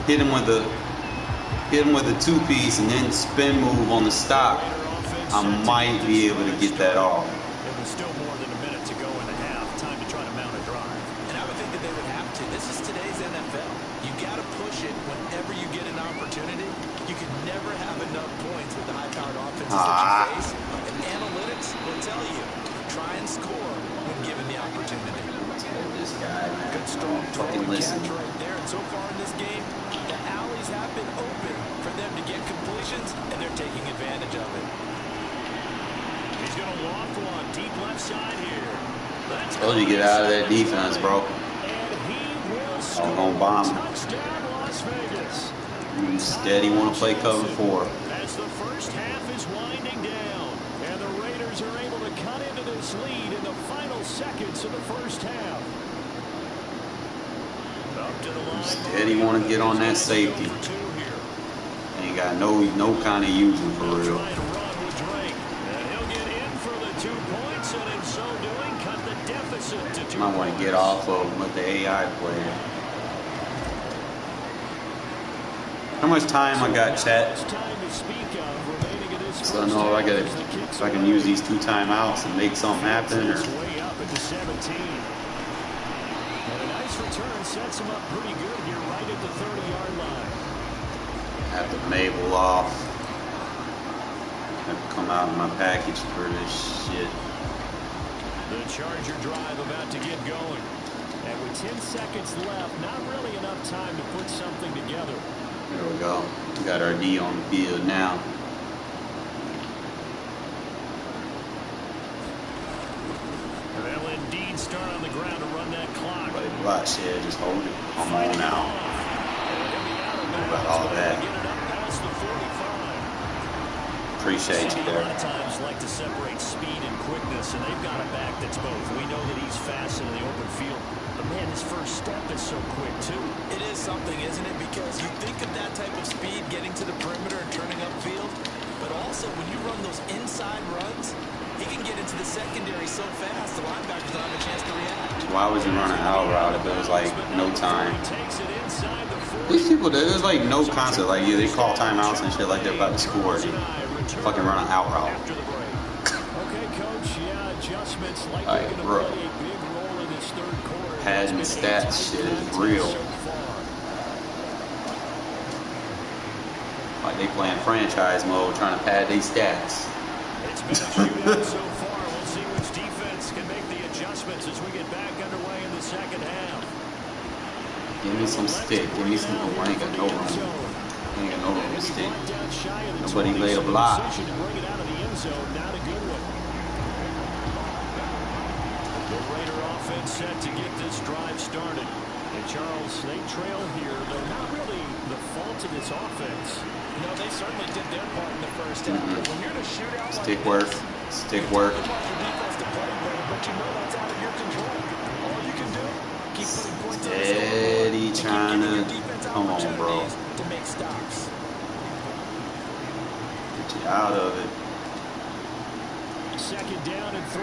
hit him with the 2-piece and then spin move on the stop, I might be able to get that off. It was still more than a minute to go in the half. Time to try to mount a drive. And I would think that they would have to. This is today's NFL. You got to push it whenever you get an opportunity. You can never have enough points with the high-powered offenses that you face. And analytics will tell you, try and score when given the opportunity. This guy, man. Good strong Fucking listen. catch right there. And so far in this game, the alleys have been open for them to get completions, and they're taking advantage of it. He's going to loft one deep left side here. Told you get out of that defense, bro. And he will score. Gonna bomb. Touchdown, Las Vegas. You steady want to play cover 4. As the first half is winding down, and the Raiders are able to cut into this lead in the final seconds of the first half. Up to the line. Steady want to get on that safety. For 2 here. Ain't got no kind of using for real. Trying to run with Drake. And he'll get in for the 2 points, and in so doing, cut the deficit to 2 Might want to get off of him with the AI player. How much time I got, chat? So I know if I can use these 2 timeouts and make something happen, or Way up at the 17. And a nice return sets him up pretty good here right at the 30-yard line. have to Mabel off. Have to come out of my package for this shit. The Charger drive about to get going. And with 10 seconds left, not really enough time to put something together. There we go. We got our D on the field now. They'll indeed start on the ground to run that clock. Play the block shit, just hold it. Come on now. What about all that? Appreciate you there. A lot of times like to separate speed and quickness, and they've got a back that's both. We know that he's fast in the open field, but man, his first step is so quick too. It is something, isn't it? Because you think of that type of speed getting to the perimeter and turning upfield, but also when you run those inside runs, he can get into the secondary so fast the linebackers don't have a chance to react. Why would you run an out route if it was like no time? These people, there's like no concept. Like, yeah, they call timeouts and shit like they're about to score. They fucking run an out route. Alright, bro. Padding stats shit is real. Like they playing franchise mode, trying to pad these stats. It's been a shootout so far. We'll see which defense can make the adjustments as we get back underway in the second half. Give me some stick. Give me some. I ain't got no room. I ain't got no room to stick. Nobody laid a block. The Raider offense set to get this drive started. And Charles, they trail here, though not really the fault of this offense. No, they certainly did their part in the first half. But when you're in a shootout stick work. Stick work. but you know that's out of your control. All you can do, keep putting points on the scoreboard. Steady trying to. Come on, bro. To make stops. Get you out of it. Second down and 3.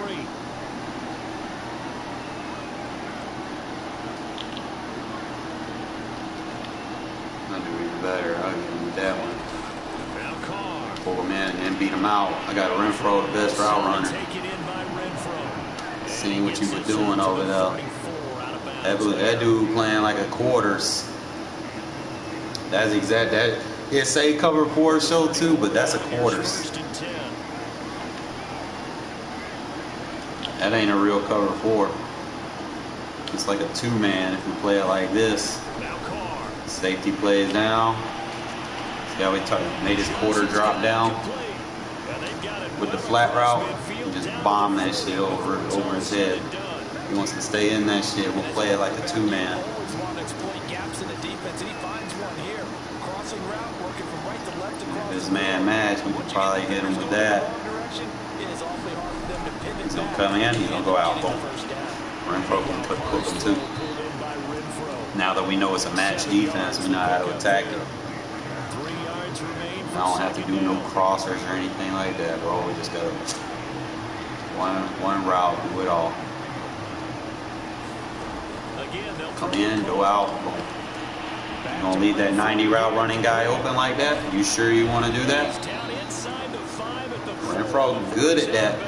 I do even better. I'll get him with that one. Now Carr. 4 man and beat him out. I got Renfrow, the best route runner. Taken in by Renfrow. Seeing what you were doing over there. That dude playing like a quarters. That's exact. That it say cover 4 show too, but that's a quarters. That ain't a real cover 4. It's like a 2-man if we play it like this. Now Carr. Safety plays down. See how we made his quarter drop down with the flat route. And just bomb that shit over his head. He wants to stay in that shit. We'll play it like a 2-man. Always want to exploit gaps in the defense, and he finds one here. Crossing route, working from right to left across. This man match, we could probably hit him with that. He's gonna come in, he's gonna go out. Boom. Renfrow can cook him too. Now that we know it's a match defense, we know how to attack it. I don't have to do no crossers or anything like that, bro. We just gotta one route, do it all. Come in, go out. You gonna leave that 90 route running guy open like that? You sure you want to do that? Renfrow good at that. A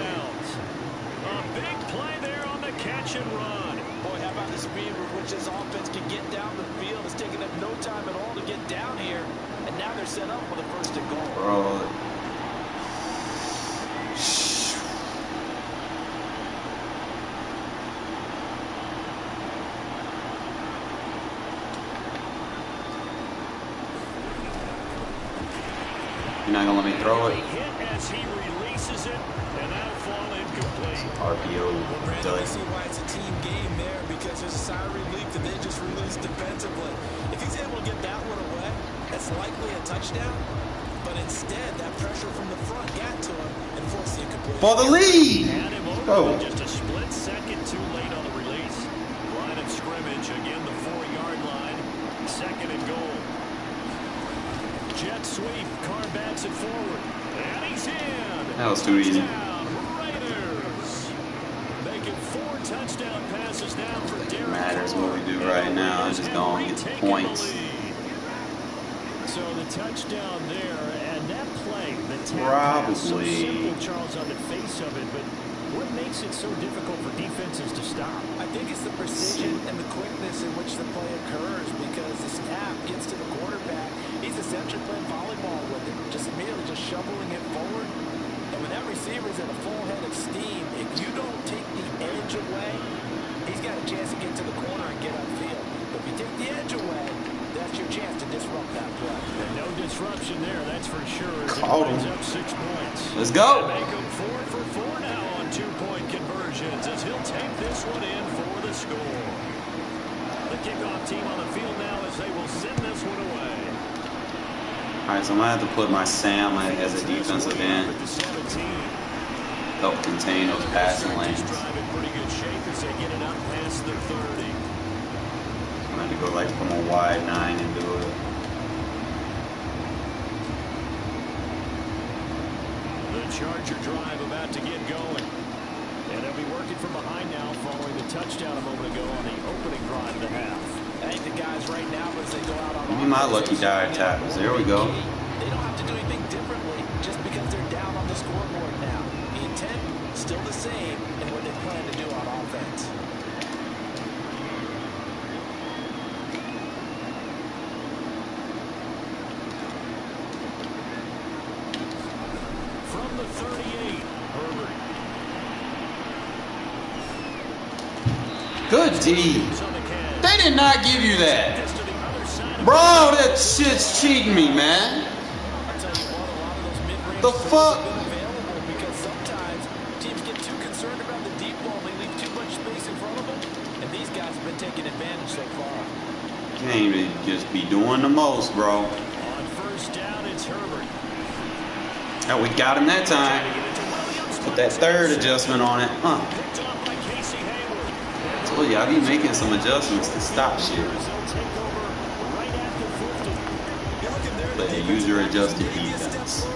big play there on the catch and run. Boy, how about the speed with which this offense can get down the field? It's taking them no time at all to get down here. And now they're set up for the first and goal. Bro. You're not gonna let me throw it? As he releases it, and that'll fall incomplete. RPO. I see why it's a team game there, because there's a sigh of relief that they just released defensively. If he's able to get that one away, that's likely a touchdown. But instead, that pressure from the front got to him and forced the incomplete. For the lead! Go. Just a split second too late on the release. Line of scrimmage, again the 4-yard line. Second and goal. Jet sweep. Carr backs it forward. And he's in. That was too easy. Raiders. Making 4 touchdown passes now for Darren. Matters what we do right now. I'm just going to get the points. So the touchdown there, and that play, the Probably. So simple, Charles, on the face of it, but what makes it so difficult for defenses to stop? I think it's the precision and the quickness in which the play occurs, because the snap gets to the quarterback. He's essentially playing volleyball with it, just immediately just shoveling it forward. And that receiver's at a full head of steam. If you don't take the edge away, he's got a chance to get to the corner and get upfield. But if you take the edge away, that's your chance to disrupt that play. And no disruption there, that's for sure. Caught him. Up 6 points. Let's go. Make him 4 for 4 now on 2-point conversions as he'll take this one in for the score. The kickoff team on the field now as they will send this one away. All right, so I'm gonna have to put my Sam as a defensive end. Help contain those passing lanes. Drive in pretty good shape as they get it up past the 30. I'm gonna have to go like from a wide 9 and do it. The Charger drive about to get going. And they'll be working from behind now following the touchdown a moment ago on the opening drive of the half. I think the guys right now, as they go out on Give me my lucky dire tackles. There we go. they don't have to do anything differently just because they're down on the scoreboard now. The intent still the same in what they plan to do on offense. From the 38, Herbert. Good D. They did not give you that. Bro, that shit's cheating me, man. The fuck? Because sometimes teams get too concerned about the deep ball. They leave too much space in front of them. And these guys have been taking advantage so far. Can't even just be doing the most, bro. On first down, it's Herbert. Oh, we got him that time. Put that third adjustment on it. Huh. Picked off by Casey Hayward. Told you, I be making some adjustments to stop shit. They'll take over right after 50. But they use your adjusted defense.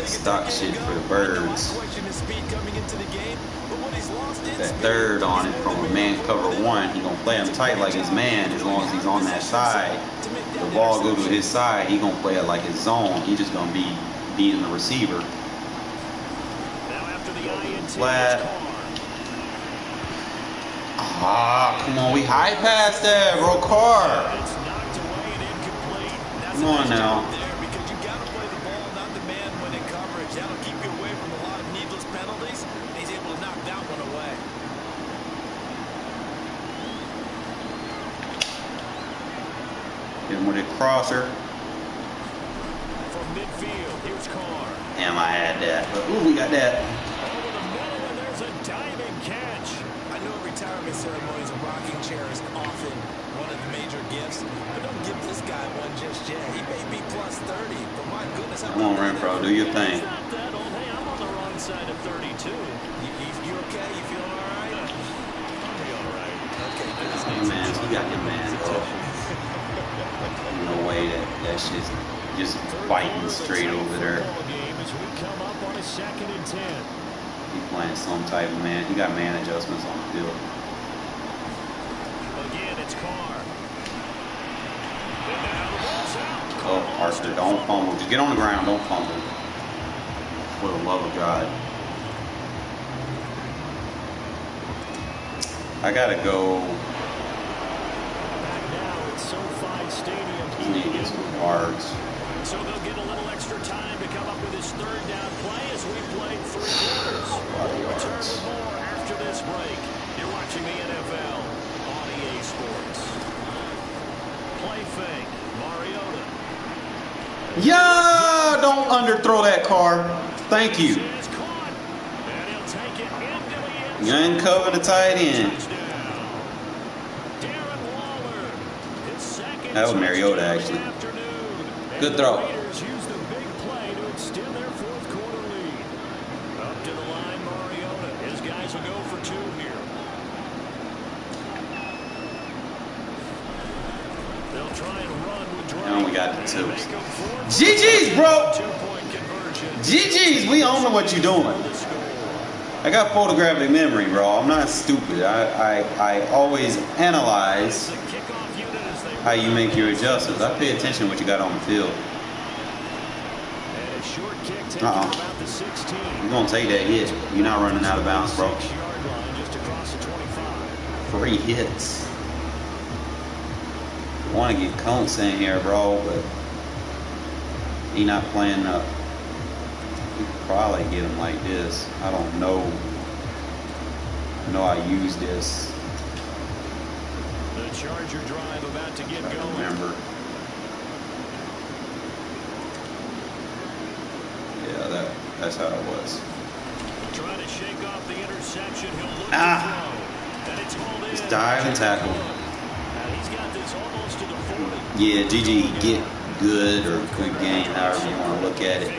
Stock shit for the birds. That third on it from a man cover 1, he gonna play him tight like his man as long as he's on that side. The ball goes to his side, he gonna play it like his zone. He just gonna be beating the receiver. Now after the INT, Flat. Ah, come on, we high past that, bro. Carr. it's knocked away and incomplete. Come on now. Because you got to play the ball, not the man when in coverage. That'll keep you away from a lot of needless penalties. He's able to knock that one away. Hit him with a crosser. From midfield, here's Carr. Damn, I had that. But ooh, we got that. Over the middle, and there's a diving catch. I know retirement ceremonies, a rocking chair is often one of the major gifts, but don't give this guy one just yet. He may be plus 30, but my goodness, how Come on, Renfrow, do your thing. It's not that old. Hey, I'm on the wrong side of 32. You okay? You feeling all right? I'll be all right. Okay, Hey, man, we got your man, bro. No way that shit's just fighting straight over there. Game as we come up on a 2nd and 10. He playing some type of man. He got man adjustments on the field. Again, it's Carr. And now the ball's out. Oh, Arthur, don't fumble. Just get on the ground. Don't fumble. For the love of God. I gotta go. Back now at SoFi Stadium. I need to get some yards. So they'll get a little extra time to come up with his 3rd down play as we played 3 quarters. We'll return with more after this break. You're watching the NFL on EA Sports. Play fake. Mariota. Yeah, don't underthrow that car. Thank you. Is caught. And he'll take it into the end You zone. uncover the tight end. Touchdown. Darren Waller. His 2nd That was Mariota, touchdown actually. this afternoon. Good And throw. The Raiders use the big play to extend their 4th quarter lead. Up to the line, Mariota. His guys will go for 2 here. They'll try and run with Drake. And we got the And twos. make them 4. GG's, bro. 2-point conversion. GG's, we own what you're doing. The score. I got photographic memory, bro. I'm not stupid. I always analyze The kickoff unit as they how you make your adjustments. I pay attention to what you got on the field. And a short kick taken Uh-uh. from about the 16. You're going to take that hit. You're not running out of bounds, bro. 6-yard line just across the 25. 3 hits. I want to get Koonce in here, bro, but he not playing up. Probably get him like this. I don't know. I know I use this. The Charger drive about to get going. Remember. Yeah, that's how it was. Trying to shake off the interception. He'll look to throw. And it's hauled in. Just dive and tackle. He's got this almost to the 40. Yeah, GG, get good or good game, however you want to look at it.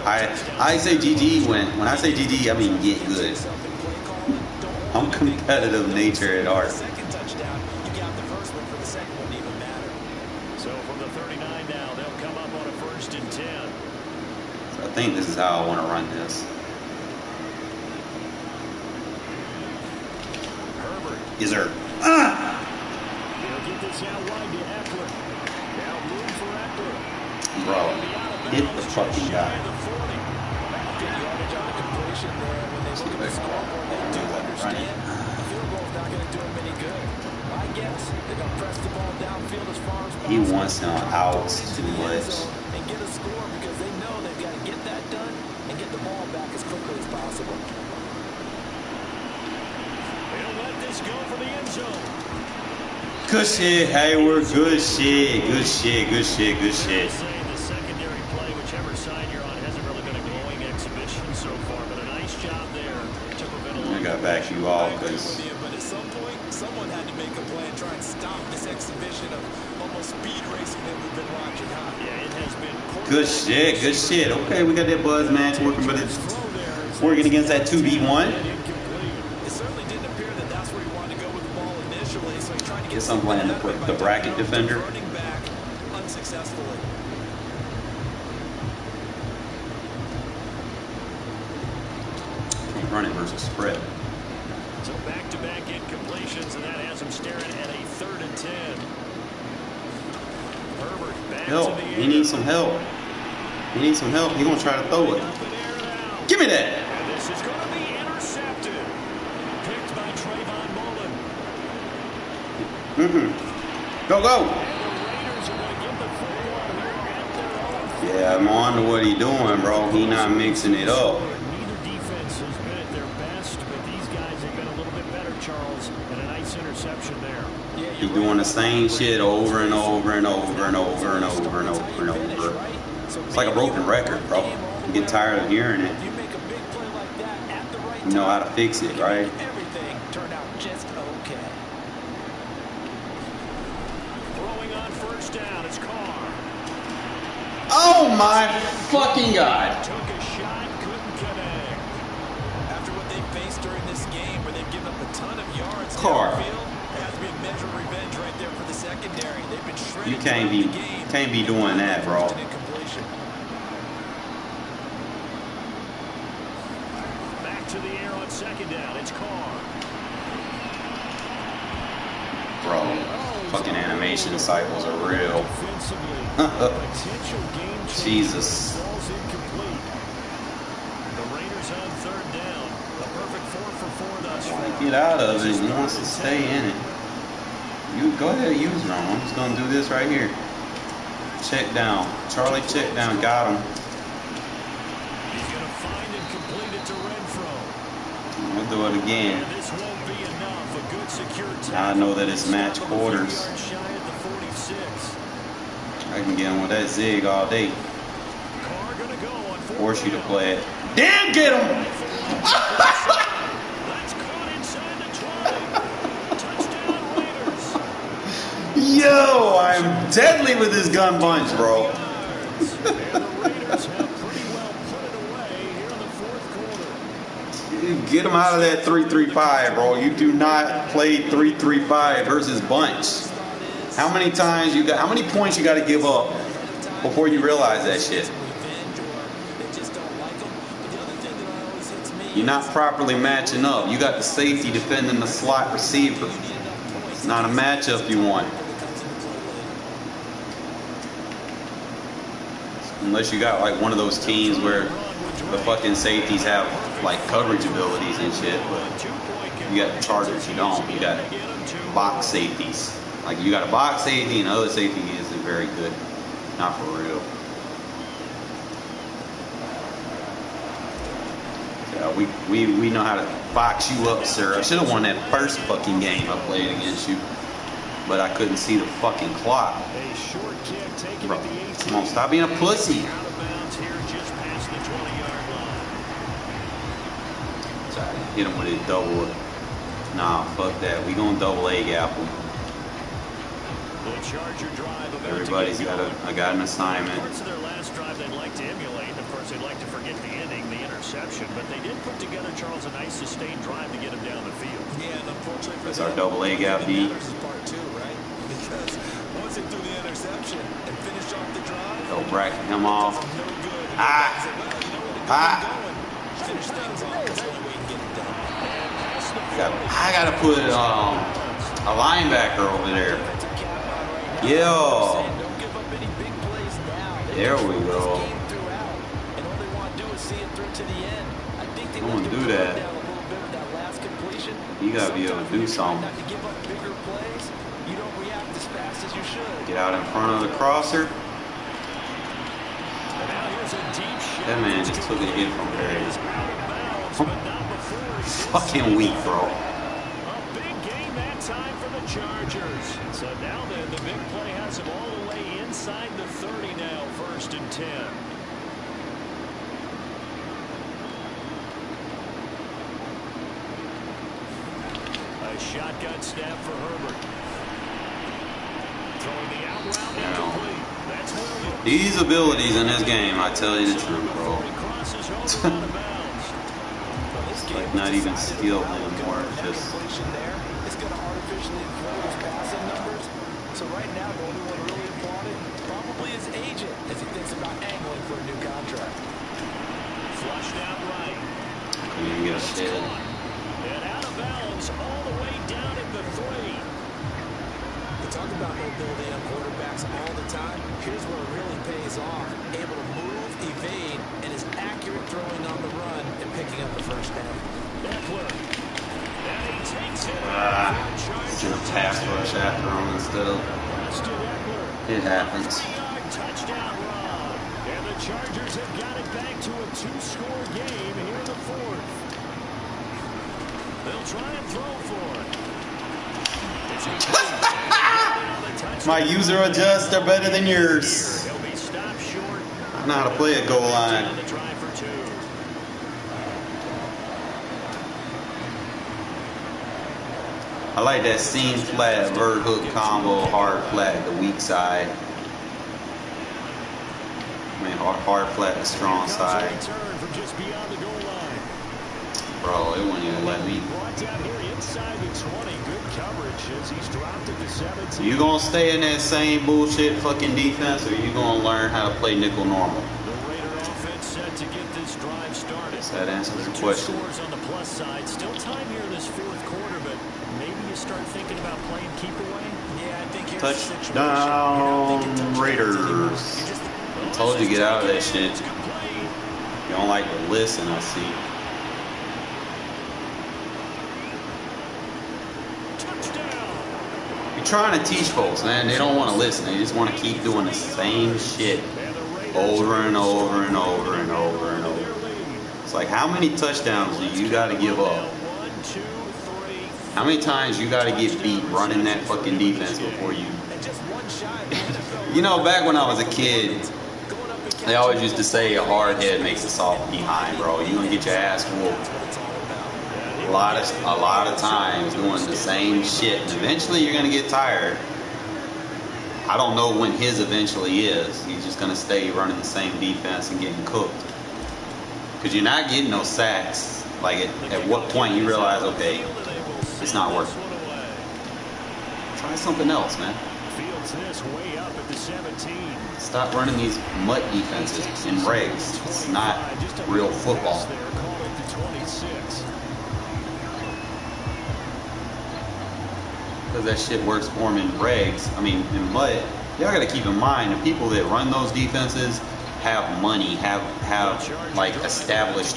I say GG when I say GG, I mean get good. I'm competitive nature at heart. Second touchdown, you got the first one for the second one to even matter. So from the 39 now, they'll come up on a 1st and 10. So I think this is how I want to run this. Herbert. Yes, sir. They'll get this out wide to Eckler. Now room for Eckler. Bro, hit the fucking guy. Good yardage on the completion there. When they look at the scoreboard, they do understand the field goal is not going to do them any good. I guess they're going to press the ball downfield as far as possible. He wants him out too much. And get a score because they know they've got to get that done and get the ball back as quickly as possible. They'll let this go for the end zone. Good shit, Hayward. Good shit. Good shit. Good shit. Good shit. The secondary play, whichever side you're on, hasn't really been a glowing exhibition so far, but a nice job there to prevent a I gotta back you off because But at some point, someone had to make a play and try and stop this exhibition of almost speed racing that we've been watching, huh? Yeah, it has been good shit. Good shit. Okay, we got that buzz match working, but it's working against that 2v1. It certainly didn't appear that that's where he wanted to go with the ball initially, so he tried to get Guess I'm playing the bracket defender. running back unsuccessfully. Running versus spread. So back-to-back incompletions, and that has him staring at a 3rd and 10. Herbert back Help. to the He air. needs some help. He needs some help. He's gonna try to throw it. Give me that. And this is going to be intercepted. Picked by Trayvon Mullen. Go, go. And the Raiders are going to give the football here at their own. Yeah, I'm on to what he doing, bro. He not mixing it up. Neither defense has been at their best, but these guys have been a little bit better, Charles, and a nice interception there. He doing the same shit over and over and over and over and over and over and over. It's like a broken record, bro. You get tired of hearing it. You make a big play like that at the right You know how to fix it, right? Everything turned out just okay. Throwing on 1st down, it's Carr. Oh my fucking God. Took a shot, couldn't connect. After what they faced during this game, where they've given up a ton of yards Carr. downfield, there has to be a measure of revenge right there for the secondary. They've been shredded. You can't be doing that, bro. Back to the air on 2nd down, it's Carr. Bro, fucking animation cycles are real. Potential game changer. Jesus. Ball's incomplete. The Raiders on 3rd down. A perfect 4 for 4 thus far. Get out of it. He wants to stay in it. You go ahead and use it on him. I'm just gonna do this right here. Check down. Charlie check down. Got him. He's going to find and complete it to Renfrow. We'll do it again. And this won't be enough. A good secure tackle. I know that it's match quarters. Shy at the 46. I can get him with that zig all day. Carr going to go on 4th Force you to down. play it. Damn, get him! That's caught inside the 20. Touchdown Raiders. Yo, I'm deadly with this gun punch, bro. And the Raiders have pretty well put it away here in the 4th quarter. Get him out of that 3-3-5, bro. You do not play 3-3-5 versus bunch. How many times you got? How many points you got to give up before you realize that shit? You're not properly matching up. You got the safety defending the slot receiver. It's not a matchup you want. Unless you got like one of those teams where the fucking safeties have like coverage abilities and shit. But you got the Chargers, you don't. You got box safeties. Like you got a box safety and other safety isn't very good. Not for real. We know how to box you up, sir. I should have won that first fucking game I played against you, but I couldn't see the fucking clock. A short kick taken Bro, at the 18. come on, stop being a pussy. Out of bounds here just past the 20-yard line. Try to hit him with his double. Nah, fuck that. We gonna double A gap him. The Charger drive about Everybody's to get got going. I got an assignment. Parts of their last drive they'd like to emulate. Of course, they'd like to forget the inning, the interception, but they did put together, Charles, a nice sustained drive to get him down the field. Yeah, and unfortunately for That's them, our double A gap what D. matters is part two, right? Because once they threw the interception and finished off the drive, Go bracket him off. no good. Ah. Say, well, you know what, Ah. finish things off. That's the only way you can get it done. I gotta put a linebacker over there. Yeah. Don't give up any big plays now. There we go. Game throughout, and all they want to do is see it through to the end. I think they I'm left gonna the do foot that. down a little bit with that last completion. You gotta be able to do Sometimes something. not to give up bigger plays, you don't react as fast as you should. Get out in front of the crosser. And now here's a deep shot. That man just took a hit from Perry. Out of bounds, but not before he Fucking weak, bro. A big game that time for the Chargers. So now then, the big play has him all the way inside the 30 now, 1st and 10. A shotgun snap for Herbert. Throwing the out route incomplete. That's Williams. These abilities in this game, I tell you the truth, bro. He crosses over out of bounds. It's like not even skill anymore. It's just Completion there, it's going to artificially inflate his passing numbers. So right now, the only one really applauding probably his agent as he thinks about angling for a new contract. Flushed out right. couldn't even get a shit. And out of bounds all the way down at the 3. We talk about mobility on quarterbacks all the time. Here's where it really pays off. Able to move, evade, and is accurate throwing on the run and picking up the first down. Eckler. And he takes it. Should have pass rush after him instead of. Preston Eckler. It happens. 3-yard touchdown run. And the Chargers have got it back to a 2-score game here in the 4th. They'll try and throw for it. My user adjusts are better than yours. He'll be stopped short. I know how to play a goal line. On the drive for 2. I like that seam flat, vert hook combo, hard flat, the weak side. I mean, hard flat, the strong side. Return from just beyond the goal line. Bro, it wouldn't even let me. Brought down here inside the 20. Good coverage as he's dropped at the 17. You gonna stay in that same bullshit fucking defense, or you gonna learn how to play nickel normal? The Raider offense set to get this drive started. That answers the 2 question. scores on the plus side. Still time here in this 4th quarter, but maybe you start thinking about playing keep away. Yeah, I think here's the situation. Touchdown Raiders. I told you get out of that shit. You don't like to listen, I see. You're trying to teach folks, man. They don't want to listen. They just want to keep doing the same shit over and over and over and over and over. It's like, how many touchdowns do you got to give up? How many times you got to get beat running that fucking defense before you? You know, back when I was a kid, they always used to say a hard head makes a soft behind, bro. You're gonna get your ass whooped a lot of times doing the same shit, and eventually you're gonna get tired. I don't know when his eventually is. He's just gonna stay running the same defense and getting cooked, because you're not getting no sacks. Like at what point you realize, okay, it's not working. Try something else, man. Fields this way up at the 17. Stop running these mutt defenses in regs. It's not real football. They're called at the 26. Because that shit works for them in regs. I mean, in mutt, y'all gotta keep in mind the people that run those defenses have money, have like established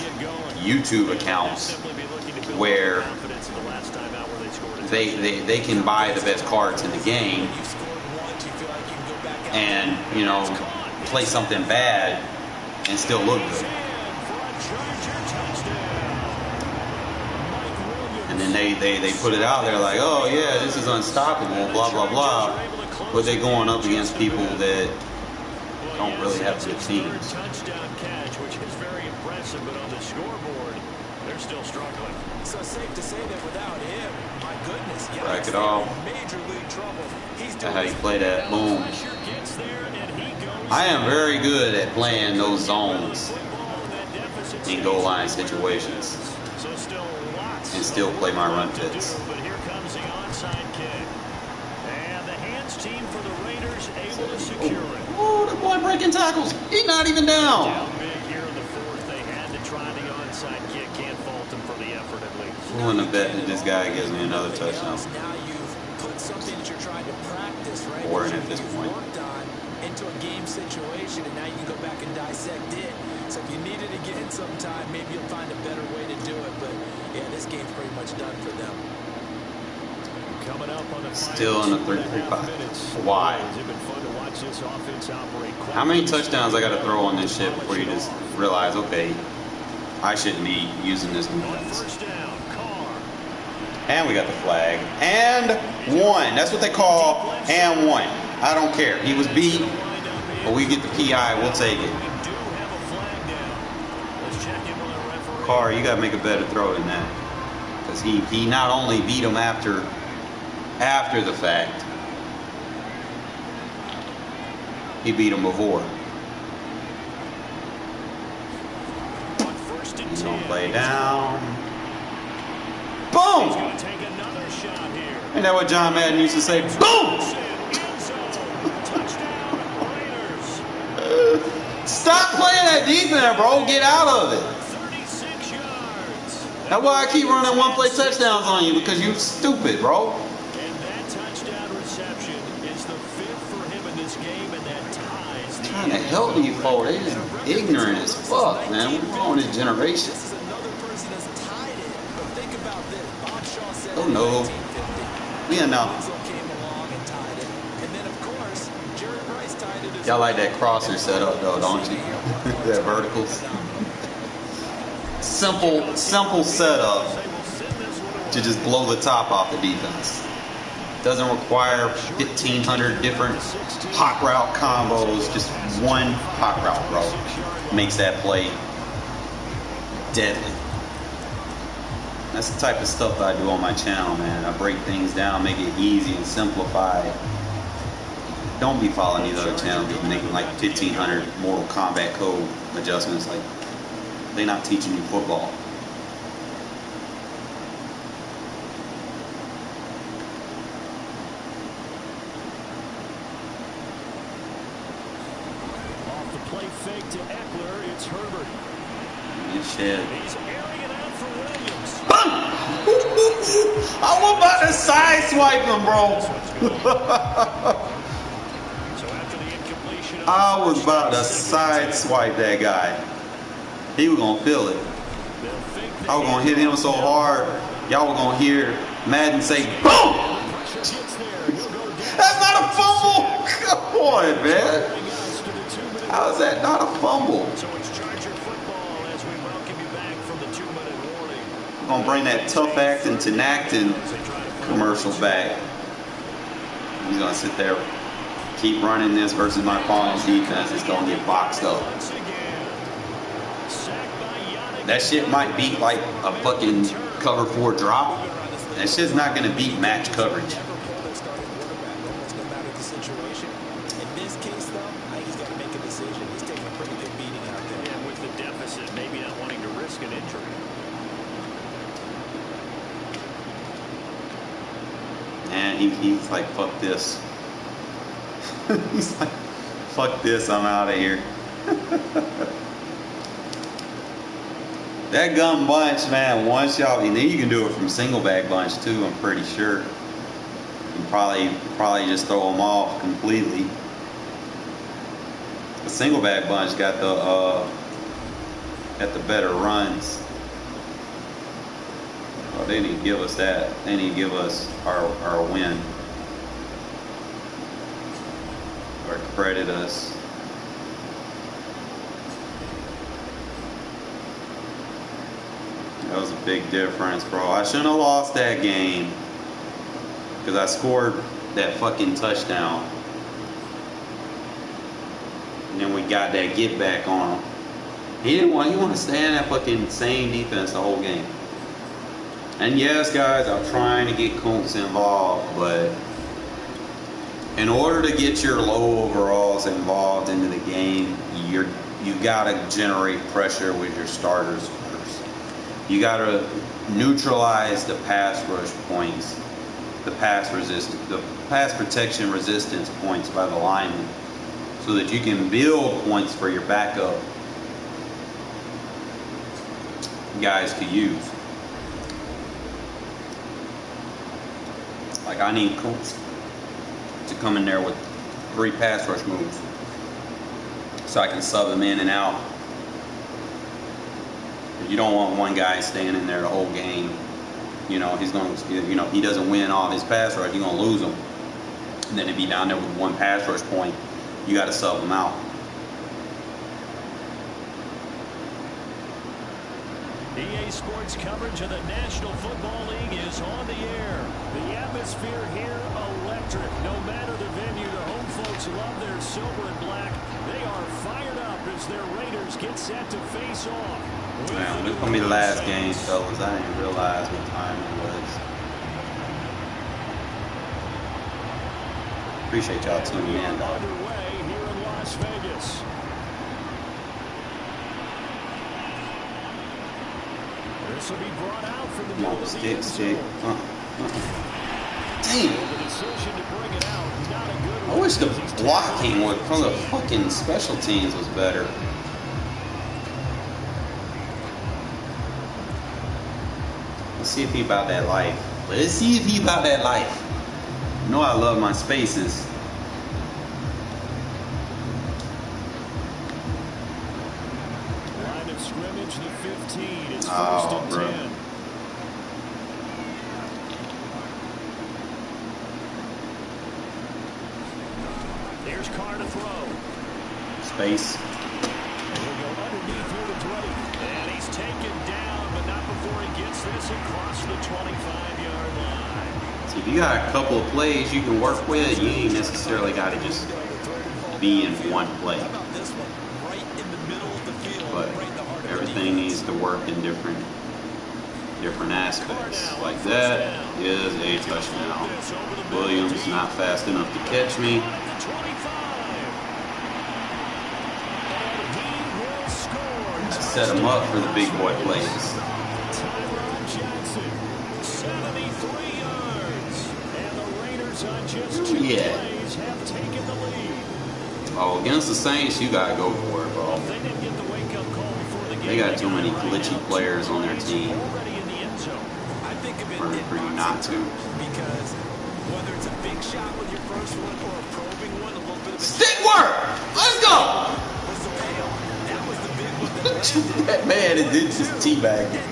YouTube accounts where they can buy the best cards in the game and, you know, play something bad and still look good. And then they put it out there like, oh yeah, this is unstoppable, blah blah blah. But they're going up against people that don't really have good teams. Touchdown catch, which is very impressive, but on the scoreboard, they're still struggling. So safe to say that without him, my goodness, yeah, Rack it off. major league trouble. That's how you play that. Boom. I am very good at playing those zones in goal line situations and still play my run fits. But here comes the onside kick. And the hands team for the Raiders able to secure it. Oh, the boy breaking tackles. He's not even down. Down big here in the fourth. They had to try the onside kick. Can't fault them for the effort at least. I'm willing to bet that this guy gives me another touchdown. Now you've put something that you're trying to practice, right? Or at this You've point. worked on into a game situation, and now you can go back and dissect it. So if you need it again sometime, maybe you'll find a better way to do it. But yeah, this game's pretty much done for them. Coming up on the Still in the 3-3-5. Why? How many touchdowns I got to throw on this shit before you just realize, okay, I shouldn't be using this defense? First down, Carr. And we got the flag. And one. That's what they call and one. I don't care. He was beat, but we get the PI. We'll take it. Carr, you got to make a better throw than that. Because he not only beat him after the fact, he beat him before. He's going to play down. Boom! Ain't that what John Madden used to say? Boom! Stop playing that defense, bro. Get out of it. That's why I keep running one-play touchdowns on you, because you're stupid, bro. And that touchdown reception is the fifth for him in this game, and that ties the Trying to help you, folks. They just ignorant as fuck, man. What's wrong with this generation? This is another person that's tied it. But think about this. Bob Shaw said Oh no. Yeah, no. came along and tied it. And then, of course, Jerry Rice tied it as Y'all like that crosser setup, though, don't you? That verticals. Simple setup to just blow the top off the defense. Doesn't require 1,500 different hot route combos. Just one hot route, bro, makes that play deadly. That's the type of stuff that I do on my channel, man. I break things down, make it easy and simplified. Don't be following these other channels just making like 1,500 Mortal Kombat code adjustments. Like, they're not teaching you football. off the play fake to Eckler. It's Herbert. Good shit. He's airing it out for Williams. I was about to side swipe him, bro. So after the incompletion, I was about to side swipe that guy. He was gonna feel it. I was gonna hit him so hard, y'all were gonna hear Madden say, boom! That's not a fumble! Come on, man. How is that not a fumble? So it's Charger football as we welcome you back from the 2-minute warning. We're gonna bring that tough acting to Nacton commercial back. He's gonna sit there, keep running this versus my opponent's defense. It's gonna get boxed up. That shit might beat like a fucking cover 4 drop. That shit's not gonna beat match coverage. no matter the situation. In this case, though, I think he's got to make a decision. He's taking a pretty good beating out there. And with the deficit, maybe not wanting to risk an injury. And he's like, fuck this. He's like, fuck this, I'm out of here. That gun bunch, man, once y'all, and then you can do it from single bag bunch too, I'm pretty sure. You probably just throw them off completely. The single bag bunch got the better runs. Well, they didn't give us that. They didn't give us our win. Or credit us. That was a big difference, bro. I shouldn't have lost that game because I scored that fucking touchdown. And then we got that get back on him. He want to stay in that fucking same defense the whole game. And yes, guys, I'm trying to get Koonce involved, but in order to get your low overalls involved into the game, you gotta generate pressure with your starters first. You gotta neutralize the pass rush points, the pass protection resistance points by the linemen, so that you can build points for your backup guys to use. Like, I need Koonce to come in there with 3 pass rush moves so I can sub him in and out. You don't want one guy staying in there the whole game. You know, he's going to, you know, if he doesn't win all his pass rush, you're going to lose him. And then if he's down there with 1 pass rush point, you got to sub him out. EA Sports coverage of the National Football League is on the air. The atmosphere here electric. No matter the venue, the home folks love their silver and black. They are fired up as their Raiders get set to face off. Man, this is going to be the last game, fellas. I didn't realize what time it was. Appreciate y'all tuning in, though. Underway here in Las Vegas. This will be brought out from the middle of the end zone. Damn. I wish the blocking from the fucking special teams was better. Let's see if he about that life. Let's see if he about that life. You know I love my spaces. Line of scrimmage, the 15. It's 1st and 10. There's Carr to throw. Space. And he'll go underneath here to Drake. And he's taken down, but not before he gets this across the 25-yard line. See, if you got a couple of plays you can work with, you ain't necessarily got to just be in one play. But everything needs to work in different aspects. Like that is a touchdown. Williams not fast enough to catch me. Set him up for the big boy plays. Yeah. Oh, against the Saints, you gotta go for it, bro. They got too many glitchy players on their team for you not to. Because whether it's a big shot with your first one or a probing one, a little bit of a stick work. Let's go. That man is just teabagging.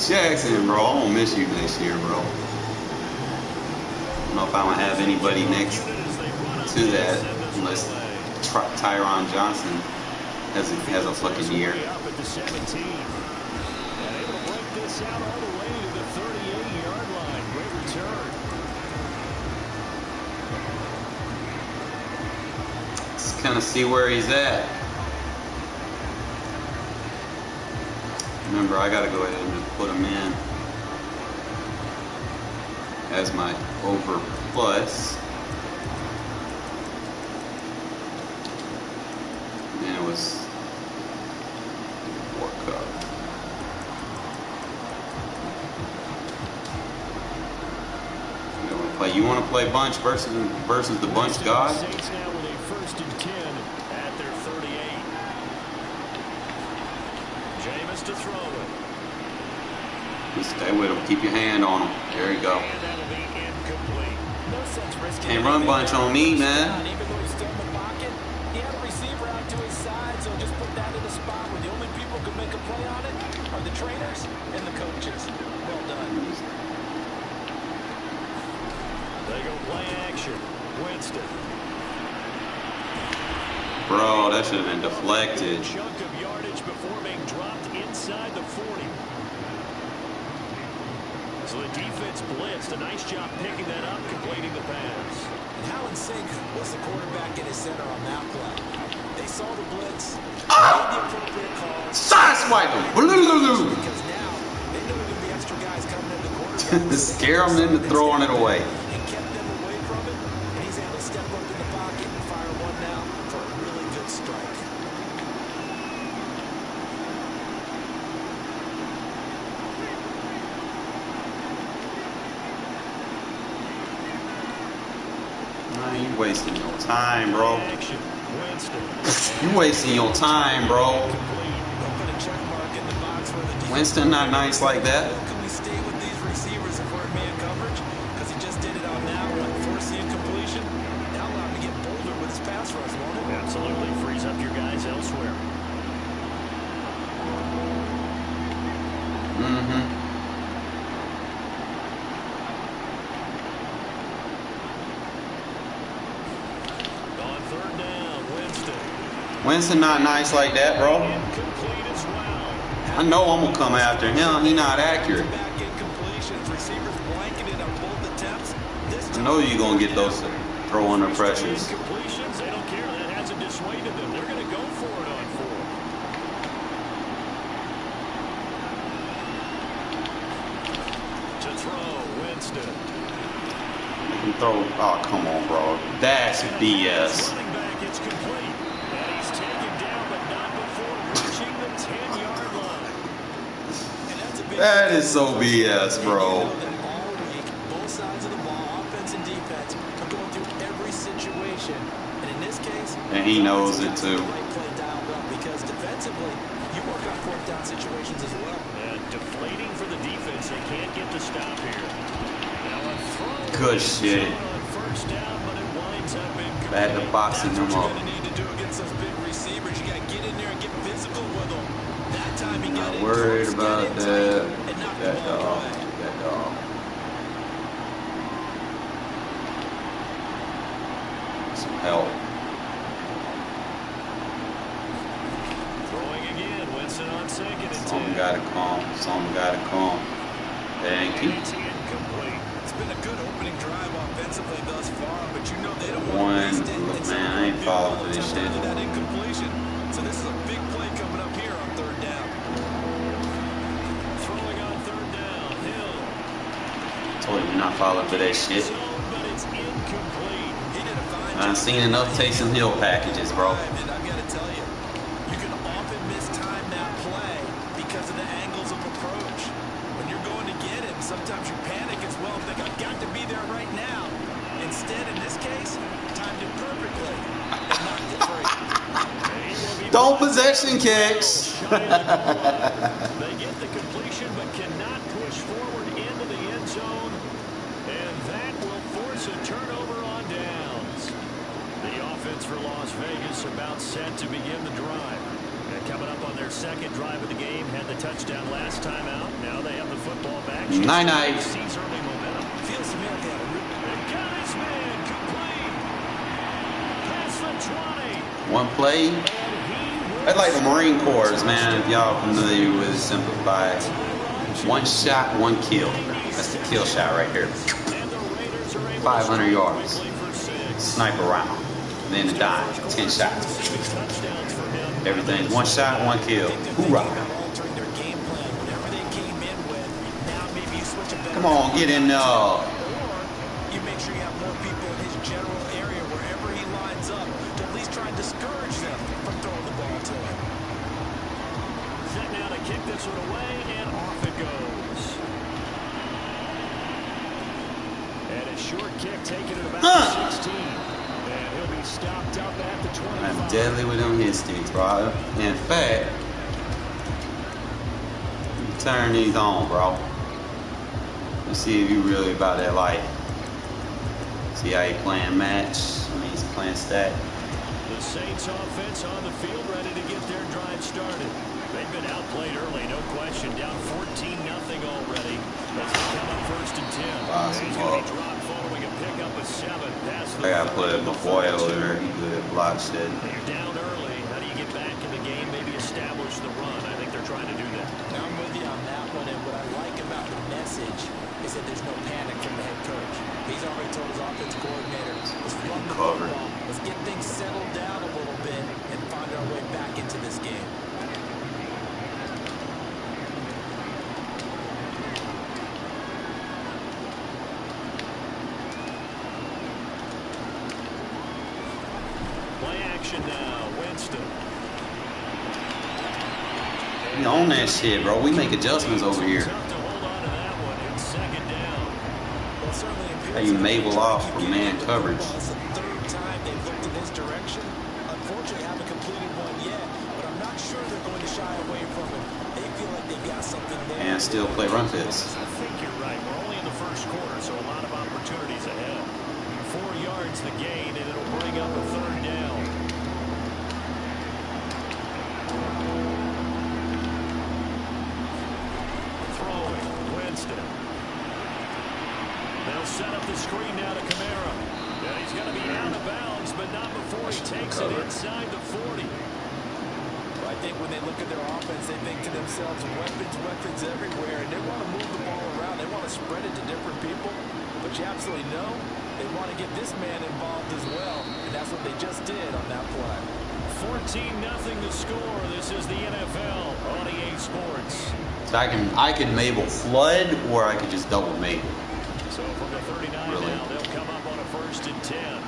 Jackson, bro, I won't miss you this year, bro. I don't know if I'm gonna have anybody next to that unless Tyron Johnson has a fucking year. Let's kind of see where he's at. Remember, I gotta go ahead and just put him in as my over plus. And it was 4 cup. You want to play bunch versus the bunch god? Saints now with a 1st and 10 at their 38. Jameis to throw it. Just stay with him. Keep your hand on him. There you go. And that'll be incomplete. No sense risking Can't run bunch on me, man. Even though he's still in the pocket, he had a receiver out to his side, so just put that in a spot where the only people who can make a play on it are the trainers and the coaches. Well done. They go play action. Winston. Bro, that should have been deflected. Chunk of yardage before being dropped inside the 40. So the defense blitzed. A nice job picking that up, completing the pass. And how in sync was the quarterback and his center on that play? They saw the blitz, made the appropriate call. Sideswipe him. Because now they know there are going to be extra guys coming in the quarterback. Scare them into throwing it away. And kept them away from it. And he's able to step up in the pocket and fire one now for a really good strike. You wasting your time, bro. You wasting your time, bro. Winston not nice like that. Can we stay with these receivers if we're in man coverage? Because he just did it on now, forcing incompletion. Now allow him to get bolder with his pass rush, won't it? Absolutely. Frees up your guys elsewhere. Winston not nice like that, bro. I know I'm going to come after him. He not accurate. I know you're going to get those throw under pressures. They don't care. That hasn't dissuaded them. They're going to go for it on 4. To throw, Winston. You can throw. Oh, come on, bro. That's BS. Running back, it's complete. That is so BS, bro. Both sides of the ball, offense and defense, are going through every situation. And in this case, and he knows it too. Because defensively, you work on fourth down situations as well. Deflating for the defense. They can't get to stop here. Now a throw. Good shit. First down, but it winds up incomplete. Back to boxing them up. That's what you're going to need to do against those big receivers. You got to get in there and get physical with them. That time he got Not in worried close, about get into that. it, and knock the That ball dog. away. That dog. Some help. Throwing again. Winston on second and 10. Something gotta come. Something gotta come. Thank you. It's incomplete. It's been a good opening drive offensively thus far, but you know they don't want One. to waste it. Look, And man, I ain't falling for this shit. That incompletion. So this is a big play coming up here on third down. Throwing on third down. Hill. Told you not falling for that shit. Zone, but it's incomplete. He did a fine I've job. seen enough Taysom Hill packages, bro. And I've got to tell you, you can often mistime that play because of the angles of approach. When you're going to get him, sometimes you panic as well and think, I've got to be there right now. Instead, in this case, timed it perfectly and knocked it free. Don't possession kicks. They get the completion but cannot push forward into the end zone. And that will force a turnover on downs. The offense for Las Vegas about set to begin the drive. And coming up on their second drive of the game, had the touchdown last time out. Now they have the football back. Night-night. Sees early momentum. Feels to me like they had a They got his man complete. Past the 20. One play. That's like the Marine Corps, man. If y'all familiar with Simplified. One shot, one kill. That's the kill shot right here. 500 yards. Sniper round. Then the dime. 10 shots. Everything. One shot, one kill. Hoorah. Come on, get in there. You make sure you have more people in his general area wherever he lines up to at least try and discourage them from throwing the ball to him. Set now to kick this one away, and off it goes. And a short kick taken at about the 16. And he'll be stopped up at the 25. I'm deadly with them hit sticks, bro. In fact, turn these on, bro. Let's see if you really about that life. See how he playing match. I mean, he's playing stack. The Saints offense on the field, ready to get their drive started. They've been outplayed early, no question. Down 14-0 already. As they come up first and 10. Awesome. He's going to be dropped following a pickup of 7. I gotta put my boy over there. He good block shit. You're down early. How do you get back in the game? Maybe establish establish the run. I think they're trying to do that. Now I'm with you on that one, and what I like about the message is that there's no panic from the head coach. He's already told his offensive coordinator, let's run the football, let's get things settled down a little bit and find our way back into this game. Play action now, Winston. We own that shit, bro. We make adjustments over here. Tough to hold on to that one. It's second down. Well, certainly How you Mabel off for man coverage. It's the third time they've looked in this direction. Unfortunately, haven't completed one yet, but I'm not sure they're going to shy away from it. They feel like they've got something there. And still play run fits. I think you're right. We're only in the first quarter, so a lot of opportunities ahead. 4 yards the gain, and it'll bring up a third down. Throwing, Winston. They'll set up the screen now to Kamara. Yeah, he's going to be out of bounds, but not before he takes it inside the 40. Well, I think when they look at their offense, they think to themselves, weapons everywhere, and they want to move the ball around. They want to spread it to different people. But you absolutely know they want to get this man involved as well, and that's what they just did on that play. 14-0 the score. This is the NFL on EA Sports. So I can Mabel flood, or I could just double Mabel. So from the 39 Really? now, they'll come up on a 1st and 10.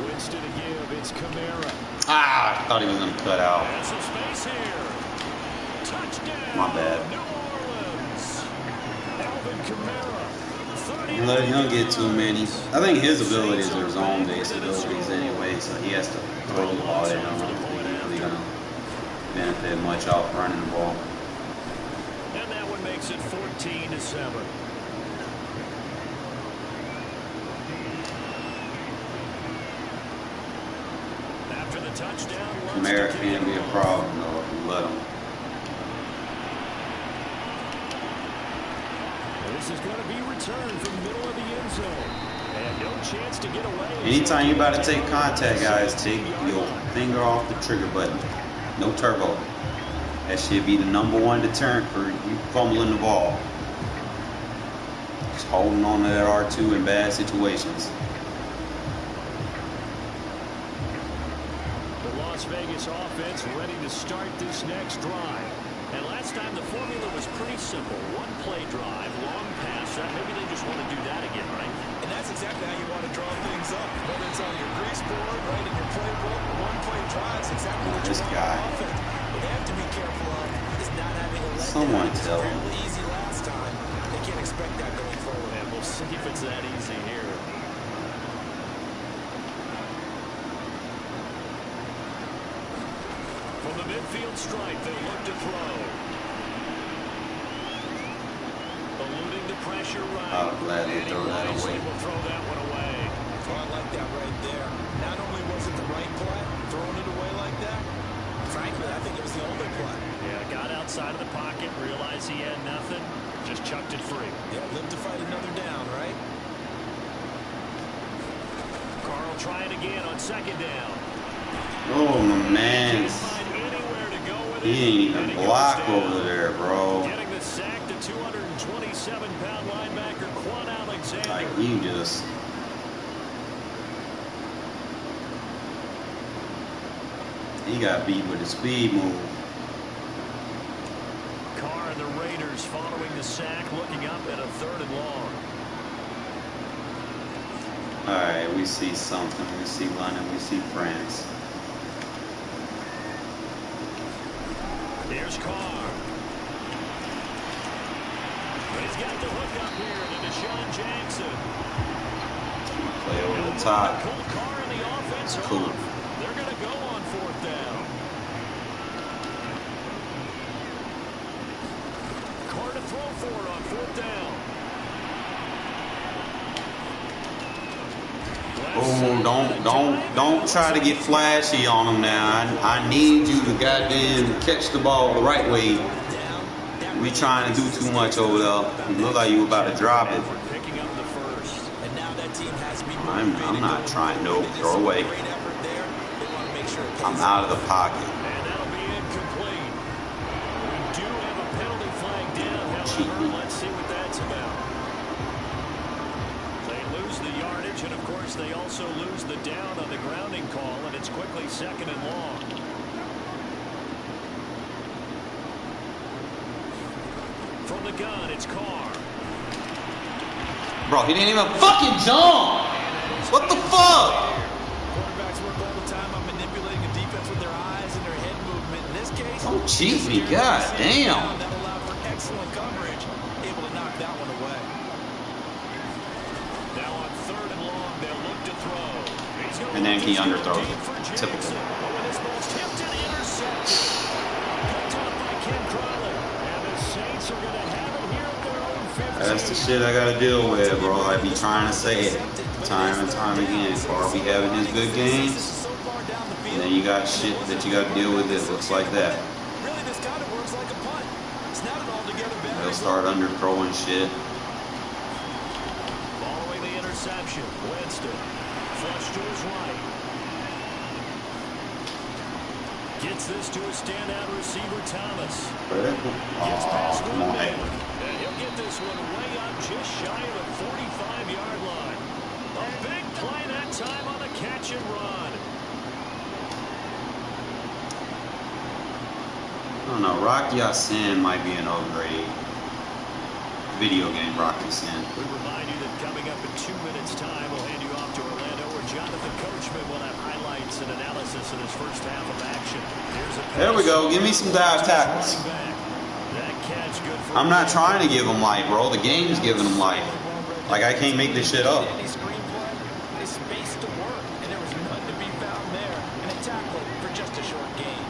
Winston to give. It's Kamara. Ah, I thought he was gonna cut out. And some space here. Touchdown. My bad. New Orleans. Alvin Kamara. 30. You don't get too many. I think his abilities are zone-based abilities anyway, so he has to throw the ball in. I don't think he's really gonna benefit much off running the ball. And that one makes it 14-7. After the touchdown, Kamara can be a problem though if you let him. This is going to be returned from the middle of the end zone. And no chance to get away. Anytime you're about to take contact, guys, take your finger off the trigger button. No turbo. That should be the #1 deterrent for you fumbling the ball. Just holding on to that R2 in bad situations. The Las Vegas offense ready to start this next drive. And last time the formula was pretty simple. One play drive, long pass. Maybe they just want to do that again, right? And that's exactly how you want to draw things up. Whether it's on your grease board, right in your playbook, one play drives, exactly what you This want guy. on offense. What they have to be careful of is not having a letdown. Someone It was tell him. fairly easy last time. They can't expect that going forward. And we'll see if it's that easy here. From the midfield stripe, they look to throw. Eluding the pressure right. I'll gladly And he throw that wisely away. will throw that one away. Oh, I like that right there. Not only was it the right play, throwing it away like that, frankly, I think it was the only play. Yeah, got outside of the pocket, realized he had nothing, just chucked it free. Yeah, live to fight another down, right? Carr will try it again on 2nd down. Oh my man, Can't find anywhere to go with he it, ain't and even he goes block down. over there, bro. Getting the sack to 227-pound linebacker Quan Alexander. Like you just. He got beat with a speed move. Carr and the Raiders following the sack, looking up at a 3rd and long. Alright, we see something. We see London. We see France. Here's Carr. He's got the hook up here to Deshaun Jackson. Play over the top. Pull Carr and the offense Cool. off. They're going to go on 4th down. Carr to throw for it on 4th down. Oh, don't try to get flashy on him now. I need you to goddamn catch the ball the right way. We trying to do too much over there. You look like you about to drop it. Picking up the 1st. And now that team has I'm not trying. Nope, throw away. I'm out of the pocket. And that'll be incomplete. We do have a penalty flag down, however. Let's see what that's about. They lose the yardage, and of course they also lose the down on the grounding call, and it's quickly 2nd and long. From the gun, it's Carr. Bro, he didn't even fucking jump. What the fuck? Quarterbacks work all the time on manipulating a defense with their eyes and their head movement. In this case, Don't cheat me, god damn. that allowed for excellent coverage, able to knock that one away. Now on 3rd and long, they'll look to throw. And then he underthrows it. Typical. This ball's tipped and intercepted. Picked up by Ken Crawler. And the Saints are going to have it here at their own 15. That's the shit I gotta deal with, bro. I be trying to say it time and time again. Carr be having his good games, and then you got shit that you gotta deal with that looks like that. Really, this kind of works like a punt. It's not an altogether bad. They'll start underthrowing shit. Following the interception, Winston flush to his right. Gets this to a standout receiver, Thomas. Oh, come on, Edward. And he'll get this one way up just shy of the 45-yard line. A big play that time on the catch and run. I don't know. Rocky Sin might be an upgrade. Video game Rocky Sin. We remind you that coming up in 2 minutes' time, we'll hand you off to Orlando, where Jonathan Coachman will have highlights and analysis in his first half of action. There we go. Give me some dive tackles. I'm not trying to give them life, bro. The game's giving them life. Like, I can't make this shit up. Space to work, and there was none to be found there, and a tackle for just a short gain.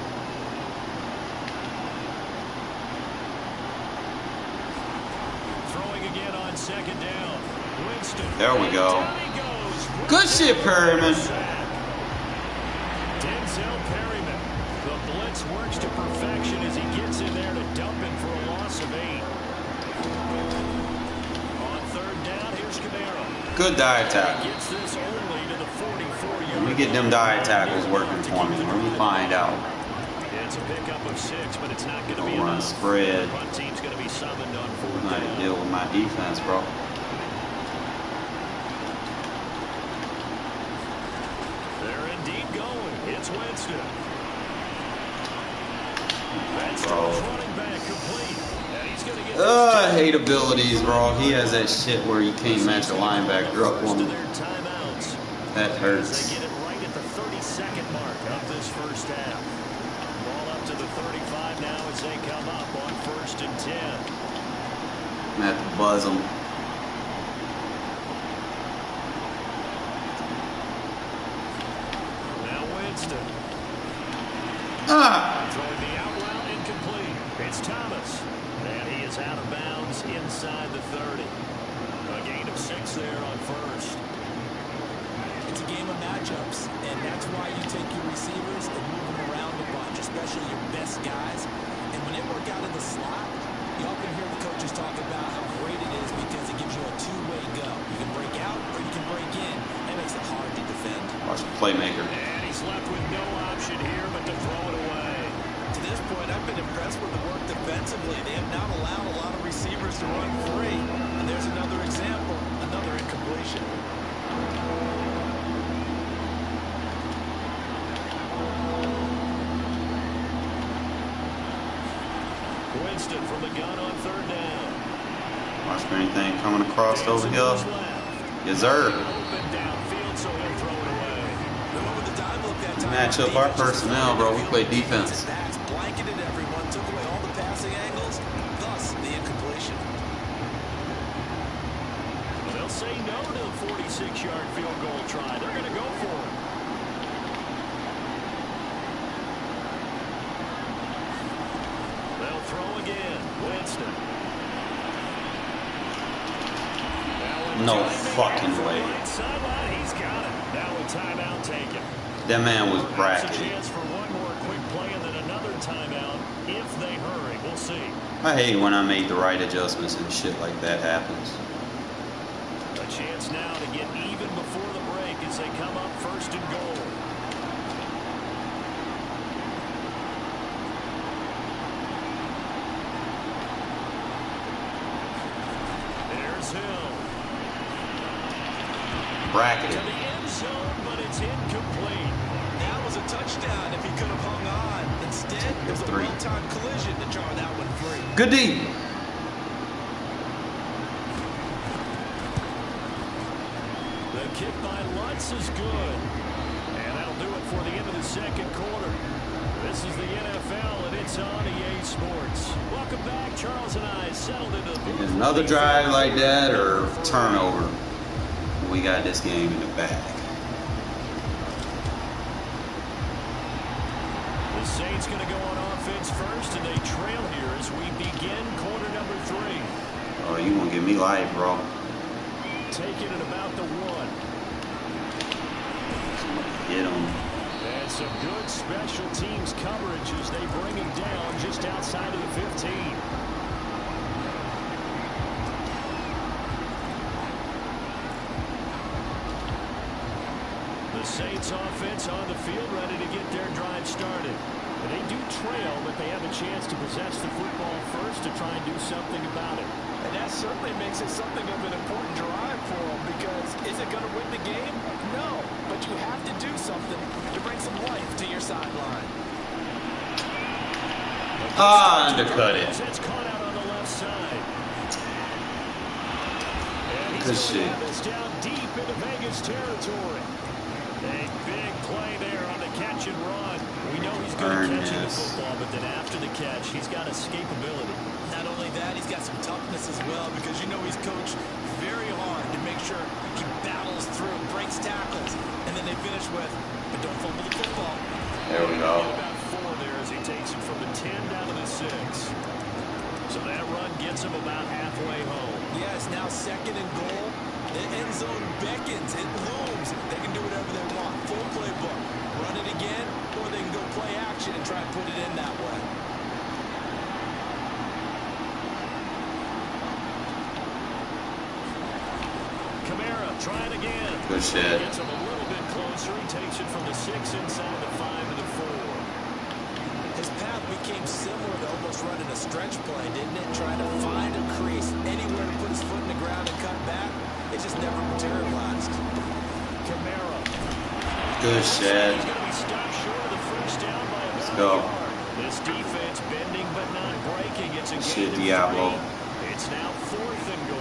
Throwing again on 2nd down. Winston. There we go. Good shit, Perryman. Denzel Perryman. The blitz works to perfection as he gets in there to dump him for a loss of 8. On 3rd down, here's Camaro. Good dive tackle. Gets this only to the 44-yard. Let me get them dive tackles working for me. Let me find out. It's a pickup of 6, but it's not going to be Don't run enough. spread. The run team's going to be summoned on 4th I'm not to down. deal with my defense, bro. They're indeed going. It's Winston. That's Bro. running back complete. And he's going to get I hate abilities, bro. He has that shit where you can't match a linebacker up on him. That They hurts. get it right at the 32nd mark of this first half. Ball up to the 35 now as they come up on 1st and 10. I'm gonna have to buzz him. Now Winston. Throwing the out route incomplete. It's Thomas. And he is out of bounds inside the 30. A gain of 6 there on 1st. It's a game of matchups, and that's why you take your receivers and move them around a bunch, especially your best guys. And when they work out of the slot, you often hear the coaches talk about how great it is because it gives you a two-way go. You can break out or you can break in. That makes it hard to defend. Watch the playmaker. And he's left with no option here but to throw it away. To this point, I've been impressed with the work defensively. They have not allowed a lot of receivers to run free. And there's another example, another incompletion. Winston from the gun on 3rd down. Watch for anything coming across over here. Yes, sir. Open downfield, so he'll throw it away. With the dive look that time, Match up our personnel, bro. We play defense. Backs blanketed everyone, took away all the passing angles, thus the incompletion. Well, they'll say no to the 46-yard field goal try. They're going to go for it. They'll throw again. Winston. No fucking way. Right sideline, he's got it. Now a timeout taken. That man was There's a bracket. chance for one more quick play and then another timeout if they hurry. We'll see. I hate when I make the right adjustments and shit like that happens. A chance now to get even before the they come up first and goal. There's Hill. Bracketed. To the end zone, but it's incomplete. That was a touchdown if he could have hung on. Instead, it was a well-timed collision to jar that one free. Good D. The kick by Lutz is good. And that'll do it for the end of the second quarter. This is the NFL, and it's on EA Sports. Welcome back. Charles and I settled into the booth. Another drive like that or turnover. We got this game in the bag. The Saints going to go on offense first, and they trail here as we begin quarter number 3. Oh, you gonna give me life, bro. Taking it about the 1. Get him. And some good special teams coverage as they bring him down just outside of the 15. The Saints offense on the field ready to get their drive started. They do trail, but they have a chance to possess the football first to try and do something about it. And that certainly makes it something of an important drive for them, because is it going to win the game? No, but you have to do something to bring some life to your sideline. Undercut it. It's caught out on the left side. And he's Good going to shit. have this down deep into Vegas territory. A big play there on the catch and run. We know he's good at catching the football, but then after the catch, he's got escapability. Not only that, he's got some toughness as well, because you know he's coached very hard to make sure he battles through, breaks tackles, and then they finish with, but don't fumble the football. There we go. About 4 there as he takes it from the 10 down to the 6. So that run gets him about halfway home. Yeah, it's now 2nd and goal. The end zone beckons, it looms. They can do whatever they want. Full playbook. Run it again, or they can go play action and try and put it in that way. Kamara trying again. Good shit. Gets him a little bit closer. He takes it from the 6 inside the 5 to the 4. His path became similar to almost running a stretch play, didn't it? Trying to find a crease, anywhere to put his foot in the ground and cut back. It just never materialized. Kamara. Good shit. He's going to be stopped short of the first down by about Let's go. a yard. This defense bending but not breaking. It's a Shit, gain of 3. Diablo. It's now 4th and goal.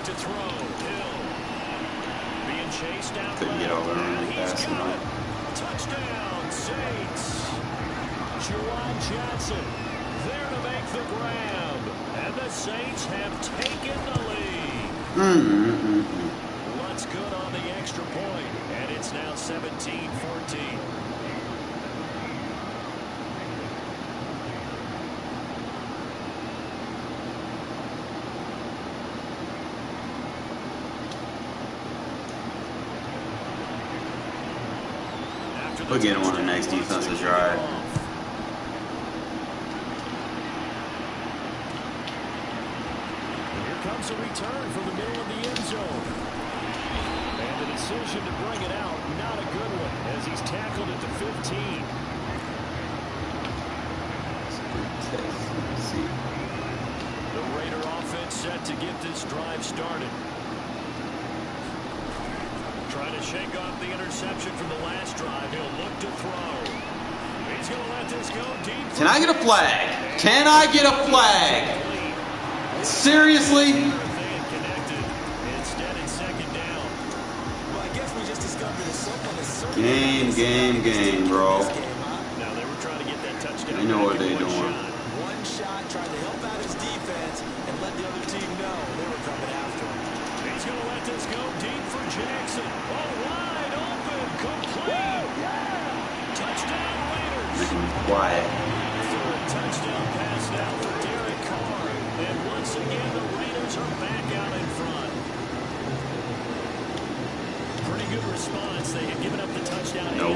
To throw, Hill being chased out. Couldn't get over him and he's fast got enough. it. Touchdown, Saints. Juwan Johnson there to make the grab, and the Saints have taken the lead. Lutz good on the extra point, and it's now 17-14. We'll get him on the next defensive drive. Here comes a return from the middle of the end zone. And the decision to bring it out, not a good one, as he's tackled at the 15. The Raider offense set to get this drive started. Trying to shake off the interception from the last drive. He'll look to throw. He's going to let this go deep. Can I get a flag? Can I get a flag? Seriously? Instead, it's 2nd down. Well, I guess we just discovered that someone is certainly Game, bro. Now they were trying to get that touchdown. They know what they're doing. One shot, trying to help out his defense and let the other team know they were coming after him. He's going to let this go deep for Jackson. Oh, wide open, complete. Touchdown Raiders. Make him quiet. Touchdown pass now for Darren Carr. And once again, the Raiders are back out in front. Pretty good response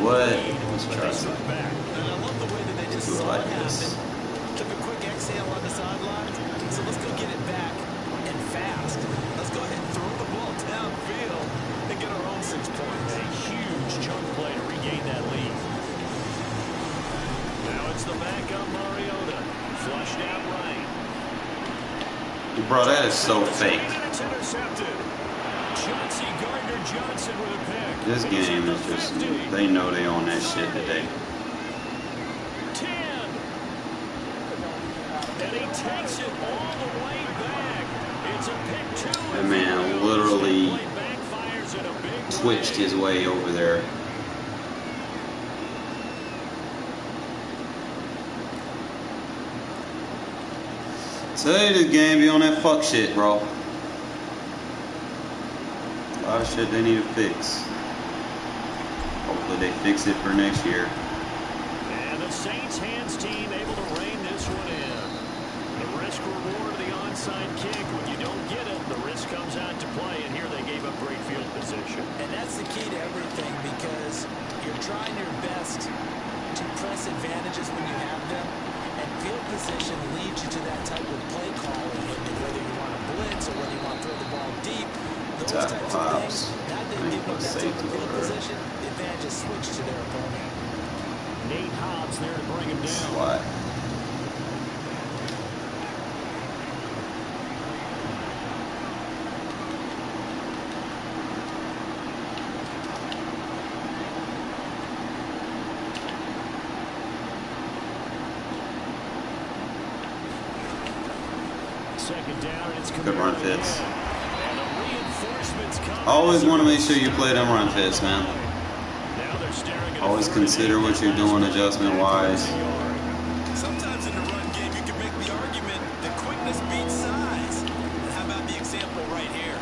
know what? Let's try something. And I love the way that they just Do it saw like it this. happen. Took a quick exhale on the sideline. So let's go get it back and fast. Let's go ahead and throw the ball downfield and get our own 6 points. A huge chunk play to regain that lead. Now it's the backup Mariota. Flushed out right. Bro, that is so fake. It's intercepted. Chauncey Gardner-Johnson with a pick. This game is just, they know they own that shit today. 10. And he takes it all the way back. It's a pick 2. That man literally twitched his way over there. Tell you this game be on that fuck shit, bro. A lot of shit they need to fix. Hopefully they fix it for next year. And the Saints hands team able to rein this one in. The risk reward of the onside kick. When you don't get it, the risk comes out to play. And here they gave up great field position. And that's the key to everything, because you're trying your best to press advantages when you have them. And field position leads you to that type of play calling, and whether you want to blitz or whether you want to throw the ball deep, those types of things. Now they give up that type of field position, the advantage is switched to their opponent. Nate Hobbs there to bring him down. What? Second down, it's Good run fits. And the reinforcements come. Always want to make sure you play them run fits, man. Now they're staring at Always consider what you're doing adjustment-wise. Sometimes in the run game, you can make the argument that quickness beats size. How about the example right here?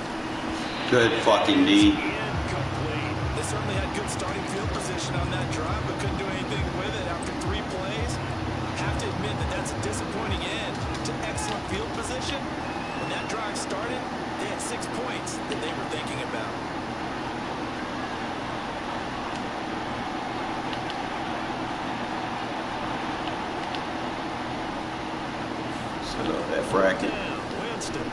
Good fucking D. incomplete. They certainly had good starting field position on that drive, but couldn't do anything with it after 3 plays. Have to admit that that's a disappointing end to excellent field position. When that drive started, they had 6 points that they were thinking about. Shut up, that bracket. Winston.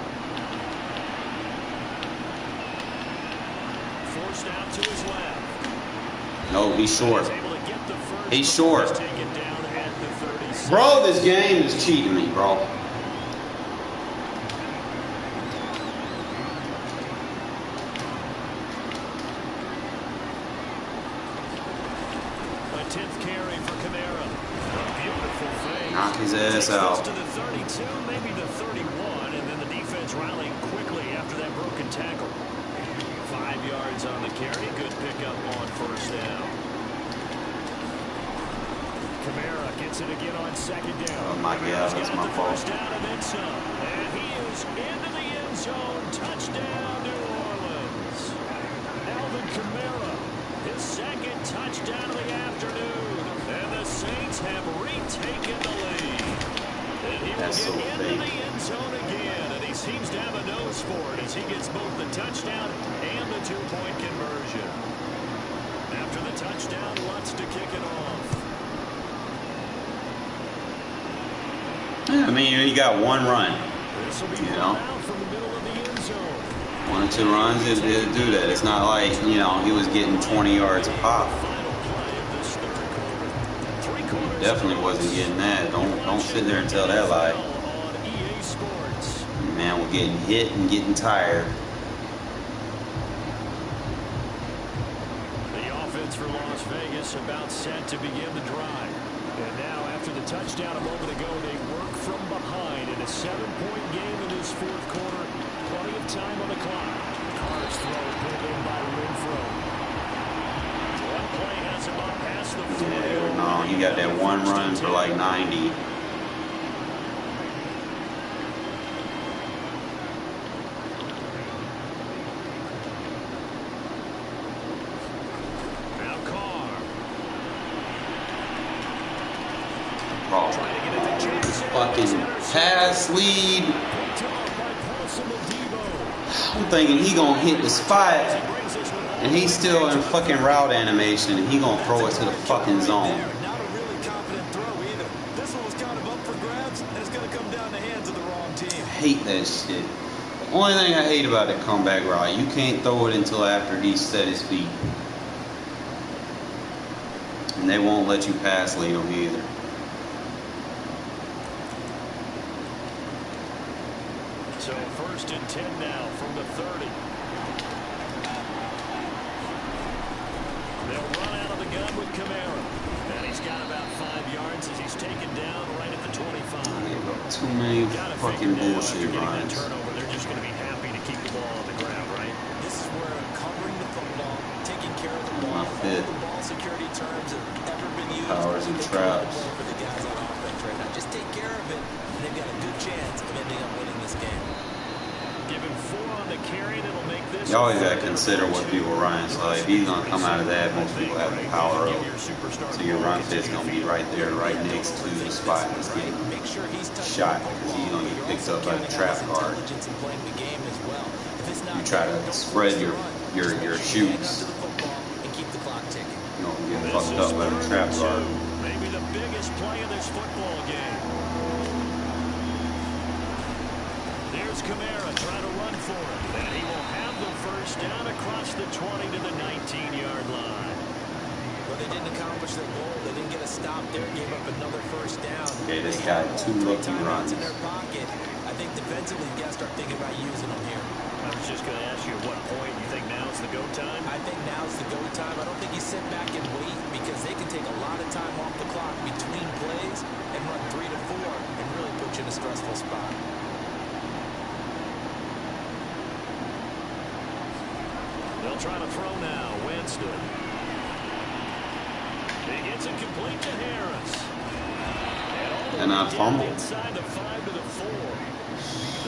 Forced out to his left. No, he's short. He's able to get the first. He's short. Taken down at the 36. Bro, this game is cheating me, bro. A 10th carry for Kamara. A beautiful fake. Knock his ass Takes out. this to the 32, maybe the 31, and then the defense rallying quickly after that broken tackle. 5 yards on the carry. Good pickup on first down. Kamara gets it again on second down. Oh my God, that's my fault. First down and then some. And he is into the end zone. Touchdown, New Orleans. Alvin Kamara, his second touchdown of the afternoon. And the Saints have retaken the lead. And he will That's get so into fake. the end zone again. And he seems to have a nose for it as he gets both the touchdown and the 2-point conversion. After the touchdown, Lutz to kick it off. Yeah, I mean, you got one run. This will be You know? out from the middle of the end zone. 1 or 2 runs, it'll do that. It's not like, you know, he was getting 20 yards a pop. Final play of this third quarter. 3 quarters. Definitely wasn't getting that. Don't sit there and tell that lie. On EA Sports. Man, we're getting hit and getting tired. The offense for Las Vegas about set to begin the drive. And now, after the touchdown a moment ago, they work from behind in a 7-point game in this fourth quarter. Plenty of time on the clock. Carr's throw pulled in by Renfrow. One play has him up past the 40. Yeah, no, he got that one run for like 90. Now Carr. Bro, Trying to get it to Johnson. fucking pass lead. Picked off by Paulson and Debo. I'm thinking he gonna hit the spot, He brings this one home. And he's still in fucking route animation, and he gonna throw it to the fucking zone. Not a really confident throw either. This one was kind of up for grabs, and it's going to come down the hands of the wrong team. I hate that shit. The only thing I hate about the comeback route, you can't throw it until after he set his feet. And they won't let you pass lead him either. So 1st and 10 now from the 30. They'll run out of the gun with Kamara. And he's got about 5 yards as he's taken down right at the 25. Too many fucking bullshit runs. Turnover, they're just going to be happy to keep the ball on the ground, right? This is where covering the football, taking care of the ball, all the ball security terms have ever been used. Powers and traps. For the guys on offense right now. Just take care of it, and they've got a good chance of ending up winning this game. Given 4 on the carry, that'll make this. You always gotta consider what people are running. So if he's gonna come out of that, most people have the power up. So your run fit's gonna be right there, right next to the spot that's getting shot, because he's gonna get picked up by the trap guard. You try to spread your shoots. You don't get fucked up by the trap guard. Maybe the biggest play of this football game. There's Kamara trying to run for it. And he will have the first down across the 20 to the 19-yard line. Well, they didn't accomplish their goal. They didn't get a stop there. Gave up another first down. Okay, this guy 2 lucky runs. In their pocket. I think defensively, you got to start thinking about using them here. I was just going to ask you at what point you think now is the go time? I think now's the go time. I don't think you sit back and wait, because they can take a lot of time off the clock between plays and run 3 to 4 and really put you in a stressful spot. They'll try to throw now. Winston. He gets it complete to Harris. And I fumbled. Inside the 5 to the 4.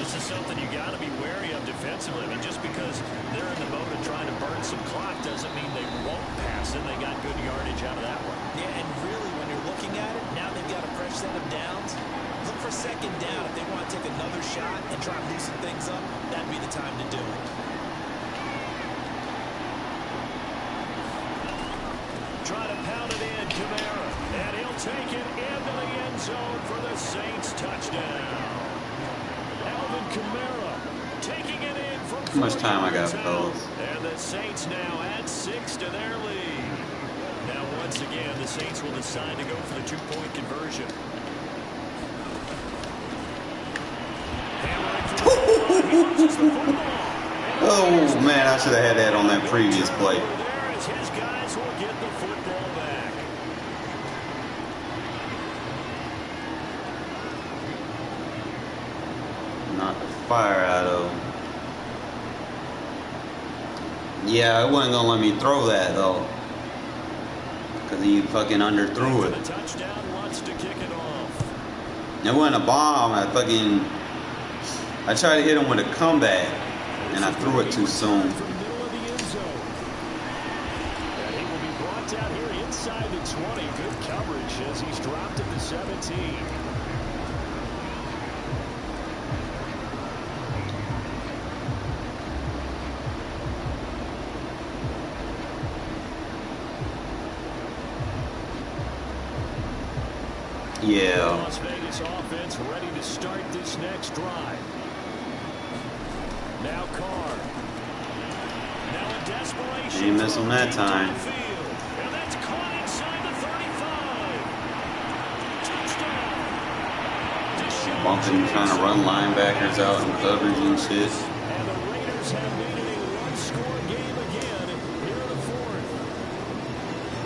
This is something you got to be wary of defensively. I mean, just because they're in the mode of trying to burn some clock doesn't mean they won't pass it. They got good yardage out of that one. Yeah, and really, when you're looking at it, now they've got a fresh set of downs. Look for 2nd down. If they want to take another shot and try to loosen things up, that'd be the time to do it. Try to pound it in, Kamara. And he'll take it into the end zone for the Saints touchdown. Alvin Kamara taking it in from How much time I got, fellas? And the Saints now add 6 to their lead. Now, once again, the Saints will decide to go for the 2-point conversion. Oh, man, I should have had that on that previous play. His guys will get the football back. Knock the fire out of him. Yeah, it wasn't gonna let me throw that though, because he fucking underthrew it. The touchdown wants to kick it off. It wasn't a bomb. I tried to hit him with a comeback, and I threw it too soon. Out here inside the 20. Good coverage as he's dropped at the 17. Yeah. Las Vegas offense ready to start this next drive. Now Carr. Now in desperation. He missed him that time. Bumping, trying to run linebackers out in coverage and shit. And the Raiders have made it a one-score game again here in the 4th.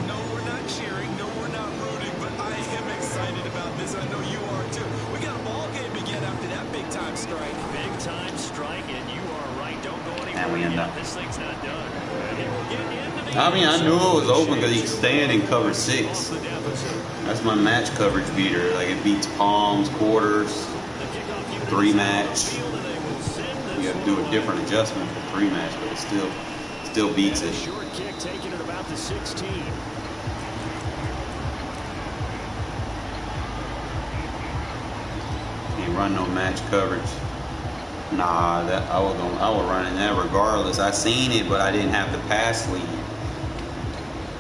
No, we're not cheering. No, we're not rooting. But I am excited about this. I know you are too. We got a ball game again after that big-time strike. Big-time strike, and you are right. Don't go anywhere. And we end up. This thing's not done. I mean, I knew it was open because he could stand in cover 6. That's my match coverage beater. Like, it beats palms, quarters, 3 match. You have to do a different adjustment for 3 match, but it still beats it. Short kick taken at about the 16. Can't run no match coverage. Nah, that I was running that regardless. I seen it, but I didn't have the pass lead.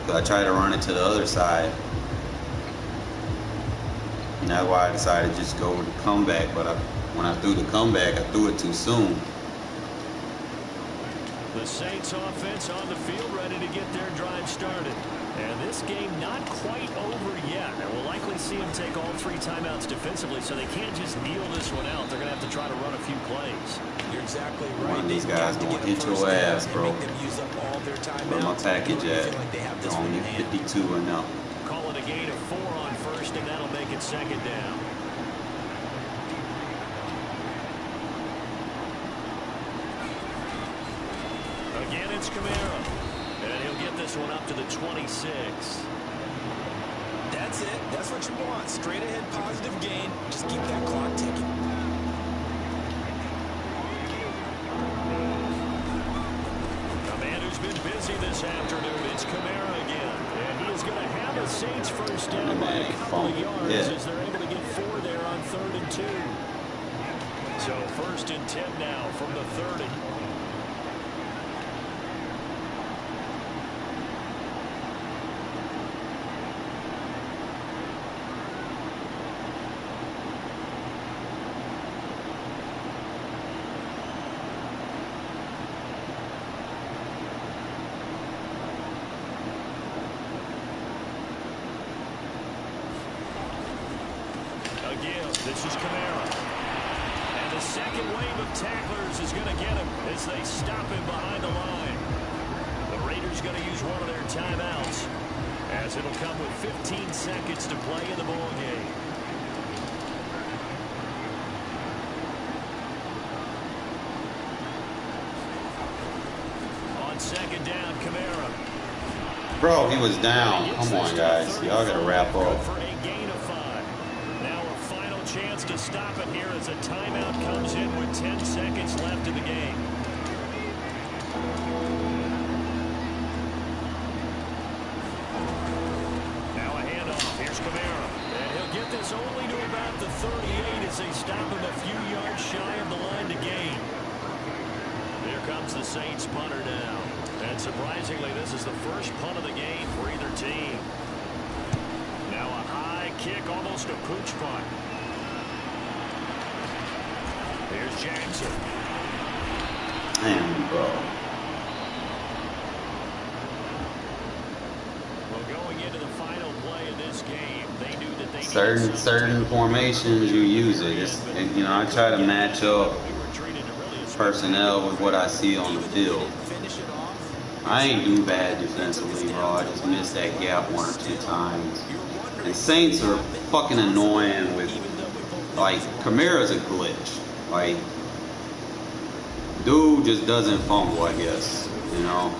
So I tried to run it to the other side. And that's why I decided to just go with the comeback. But when I threw the comeback, I threw it too soon. The Saints offense on the field, ready to get their drive started. And this game not quite over yet. And we'll likely see them take all 3 timeouts defensively, so they can't just kneel this one out. They're going to have to try to run a few plays. You're exactly right. One of these guys gonna hit your ass, bro. Where my package at? They're only 52 and up. Call it a gain of 4 on first, and that'll make it second down. Again, it's Kamara. And he'll get this one up to the 26. That's it. That's what you want. Straight ahead positive gain. Just keep that clock ticking. A man who's been busy this afternoon. It's Kamara again. And he is going to have a Saints first down by a couple of yards as they're able to get 4 there on 3rd and 2. So 1st and 10 now from the 30. This is Kamara. And the second wave of tacklers is going to get him as they stop him behind the line. The Raiders going to use one of their timeouts as it'll come with 15 seconds to play in the ball game. On second down, Kamara. Bro, he was down. Come on, guys. Y'all got to wrap up. Chance to stop it here as a timeout comes in with 10 seconds left in the game. Now a handoff. Here's Kamara. And he'll get this only to about the 38 as they stop him a few yards shy of the line to gain. Here comes the Saints punter now. And surprisingly, this is the first punt of the game for either team. Now a high kick, almost a pooch punt. Here's Jackson. Damn, bro. Well, going into the final play of this game, they knew that they certain formations you use it. You know, I try to match up personnel with what I see on the field. I ain't do bad defensively, bro. I just missed that gap 1 or 2 times. And Saints are fucking annoying with, like, Kamara's a glitch. Like, dude just doesn't fumble, I guess, you know.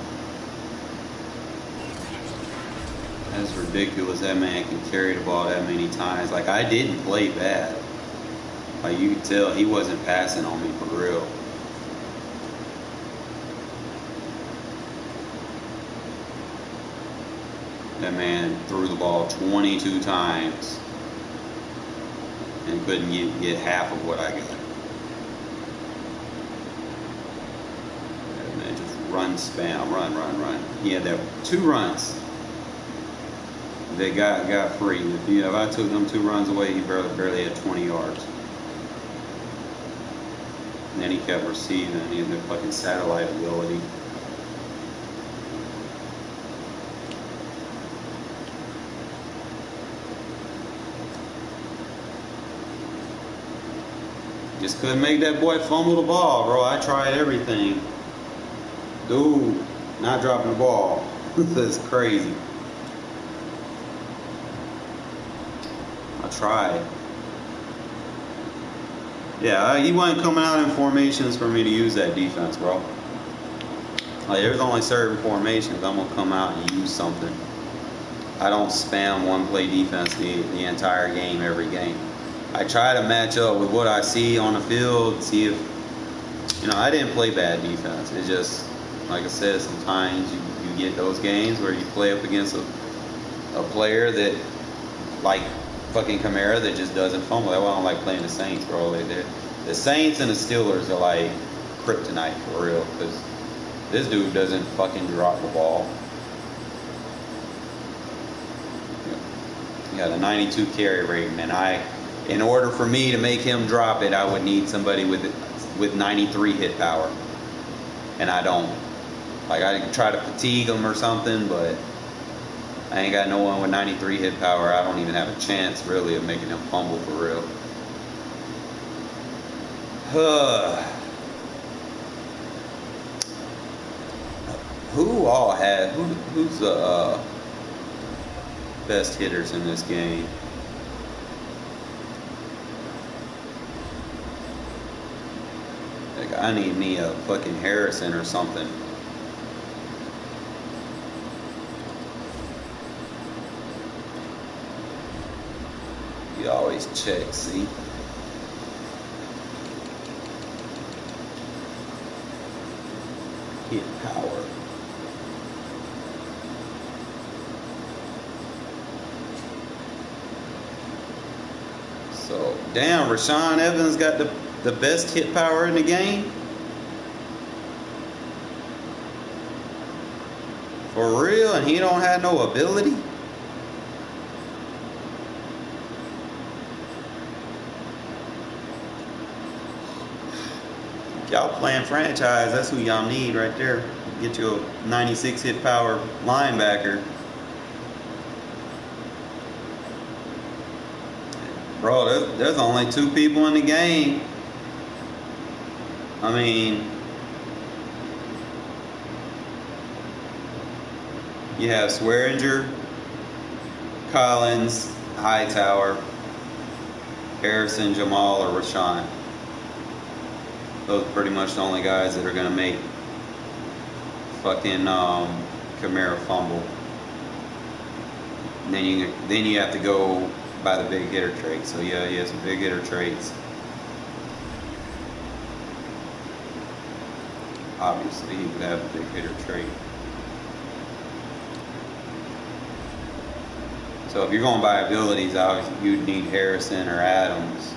That's ridiculous. That man can carry the ball that many times. Like, I didn't play bad. Like, you could tell he wasn't passing on me for real. That man threw the ball 22 times and couldn't get half of what I got. Run, spam, run. He had that 2 runs that got free. If I took them 2 runs away, he barely had 20 yards. And then he kept receiving. He had the fucking satellite ability. Just couldn't make that boy fumble the ball, bro. I tried everything. Dude, not dropping the ball. That's crazy. I tried. Yeah, he wasn't coming out in formations for me to use that defense, bro. Like, there's only certain formations I'm going to come out and use something. I don't spam one-play defense the entire game, every game. I try to match up with what I see on the field, see if, you know, I didn't play bad defense. It's just, like I said, sometimes you get those games where you play up against a player that, like fucking Kamara, that just doesn't fumble. That's why I don't like playing the Saints, bro. The Saints and the Steelers are like kryptonite for real, because this dude doesn't fucking drop the ball. He got a 92 carry rating, and in order for me to make him drop it, I would need somebody with 93 hit power, and I don't. Like, I try to fatigue him or something, but I ain't got no one with 93 hit power. I don't even have a chance really of making him fumble for real. Who's the best hitters in this game? Like, I need me a fucking Harrison or something. You always check, see? Hit power. So, damn, Rashaan Evans got the best hit power in the game? For real? And he don't have no ability? Y'all playing franchise, that's who y'all need right there. Get you a 96 hit power linebacker. Bro, there's only 2 people in the game. I mean, you have Swearinger, Collins, Hightower, Harrison, Jamal, or Rashaan. Those are pretty much the only guys that are going to make fucking Kamara fumble. And then you have to go by the big hitter trait. So yeah, he has some big hitter traits. Obviously, he would have a big hitter trait. So if you're going by abilities, obviously you'd need Harrison or Adams.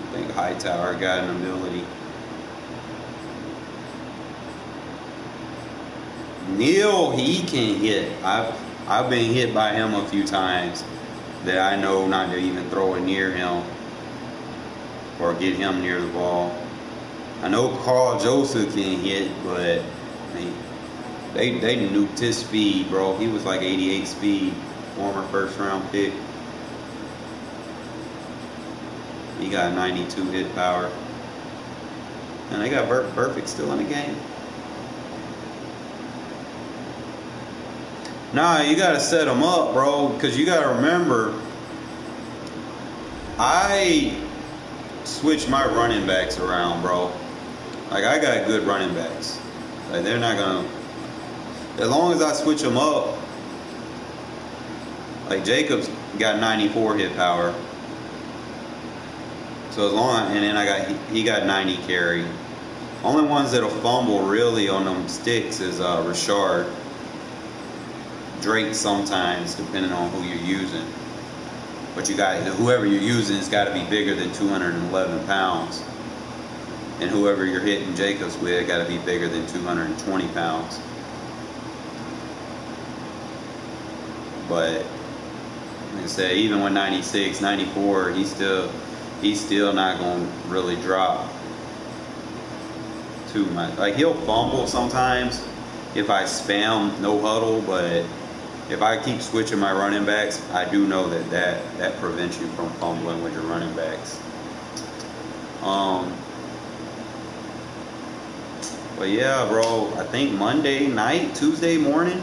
I think Hightower got an ability. Neil, he can hit. I've been hit by him a few times that I know not to even throw it near him or get him near the ball. I know Carl Joseph can hit, but they nuked his speed, bro. He was like 88 speed, former first round pick. He got 92 hit power. And they got Perfect still in the game. Nah, you gotta set him up, bro, because you gotta remember, I switch my running backs around, bro. Like, I got good running backs. Like, they're not gonna, as long as I switch them up. Like, Jacobs got 94 hit power. So as long, and then he got 90 carry. Only ones that'll fumble really on them sticks is Rashard. Drake sometimes, depending on who you're using. But whoever you're using has got to be bigger than 211 pounds. And whoever you're hitting Jacobs with got to be bigger than 220 pounds. But like I said, even with 96, 94, he's still not going to really drop too much. Like, he'll fumble sometimes if I spam no huddle, but if I keep switching my running backs, I do know that prevents you from fumbling with your running backs. But yeah, bro, I think Monday night, Tuesday morning,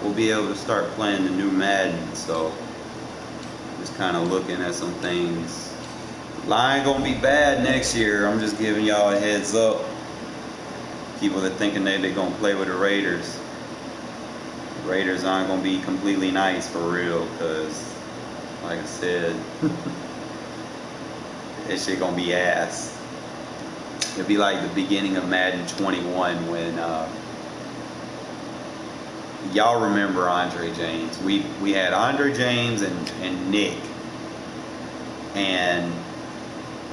we'll be able to start playing the new Madden. So just kind of looking at some things. Line gonna be bad next year. I'm just giving y'all a heads up. People that thinking they're gonna play with the Raiders. Raiders aren't gonna be completely nice for real, cause like I said, that shit gonna be ass. It'll be like the beginning of Madden 21 when y'all remember Andre James. We had Andre James and Nick, and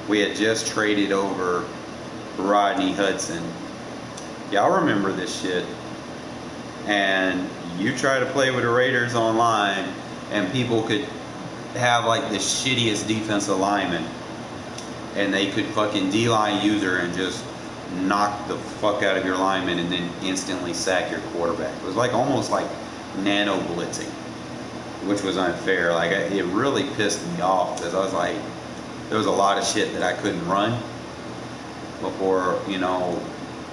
We had just traded over Rodney Hudson. Y'all remember this shit. And you try to play with the Raiders online, and people could have like the shittiest defensive lineman, and they could fucking D-line user and just knock the fuck out of your lineman and then instantly sack your quarterback. It was like almost like nano blitzing, which was unfair. Like it really pissed me off because I was like, there was a lot of shit that I couldn't run before, you know,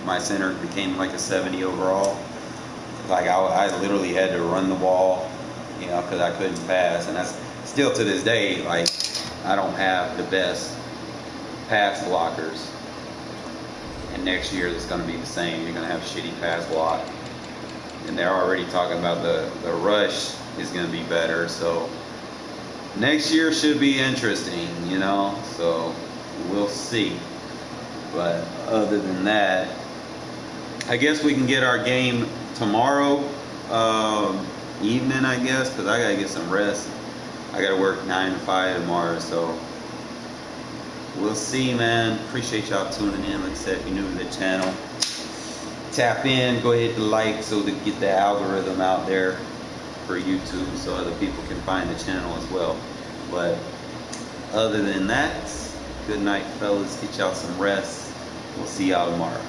my center became like a 70 overall. Like I literally had to run the ball, you know, because I couldn't pass. And that's still to this day, like, I don't have the best pass blockers. And next year it's going to be the same. You're going to have shitty pass block. And they're already talking about the rush is going to be better. So next year should be interesting, you know. So we'll see. But other than that, I guess we can get our game tomorrow evening, I guess, because I got to get some rest. I got to work 9 to 5 tomorrow, so we'll see, man. Appreciate y'all tuning in. Like I said, if you're new to the channel, tap in, go ahead and like so to get the algorithm out there for YouTube so other people can find the channel as well. But other than that, good night, fellas. Get y'all some rest. We'll see y'all tomorrow.